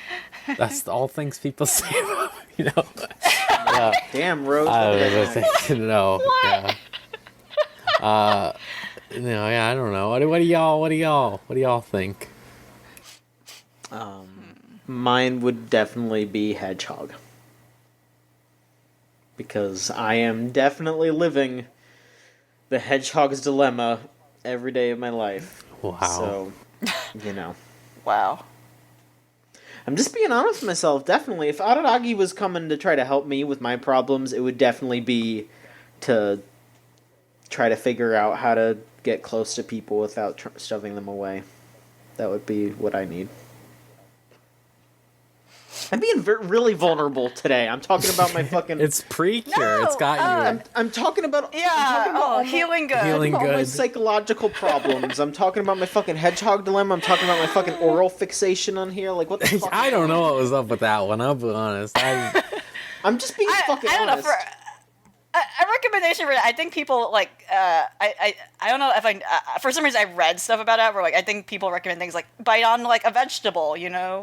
That's all things people say about me, you know. Yeah.
Damn, Rose.
I
look at
was
that.
thinking, no. Yeah. No, yeah, I don't know. What do y'all think?
Mine would definitely be hedgehog. Because I am definitely living the hedgehog's dilemma every day of my life.
Wow.
So,
Wow.
I'm just being honest with myself, definitely. If Araragi was coming to try to help me with my problems, it would definitely be to try to figure out how to get close to people without shoving them away. That would be what I need. I'm being really vulnerable today. I'm talking about my fucking...
It's Precure.
No,
It's got you.
I'm talking about...
Yeah,
I'm talking about all my-
healing good.
Healing
all my
good.
psychological problems. I'm talking about my fucking hedgehog dilemma. I'm talking about my fucking oral fixation on here. Like, what the fuck?
I don't know what was up with that one. I'll be honest.
I'm just being fucking
I don't know.
honest.
a recommendation for that. I think people like I don't know if I for some reason I read stuff about it where like I think people recommend things like bite on like a vegetable,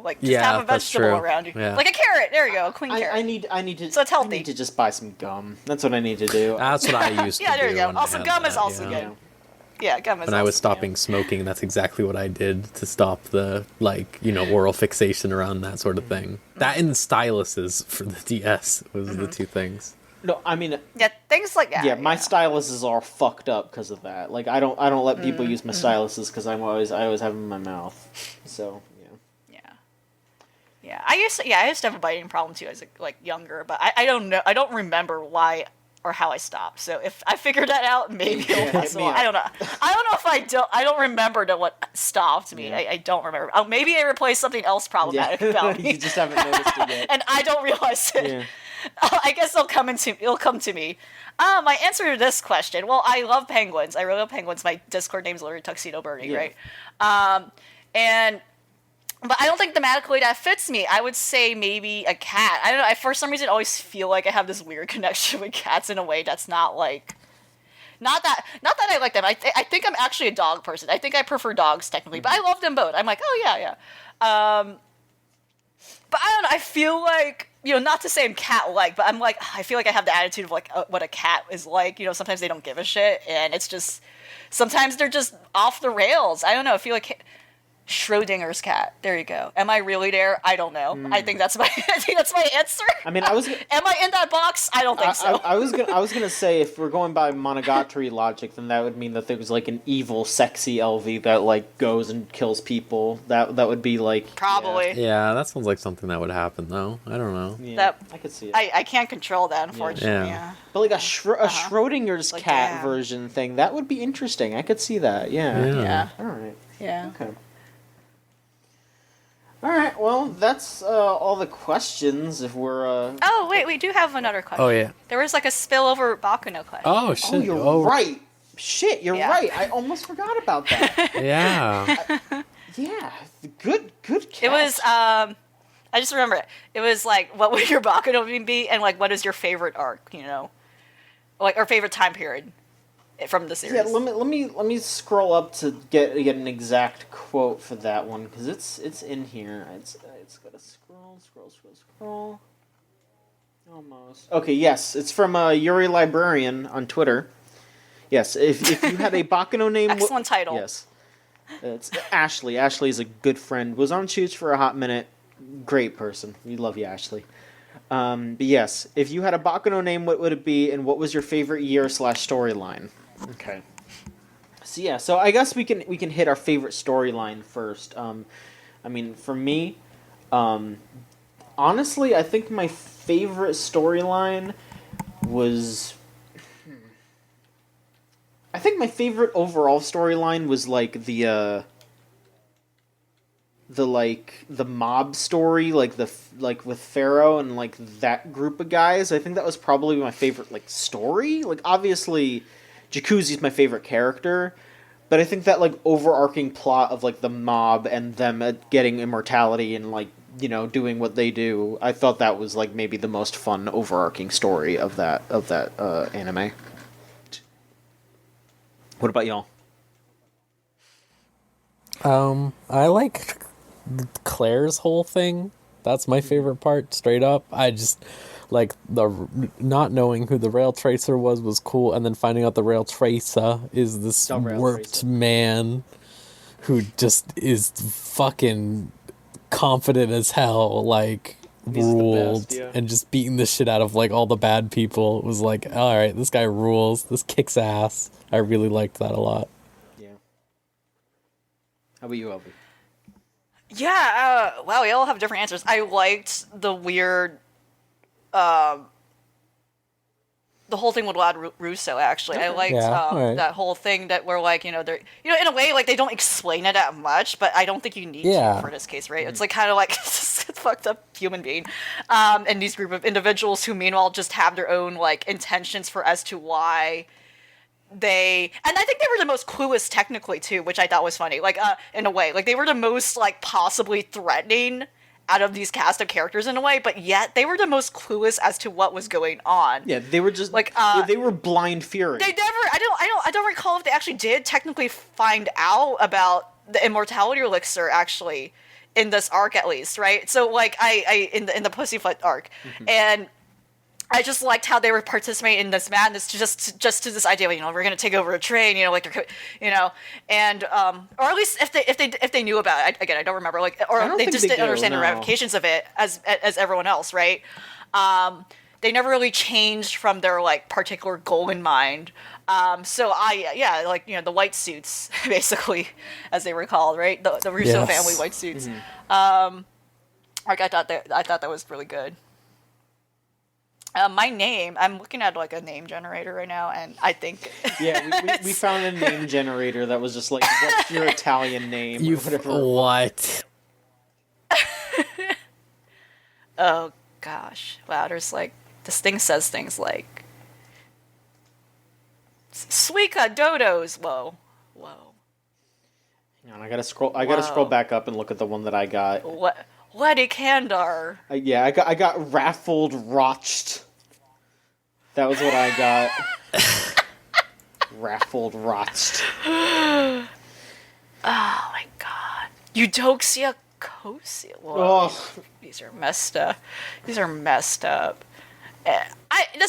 like just have a vegetable around you, like a carrot. There you go, a queen carrot.
I need to.
So it's healthy.
I need to just buy some gum. That's what I need to do.
That's what I used to do.
Yeah, there you go.
when I
Also,
had
gum is
that,
also
yeah.
good. Yeah, gum is.
When I was
also
stopping
good.
smoking, that's exactly what I did to stop the oral fixation around that sort of thing. That and styluses for the DS was the two things.
No, I mean.
Yeah, things like that.
Yeah, my styluses are fucked up because of that. Like I don't let people use my styluses because I always have them in my mouth. So yeah.
Yeah, I used to have a biting problem too as younger, but I don't know. I don't remember why or how I stopped. So if I figured that out, maybe it'll pass along. I don't know. I don't know if I don't remember what stopped me. I don't remember. Oh, maybe I replaced something else problematic about me.
You just haven't noticed it yet.
And I don't realize it.
Yeah.
I guess it'll come to me. My answer to this question. Well, I love penguins. I really love penguins. My Discord name's literally Tuxedo Birdie, right? But I don't think thematically that fits me. I would say maybe a cat. I don't know. I, for some reason, always feel like I have this weird connection with cats in a way that's not that I like them. I think I'm actually a dog person. I think I prefer dogs technically, but I love them both. I'm like, oh yeah. But I don't know. I feel like, not to say I'm cat-like, but I'm like, I feel like I have the attitude of like what a cat is like. Sometimes they don't give a shit, and it's just sometimes they're just off the rails. I don't know. I feel like Schrodinger's cat. There you go. Am I really there? I don't know. I think that's my answer.
I mean, am
I in that box? I don't think so.
I was gonna say if we're going by Monogatari logic, then that would mean that there was like an evil, sexy LV that like goes and kills people. That would be like
probably.
Yeah, that sounds like something that would happen though. I don't know.
Yeah, I could see it.
I can't control that, unfortunately. Yeah.
But like a Schrodinger's cat version thing, that would be interesting. I could see that. Yeah. All right.
Yeah.
Okay. All right, well, that's all the questions. If we're
Oh wait, we do have another question.
Oh yeah.
There was like a spillover Bakuno question.
Oh shit.
Oh, you're right. Shit, you're right. I almost forgot about that.
Yeah.
Yeah, good catch.
It was I just remember it. It was like, what would your Bakuno be, and like, what is your favorite arc? Like, or favorite time period from the series.
Yeah, let me scroll up to get an exact quote for that one because it's in here. It's gotta scroll. Almost. Okay, yes, it's from Yuri Librarian on Twitter. Yes, if you had a Bakuno name,
excellent title.
Yes, it's Ashley. Ashley is a good friend. Was on Chooch for a hot minute. Great person. We love you, Ashley. But yes, if you had a Bakuno name, what would it be, and what was your favorite year/storyline? Okay. So I guess we can hit our favorite storyline first. I mean, for me, honestly, I think my favorite storyline was. I think my favorite overall storyline was like the mob story, like with Pharaoh and like that group of guys. I think that was probably my favorite like story. Like obviously, Jacuzzi's my favorite character, but I think that like overarching plot of like the mob and them getting immortality and like doing what they do. I thought that was like maybe the most fun overarching story of that anime. What about y'all?
I like Claire's whole thing. That's my favorite part, straight up. I just like the not knowing who the rail tracer was cool, and then finding out the rail tracer is this warped man who just is fucking confident as hell, like ruled, and just beating the shit out of like all the bad people. It was like, all right, this guy rules. This kicks ass. I really liked that a lot.
Yeah. How about you, Elby?
Yeah, wow, we all have different answers. I liked the weird, the whole thing with Lad Russo, actually. Okay. I liked that whole thing that were like, they're, in a way, like, they don't explain it that much, but I don't think you need to for this case, right? Mm-hmm. It's like kind of like this fucked up human being, and these group of individuals who meanwhile just have their own, like, intentions as to why and I think they were the most clueless technically too, which I thought was funny, like in a way, like they were the most like possibly threatening out of these cast of characters in a way, but yet they were the most clueless as to what was going on.
Yeah, they were just
like
they were blind fury.
They never. I don't recall if they actually did technically find out about the immortality elixir actually in this arc, at least, right? So like I in the Pussyfoot arc, and I just liked how they were participating in this madness just to this idea of, we're gonna take over a train, like they're, and or at least if they knew about it. Again, I don't remember, like, or they just didn't understand the ramifications of it as everyone else, right? They never really changed from their like particular goal in mind. So the white suits basically, as they were called, right? The Russo family white suits. Like I thought that was really good. My name, I'm looking at like a name generator right now, and I think
we found a name generator that was just like, what's your Italian name?
What?
Oh gosh, wow! There's like this thing says things like Suica dodos. Whoa.
Hang on, I gotta scroll back up and look at the one that I got.
What? Letty Kandar.
I got raffled rotched. That was what I got. Raffled rotched.
Oh my god. Eudoxia Kosia.
Oh.
These are messed up. This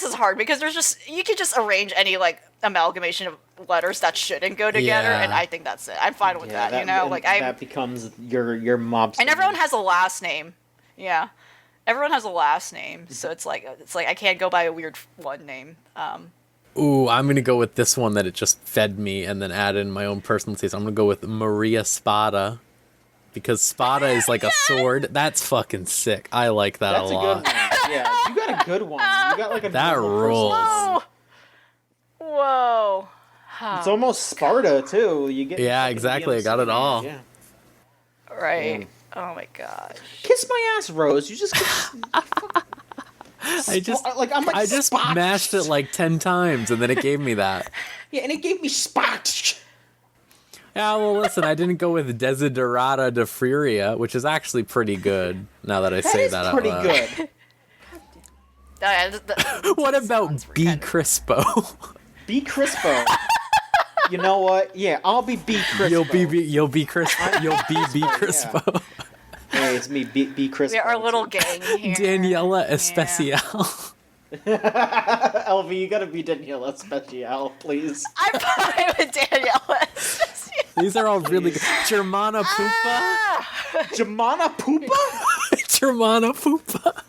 is hard because you could just arrange any like amalgamation of letters that shouldn't go together, and I think that's it. I'm fine with that. That
becomes your mob.
And everyone has a last name. Yeah, everyone has a last name, so it's like I can't go by a weird one name.
Ooh, I'm gonna go with this one that it just fed me, and then add in my own personal taste. I'm gonna go with Maria Spada, because Spada is like a sword. That's fucking sick. I like that a lot.
That's a good one. Yeah, you got a good one. You got like a
that rules.
Whoa.
It's almost Sparta too. You get
exactly. I got it all.
Yeah.
Right. Yeah. Oh my gosh.
Kiss my ass, Rose. You just.
I just mashed it like 10 times, and then it gave me that.
Yeah, and it gave me spot.
Yeah, well, listen, I didn't go with Desiderata de Furia, which is actually pretty good. Now that I say that out loud.
Pretty good.
What about B. Crispo?
B. Crispo. You know what? Yeah, I'll be B. Crispo.
You'll be Crispo. You'll be B. Crispo.
Yeah. Hey, it's me, B. Crispo.
We're our little gang here.
Daniela Especial.
Elvie, you gotta be Daniela Especial, please.
I'm fine with Daniela Especial.
These are all really good. Germana Pupa?
Germana Pupa?
Germana Pupa.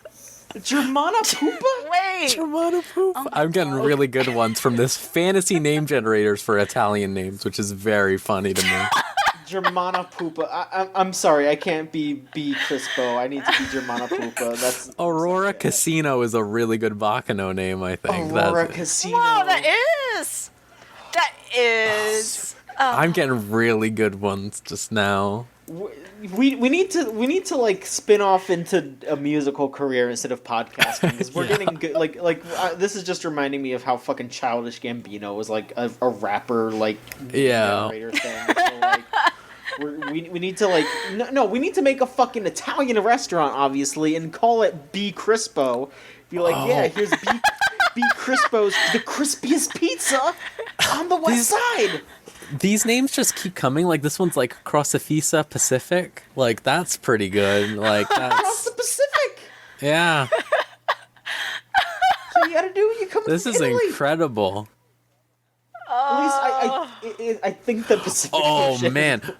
Germana Pupa?
Wait.
Germana Pupa. Oh, I'm getting really good ones from this fantasy name generators for Italian names, which is very funny to me.
Germana Pupa. I'm sorry, I can't be Crispo. I need to be Germana Pupa. That's
Aurora Casino is a really good Bacano name, I think.
Aurora Casino.
Wow, that is.
I'm getting really good ones just now.
We need to like spin off into a musical career instead of podcasting, because we're getting good. This is just reminding me of how fucking Childish Gambino was like a rapper narrator thing. So, like, we need to we need to make a fucking Italian restaurant, obviously, and call it B. Crispo. Be like, here's B. Crispo's, the crispiest pizza on the west side.
These names just keep coming. Like, this one's like Crossifisa Pacific. Like, that's pretty good. Like, that's...
Across the Pacific!
Yeah.
So you gotta do when you come to Italy.
This is incredible.
At least I think the Pacific Ocean.
Man.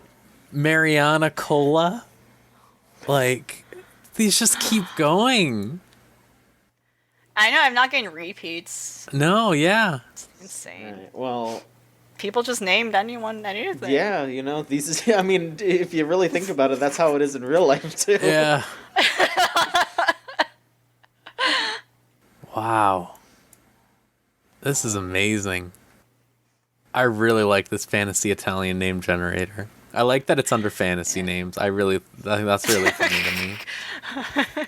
Mariana Cola. Like, these just keep going.
I know, I'm not getting repeats.
No, yeah.
It's insane.
Right, well...
People just named anything.
Yeah, I mean, if you really think about it, that's how it is in real life, too.
Yeah. Wow. This is amazing. I really like this fantasy Italian name generator. I like that it's under fantasy names. I think that's really funny to me.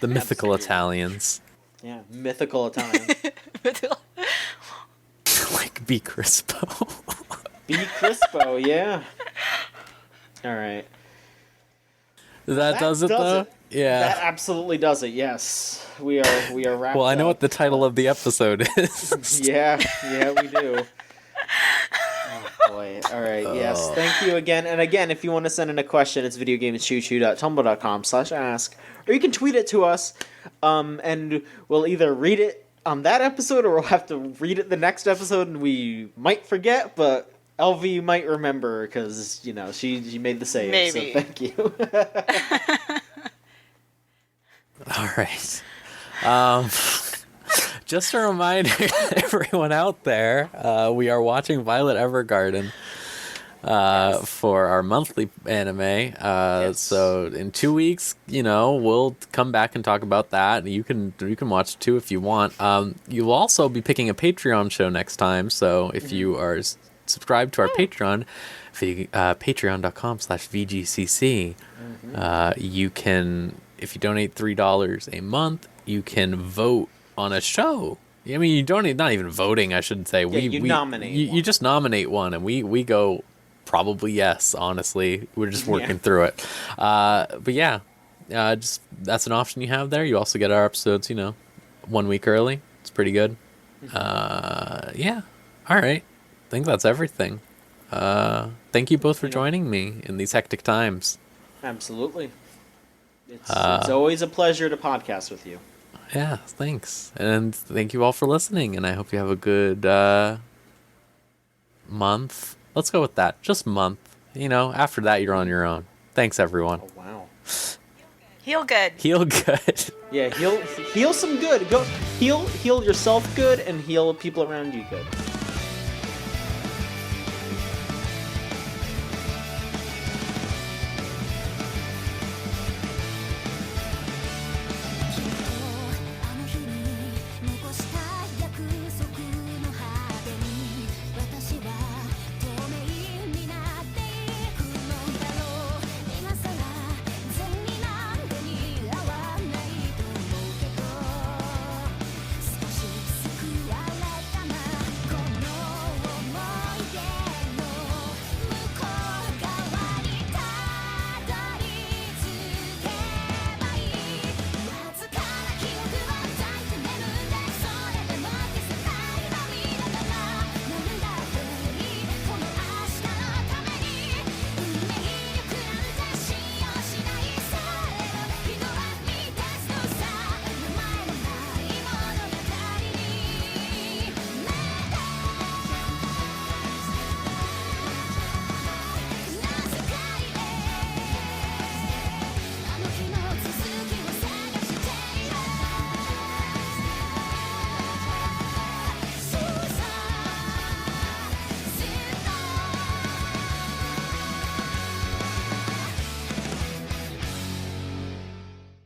The mythical Italians.
Yeah, mythical Italians.
Like B. Crispo.
B. Crispo, yeah. All right.
That does it, though? Yeah.
That absolutely does it. Yes, we are wrapped.
Well, I know
up.
what the title of the episode is.
Yeah, we do. Oh boy. All right. Yes. Thank you again. And again, if you want to send in a question, it's videogameschoochoo.tumblr.com/ask, or you can tweet it to us, and we'll either read it on that episode, or we'll have to read it the next episode, and we might forget, but LV might remember because she made the save.
Maybe.
So thank you.
All right. Just a reminder to everyone out there, we are watching Violet Evergarden for our monthly anime.
Yes.
So in 2 weeks, we'll come back and talk about that. You can watch it too if you want. You'll also be picking a Patreon show next time. So if you are subscribed to our Patreon, patreon.com/VGCC, you can, if you donate $3 a month, you can vote on a show. I mean, you donate, not even voting, I should say.
You nominate one.
You just nominate one, and we go probably yes, honestly. We're just working through it. But yeah, just that's an option you have there. You also get our episodes, 1 week early. It's pretty good. Yeah. All right. I think that's everything. Thank you both for joining me in these hectic times.
Absolutely. It's always a pleasure to podcast with you.
Yeah, thanks. And thank you all for listening, and I hope you have a good month. Let's go with that. Just month. After that, you're on your own. Thanks, everyone.
Oh, wow.
Heal good.
Heal good.
Yeah, heal some good. Go heal yourself good and heal people around you good.